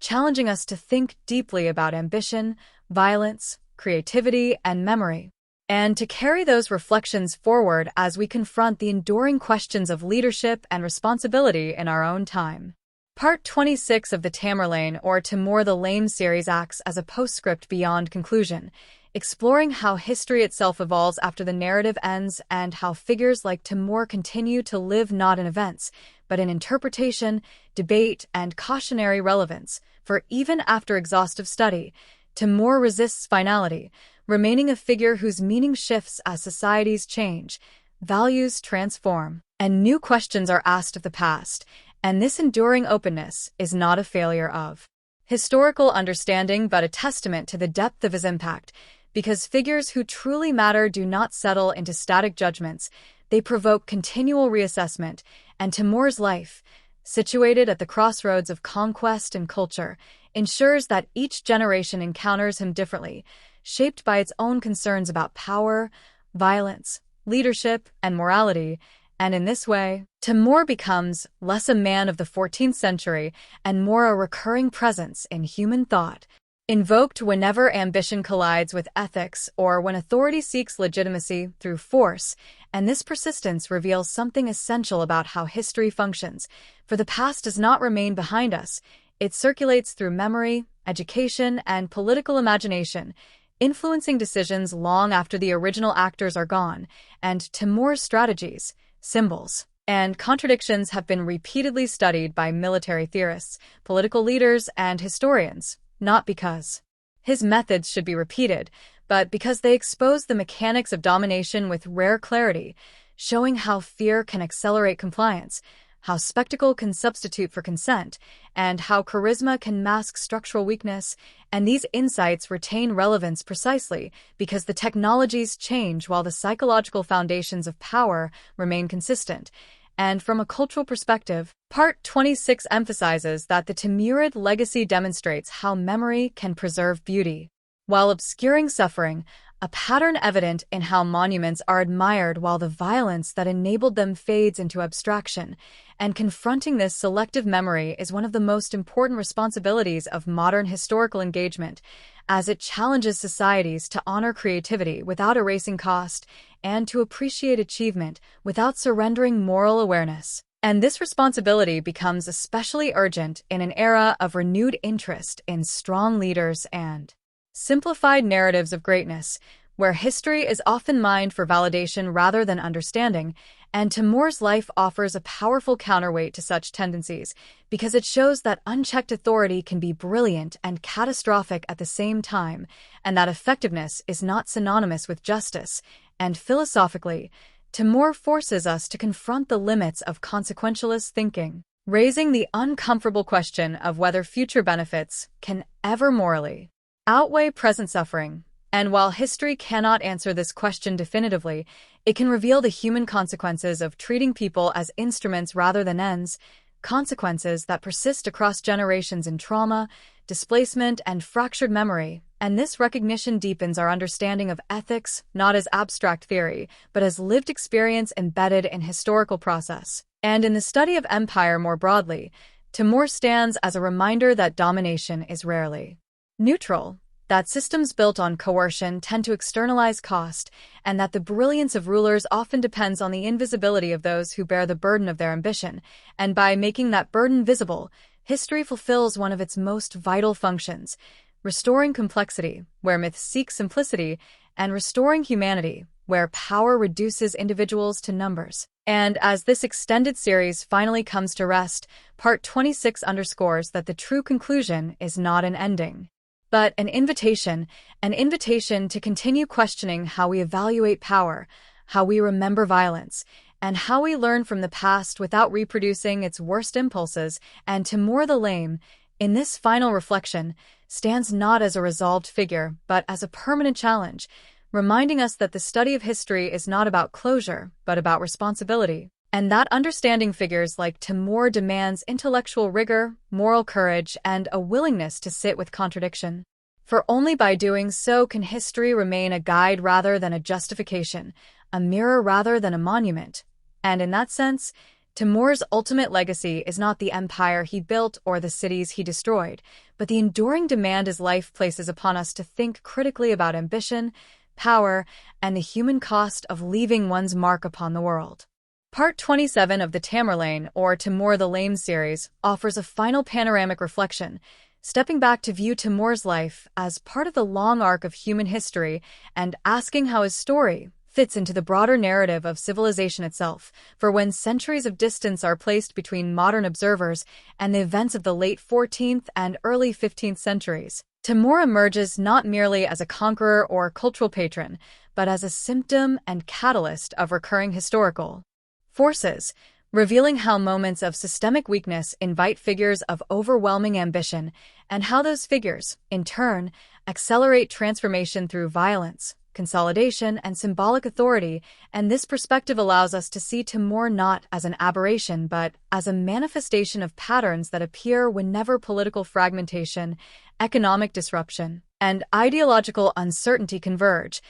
challenging us to think deeply about ambition, violence, creativity, and memory, and to carry those reflections forward as we confront the enduring questions of leadership and responsibility in our own time. Part 26 of the Tamerlane or Timur the Lame series acts as a postscript beyond conclusion, exploring how history itself evolves after the narrative ends and how figures like Timur continue to live not in events, but in interpretation, debate, and cautionary relevance. For even after exhaustive study, Timur resists finality, remaining a figure whose meaning shifts as societies change, values transform, and new questions are asked of the past. And this enduring openness is not a failure of historical understanding but a testament to the depth of his impact, because figures who truly matter do not settle into static judgments, they provoke continual reassessment. And Timur's life, situated at the crossroads of conquest and culture, ensures that each generation encounters him differently, shaped by its own concerns about power, violence, leadership, and morality. And in this way, Timur becomes less a man of the 14th century and more a recurring presence in human thought, invoked whenever ambition collides with ethics or when authority seeks legitimacy through force, and this persistence reveals something essential about how history functions. For the past does not remain behind us, it circulates through memory, education, and political imagination, influencing decisions long after the original actors are gone, and Timur's strategies, symbols, and contradictions have been repeatedly studied by military theorists, political leaders, and historians, not because his methods should be repeated, but because they expose the mechanics of domination with rare clarity, showing how fear can accelerate compliance, how spectacle can substitute for consent, and how charisma can mask structural weakness, and these insights retain relevance precisely because the technologies change while the psychological foundations of power remain consistent. And from a cultural perspective, Part 26 emphasizes that the Timurid legacy demonstrates how memory can preserve beauty, while obscuring suffering, a pattern evident in how monuments are admired while the violence that enabled them fades into abstraction. And confronting this selective memory is one of the most important responsibilities of modern historical engagement, as it challenges societies to honor creativity without erasing cost and to appreciate achievement without surrendering moral awareness. And this responsibility becomes especially urgent in an era of renewed interest in strong leaders and simplified narratives of greatness, where history is often mined for validation rather than understanding, and Timur's life offers a powerful counterweight to such tendencies, because it shows that unchecked authority can be brilliant and catastrophic at the same time, and that effectiveness is not synonymous with justice. And philosophically, Timur forces us to confront the limits of consequentialist thinking, raising the uncomfortable question of whether future benefits can ever morally outweigh present suffering. And while history cannot answer this question definitively, it can reveal the human consequences of treating people as instruments rather than ends, consequences that persist across generations in trauma, displacement, and fractured memory. And this recognition deepens our understanding of ethics, not as abstract theory, but as lived experience embedded in historical process. And in the study of empire more broadly, Timur stands as a reminder that domination is rarely neutral, that systems built on coercion tend to externalize cost, and that the brilliance of rulers often depends on the invisibility of those who bear the burden of their ambition, and by making that burden visible, history fulfills one of its most vital functions, restoring complexity, where myths seek simplicity, and restoring humanity, where power reduces individuals to numbers. And as this extended series finally comes to rest, Part 26 underscores that the true conclusion is not an ending, but an invitation to continue questioning how we evaluate power, how we remember violence, and how we learn from the past without reproducing its worst impulses. And Timur the Lame, in this final reflection, stands not as a resolved figure, but as a permanent challenge, reminding us that the study of history is not about closure, but about responsibility. And that understanding figures like Timur demands intellectual rigor, moral courage, and a willingness to sit with contradiction. For only by doing so can history remain a guide rather than a justification, a mirror rather than a monument. And in that sense, Timur's ultimate legacy is not the empire he built or the cities he destroyed, but the enduring demand his life places upon us to think critically about ambition, power, and the human cost of leaving one's mark upon the world. Part 27 of the Tamerlane, or Timur the Lame series, offers a final panoramic reflection, stepping back to view Timur's life as part of the long arc of human history and asking how his story fits into the broader narrative of civilization itself. For when centuries of distance are placed between modern observers and the events of the late 14th and early 15th centuries, Timur emerges not merely as a conqueror or cultural patron, but as a symptom and catalyst of recurring historical forces, revealing how moments of systemic weakness invite figures of overwhelming ambition, and how those figures, in turn, accelerate transformation through violence, consolidation, and symbolic authority. And this perspective allows us to see Timur not as an aberration, but as a manifestation of patterns that appear whenever political fragmentation, economic disruption, and ideological uncertainty converge,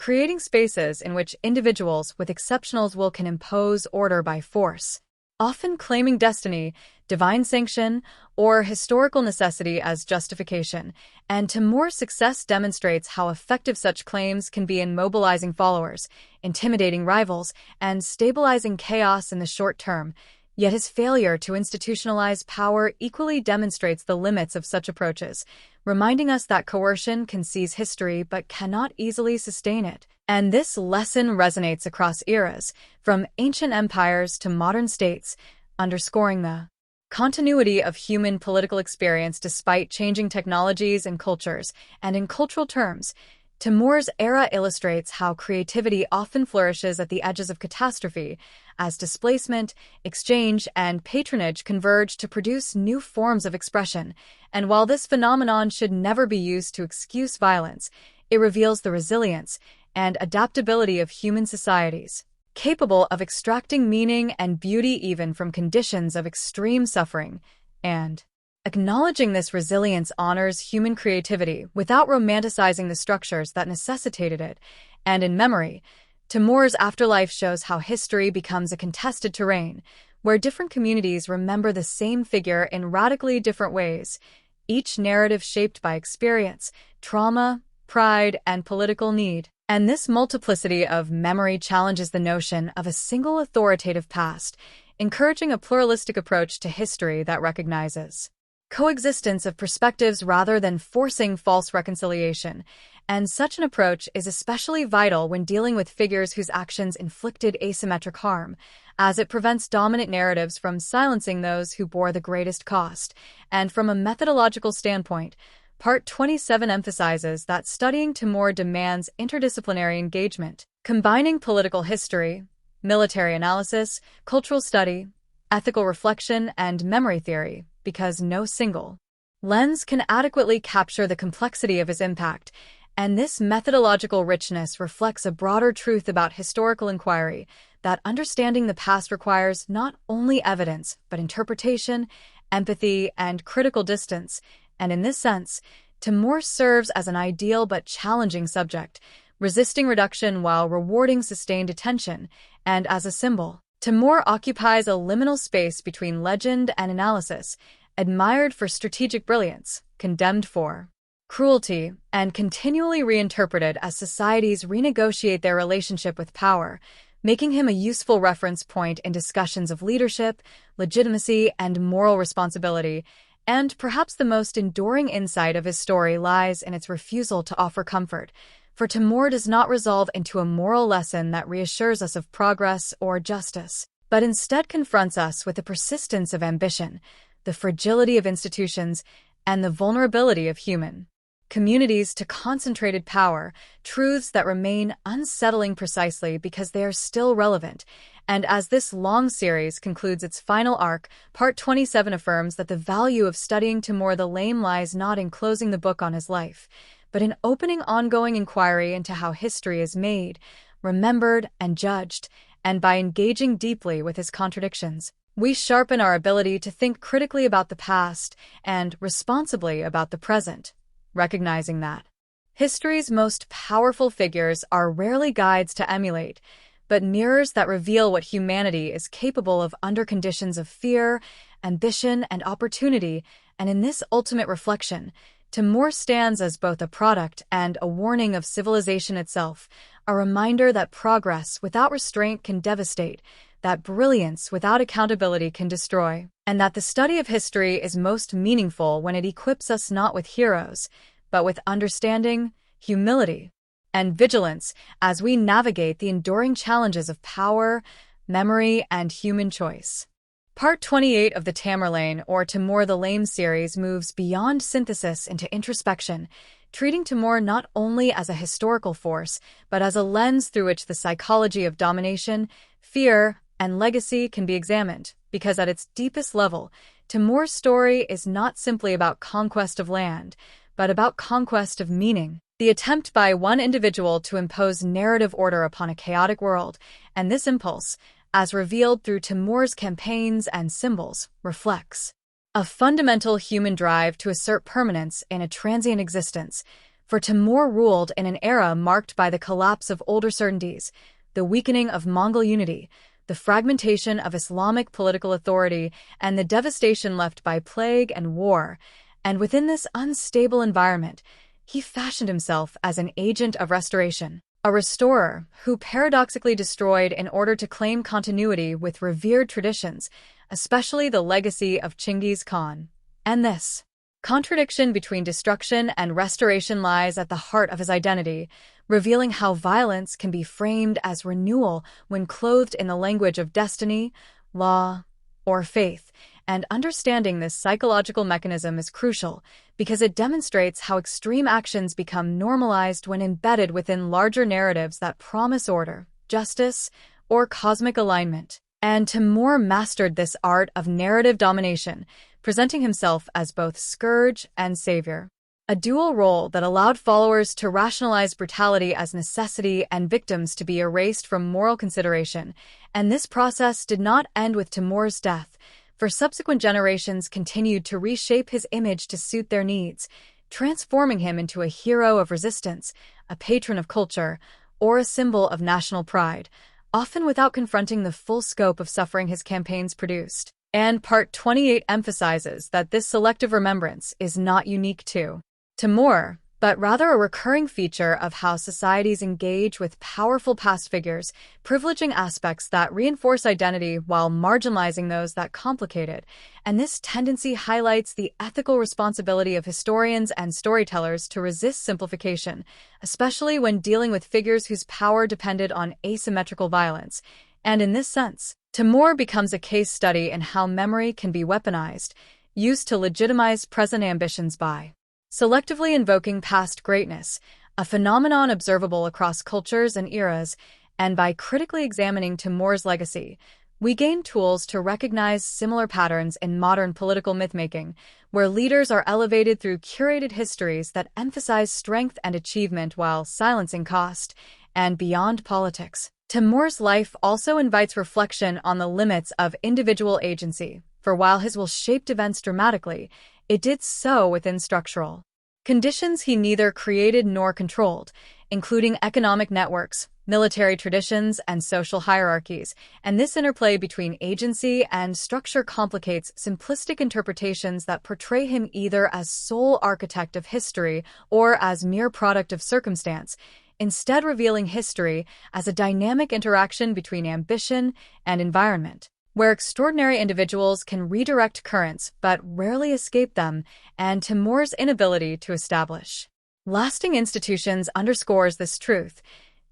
creating spaces in which individuals with exceptional will can impose order by force, often claiming destiny, divine sanction, or historical necessity as justification. And Timur's success demonstrates how effective such claims can be in mobilizing followers, intimidating rivals, and stabilizing chaos in the short term. Yet his failure to institutionalize power equally demonstrates the limits of such approaches, reminding us that coercion can seize history but cannot easily sustain it. And this lesson resonates across eras, from ancient empires to modern states, underscoring the continuity of human political experience despite changing technologies and cultures. And in cultural terms, Timur's era illustrates how creativity often flourishes at the edges of catastrophe, as displacement, exchange, and patronage converge to produce new forms of expression. And while this phenomenon should never be used to excuse violence, it reveals the resilience and adaptability of human societies, capable of extracting meaning and beauty even from conditions of extreme suffering. And acknowledging this resilience honors human creativity without romanticizing the structures that necessitated it. And in memory, Timur's afterlife shows how history becomes a contested terrain, where different communities remember the same figure in radically different ways, each narrative shaped by experience, trauma, pride, and political need. And this multiplicity of memory challenges the notion of a single authoritative past, encouraging a pluralistic approach to history that recognizes coexistence of perspectives rather than forcing false reconciliation. And such an approach is especially vital when dealing with figures whose actions inflicted asymmetric harm, as it prevents dominant narratives from silencing those who bore the greatest cost. And from a methodological standpoint, Part 27 emphasizes that studying Timur demands interdisciplinary engagement, combining political history, military analysis, cultural study, ethical reflection, and memory theory, because no single lens can adequately capture the complexity of his impact. And this methodological richness reflects a broader truth about historical inquiry, that understanding the past requires not only evidence, but interpretation, empathy, and critical distance. And in this sense, Timur serves as an ideal but challenging subject, resisting reduction while rewarding sustained attention. And as a symbol, Timur occupies a liminal space between legend and analysis, admired for strategic brilliance, condemned for cruelty, and continually reinterpreted as societies renegotiate their relationship with power, making him a useful reference point in discussions of leadership, legitimacy, and moral responsibility. And perhaps the most enduring insight of his story lies in its refusal to offer comfort, for Timur does not resolve into a moral lesson that reassures us of progress or justice, but instead confronts us with the persistence of ambition, the fragility of institutions, and the vulnerability of human communities to concentrated power, truths that remain unsettling precisely because they are still relevant. And as this long series concludes its final arc, Part 27 affirms that the value of studying Timur the Lame lies not in closing the book on his life, but in opening ongoing inquiry into how history is made, remembered, and judged. And by engaging deeply with his contradictions, we sharpen our ability to think critically about the past and responsibly about the present, recognizing that history's most powerful figures are rarely guides to emulate, but mirrors that reveal what humanity is capable of under conditions of fear, ambition, and opportunity. And in this ultimate reflection, Timur stands as both a product and a warning of civilization itself, a reminder that progress without restraint can devastate, that brilliance without accountability can destroy, and that the study of history is most meaningful when it equips us not with heroes, but with understanding, humility, and vigilance as we navigate the enduring challenges of power, memory, and human choice. Part 28 of the Tamerlane or Timur the Lame series moves beyond synthesis into introspection, treating Timur not only as a historical force, but as a lens through which the psychology of domination, fear, and legacy can be examined. Because at its deepest level, Timur's story is not simply about conquest of land, but about conquest of meaning, the attempt by one individual to impose narrative order upon a chaotic world. And this impulse, as revealed through Timur's campaigns and symbols, reflects a fundamental human drive to assert permanence in a transient existence, For Timur ruled in an era marked by the collapse of older certainties, the weakening of Mongol unity, the fragmentation of Islamic political authority, and the devastation left by plague and war. And within this unstable environment, he fashioned himself as an agent of restoration, a restorer who paradoxically destroyed in order to claim continuity with revered traditions, especially the legacy of Chinggis Khan. And this contradiction between destruction and restoration lies at the heart of his identity, revealing how violence can be framed as renewal when clothed in the language of destiny, law, or faith. And understanding this psychological mechanism is crucial because it demonstrates how extreme actions become normalized when embedded within larger narratives that promise order, justice, or cosmic alignment. And Timur mastered this art of narrative domination, presenting himself as both scourge and savior, a dual role that allowed followers to rationalize brutality as necessity and victims to be erased from moral consideration. And this process did not end with Timur's death, for subsequent generations continued to reshape his image to suit their needs, transforming him into a hero of resistance, a patron of culture, or a symbol of national pride, often without confronting the full scope of suffering his campaigns produced. And Part 28 emphasizes that this selective remembrance is not unique to Timur, but rather a recurring feature of how societies engage with powerful past figures, privileging aspects that reinforce identity while marginalizing those that complicate it. And this tendency highlights the ethical responsibility of historians and storytellers to resist simplification, especially when dealing with figures whose power depended on asymmetrical violence. And in this sense, Timur becomes a case study in how memory can be weaponized, used to legitimize present ambitions by selectively invoking past greatness, a phenomenon observable across cultures and eras. And by critically examining Timur's legacy, we gain tools to recognize similar patterns in modern political mythmaking, where leaders are elevated through curated histories that emphasize strength and achievement while silencing cost. And beyond politics, Timur's life also invites reflection on the limits of individual agency, for while his will shaped events dramatically, it did so within structural conditions he neither created nor controlled, including economic networks, military traditions, and social hierarchies. And this interplay between agency and structure complicates simplistic interpretations that portray him either as sole architect of history or as mere product of circumstance, instead revealing history as a dynamic interaction between ambition and environment, where extraordinary individuals can redirect currents but rarely escape them. And Timur's inability to establish lasting institutions underscores this truth,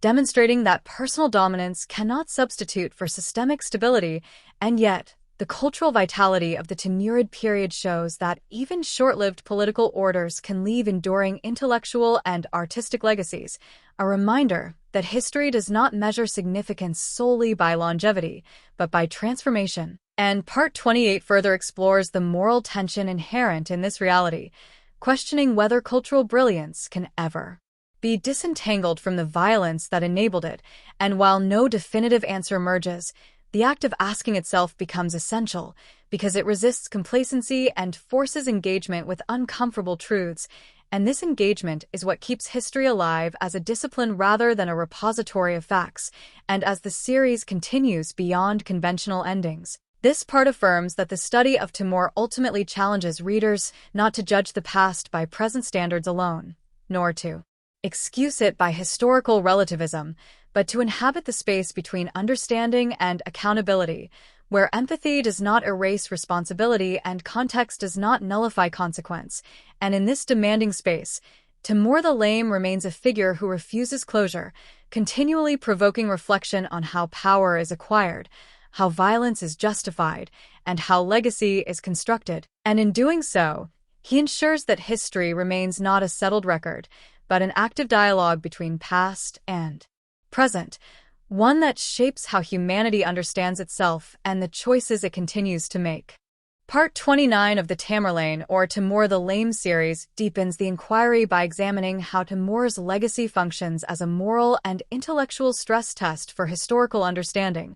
demonstrating that personal dominance cannot substitute for systemic stability. And yet, the cultural vitality of the Timurid period shows that even short-lived political orders can leave enduring intellectual and artistic legacies, a reminder that history does not measure significance solely by longevity, but by transformation. And Part 28 further explores the moral tension inherent in this reality, questioning whether cultural brilliance can ever be disentangled from the violence that enabled it. And while no definitive answer emerges, the act of asking itself becomes essential because it resists complacency and forces engagement with uncomfortable truths. And this engagement is what keeps history alive as a discipline rather than a repository of facts. And as the series continues beyond conventional endings, this part affirms that the study of Timur ultimately challenges readers not to judge the past by present standards alone, nor to excuse it by historical relativism, but to inhabit the space between understanding and accountability, where empathy does not erase responsibility and context does not nullify consequence. And in this demanding space, Timur the Lame remains a figure who refuses closure, continually provoking reflection on how power is acquired, how violence is justified, and how legacy is constructed. And in doing so, he ensures that history remains not a settled record, but an active dialogue between past and present, one that shapes how humanity understands itself and the choices it continues to make. Part 29 of the Tamerlane or Timur the Lame series deepens the inquiry by examining how Timur's legacy functions as a moral and intellectual stress test for historical understanding,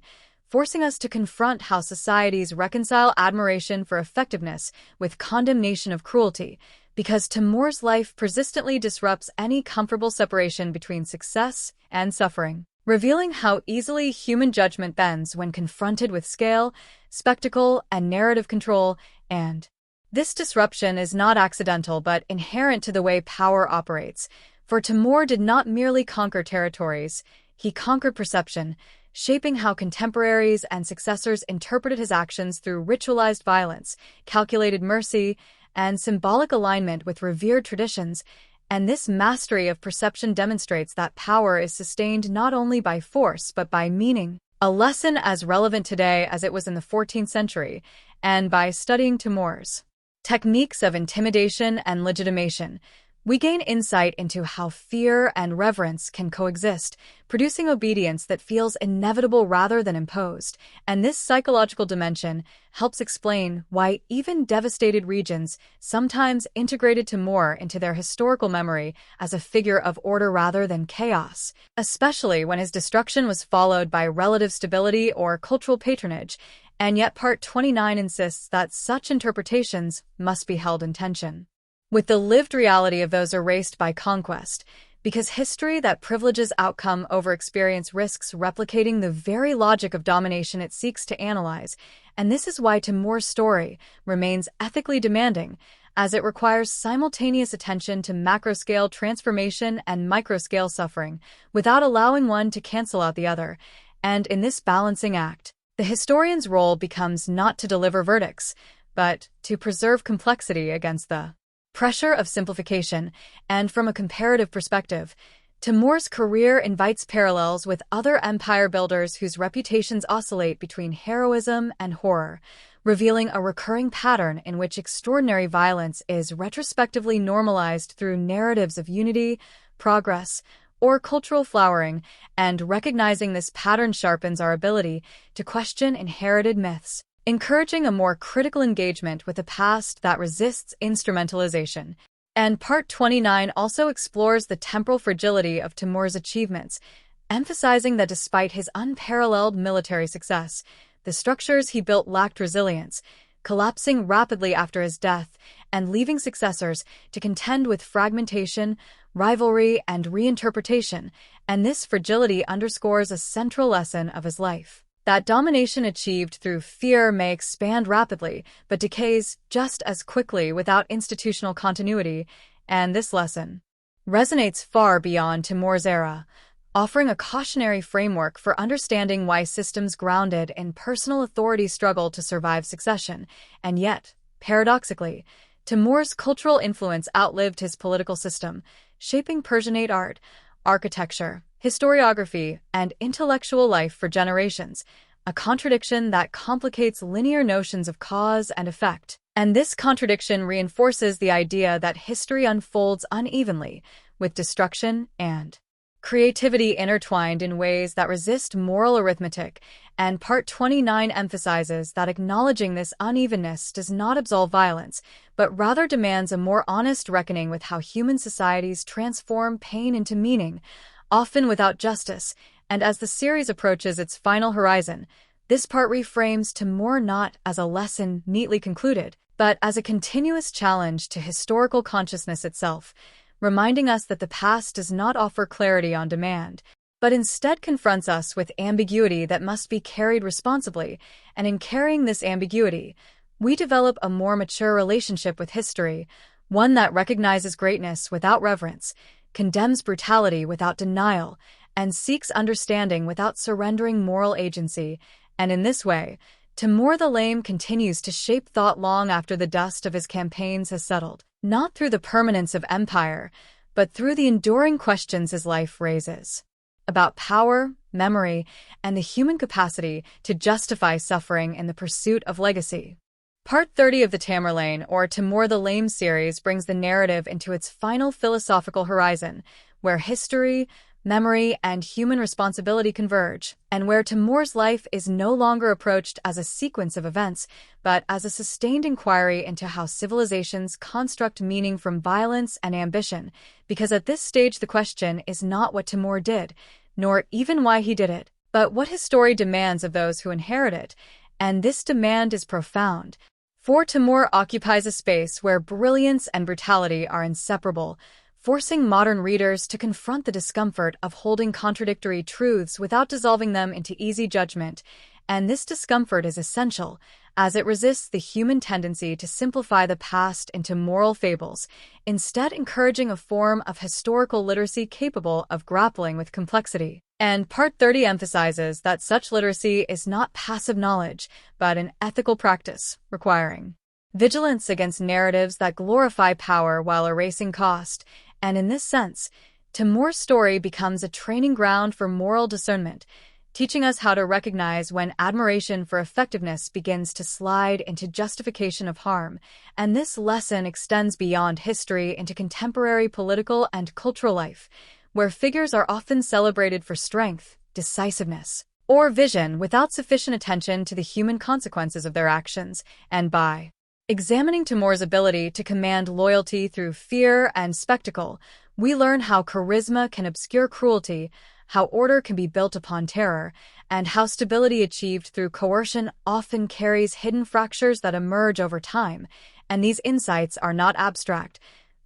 forcing us to confront how societies reconcile admiration for effectiveness with condemnation of cruelty. because Timur's life persistently disrupts any comfortable separation between success and suffering, revealing how easily human judgment bends when confronted with scale, spectacle, and narrative control. And this disruption is not accidental but inherent to the way power operates, for Timur did not merely conquer territories, he conquered perception, shaping how contemporaries and successors interpreted his actions through ritualized violence, calculated mercy, and symbolic alignment with revered traditions. And this mastery of perception demonstrates that power is sustained not only by force but by meaning, a lesson as relevant today as it was in the 14th century, and by studying Timur's techniques of intimidation and legitimation, we gain insight into how fear and reverence can coexist, producing obedience that feels inevitable rather than imposed. And this psychological dimension helps explain why even devastated regions sometimes integrated Timur into their historical memory as a figure of order rather than chaos, especially when his destruction was followed by relative stability or cultural patronage. And yet Part 29 insists that such interpretations must be held in tension with the lived reality of those erased by conquest, because history that privileges outcome over experience risks replicating the very logic of domination it seeks to analyze. And this is why Timur's story remains ethically demanding, as it requires simultaneous attention to macro-scale transformation and micro-scale suffering, without allowing one to cancel out the other. And in this balancing act, the historian's role becomes not to deliver verdicts, but to preserve complexity against the pressure of simplification. And from a comparative perspective, Timur's career invites parallels with other empire builders whose reputations oscillate between heroism and horror, revealing a recurring pattern in which extraordinary violence is retrospectively normalized through narratives of unity, progress, or cultural flowering. And recognizing this pattern sharpens our ability to question inherited myths, encouraging a more critical engagement with a past that resists instrumentalization. And Part 29 also explores the temporal fragility of Timur's achievements, emphasizing that despite his unparalleled military success, the structures he built lacked resilience, collapsing rapidly after his death and leaving successors to contend with fragmentation, rivalry, and reinterpretation. And this fragility underscores a central lesson of his life: that domination achieved through fear may expand rapidly, but decays just as quickly without institutional continuity. And this lesson resonates far beyond Timur's era, offering a cautionary framework for understanding why systems grounded in personal authority struggle to survive succession. And yet, paradoxically, Timur's cultural influence outlived his political system, shaping Persianate art, architecture, historiography, and intellectual life for generations, a contradiction that complicates linear notions of cause and effect. And this contradiction reinforces the idea that history unfolds unevenly, with destruction and creativity intertwined in ways that resist moral arithmetic. And Part 29 emphasizes that acknowledging this unevenness does not absolve violence, but rather demands a more honest reckoning with how human societies transform pain into meaning, often without justice. And as the series approaches its final horizon, this part reframes Timur not as a lesson neatly concluded, but as a continuous challenge to historical consciousness itself, reminding us that the past does not offer clarity on demand, but instead confronts us with ambiguity that must be carried responsibly. And in carrying this ambiguity, we develop a more mature relationship with history, one that recognizes greatness without reverence, condemns brutality without denial, and seeks understanding without surrendering moral agency. And in this way, Timur the Lame continues to shape thought long after the dust of his campaigns has settled, not through the permanence of empire, but through the enduring questions his life raises about power, memory, and the human capacity to justify suffering in the pursuit of legacy. Part 30 of the Tamerlane, or Timur the Lame series, brings the narrative into its final philosophical horizon, where history, memory, and human responsibility converge, and where Timur's life is no longer approached as a sequence of events, but as a sustained inquiry into how civilizations construct meaning from violence and ambition. Because at this stage the question is not what Timur did, nor even why he did it, but what his story demands of those who inherit it. And this demand is profound, For Timur occupies a space where brilliance and brutality are inseparable, forcing modern readers to confront the discomfort of holding contradictory truths without dissolving them into easy judgment. And this discomfort is essential, as it resists the human tendency to simplify the past into moral fables, instead encouraging a form of historical literacy capable of grappling with complexity. And Part 30 emphasizes that such literacy is not passive knowledge, but an ethical practice, requiring vigilance against narratives that glorify power while erasing cost. And in this sense, Timur's story becomes a training ground for moral discernment, teaching us how to recognize when admiration for effectiveness begins to slide into justification of harm. And this lesson extends beyond history into contemporary political and cultural life, where figures are often celebrated for strength, decisiveness, or vision without sufficient attention to the human consequences of their actions. And by examining Timur's ability to command loyalty through fear and spectacle, we learn how charisma can obscure cruelty, how order can be built upon terror, and how stability achieved through coercion often carries hidden fractures that emerge over time. And these insights are not abstract.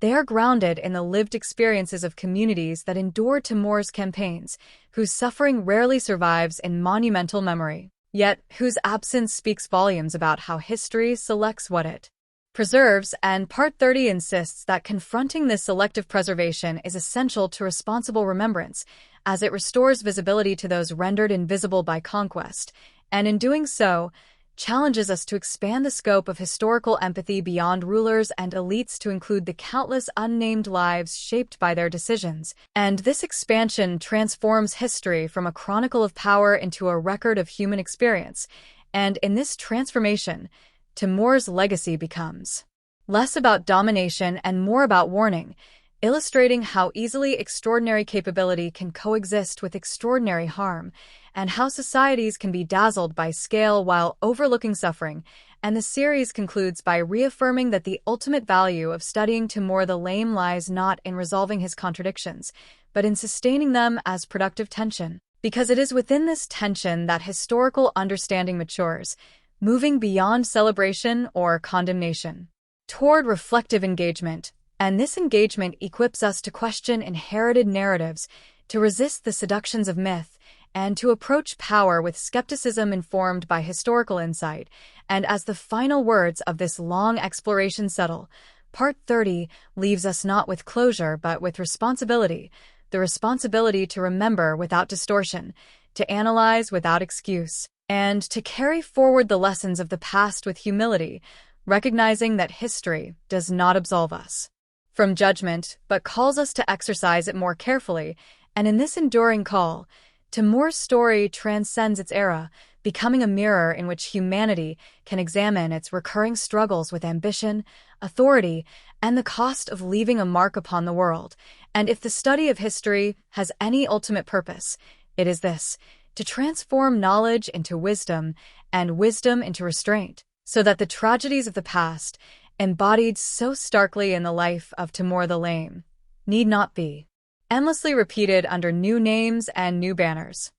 They are grounded in the lived experiences of communities that endured Timur's campaigns, whose suffering rarely survives in monumental memory, yet whose absence speaks volumes about how history selects what it preserves. And Part 30 insists that confronting this selective preservation is essential to responsible remembrance, as it restores visibility to those rendered invisible by conquest, and in doing so, challenges us to expand the scope of historical empathy beyond rulers and elites to include the countless unnamed lives shaped by their decisions. And this expansion transforms history from a chronicle of power into a record of human experience. And in this transformation, Timur's legacy becomes less about domination and more about warning, illustrating how easily extraordinary capability can coexist with extraordinary harm, and how societies can be dazzled by scale while overlooking suffering. And the series concludes by reaffirming that the ultimate value of studying Timur the Lame lies not in resolving his contradictions, but in sustaining them as productive tension. Because it is within this tension that historical understanding matures, moving beyond celebration or condemnation toward reflective engagement. And this engagement equips us to question inherited narratives, to resist the seductions of myth, and to approach power with skepticism informed by historical insight. And as the final words of this long exploration settle, Part 30 leaves us not with closure but with responsibility, the responsibility to remember without distortion, to analyze without excuse, and to carry forward the lessons of the past with humility, recognizing that history does not absolve us from judgment, but calls us to exercise it more carefully. And in this enduring call, Timur's story transcends its era, becoming a mirror in which humanity can examine its recurring struggles with ambition, authority, and the cost of leaving a mark upon the world. And if the study of history has any ultimate purpose, it is this: to transform knowledge into wisdom and wisdom into restraint, so that the tragedies of the past, embodied so starkly in the life of Timur the Lame, need not be endlessly repeated under new names and new banners.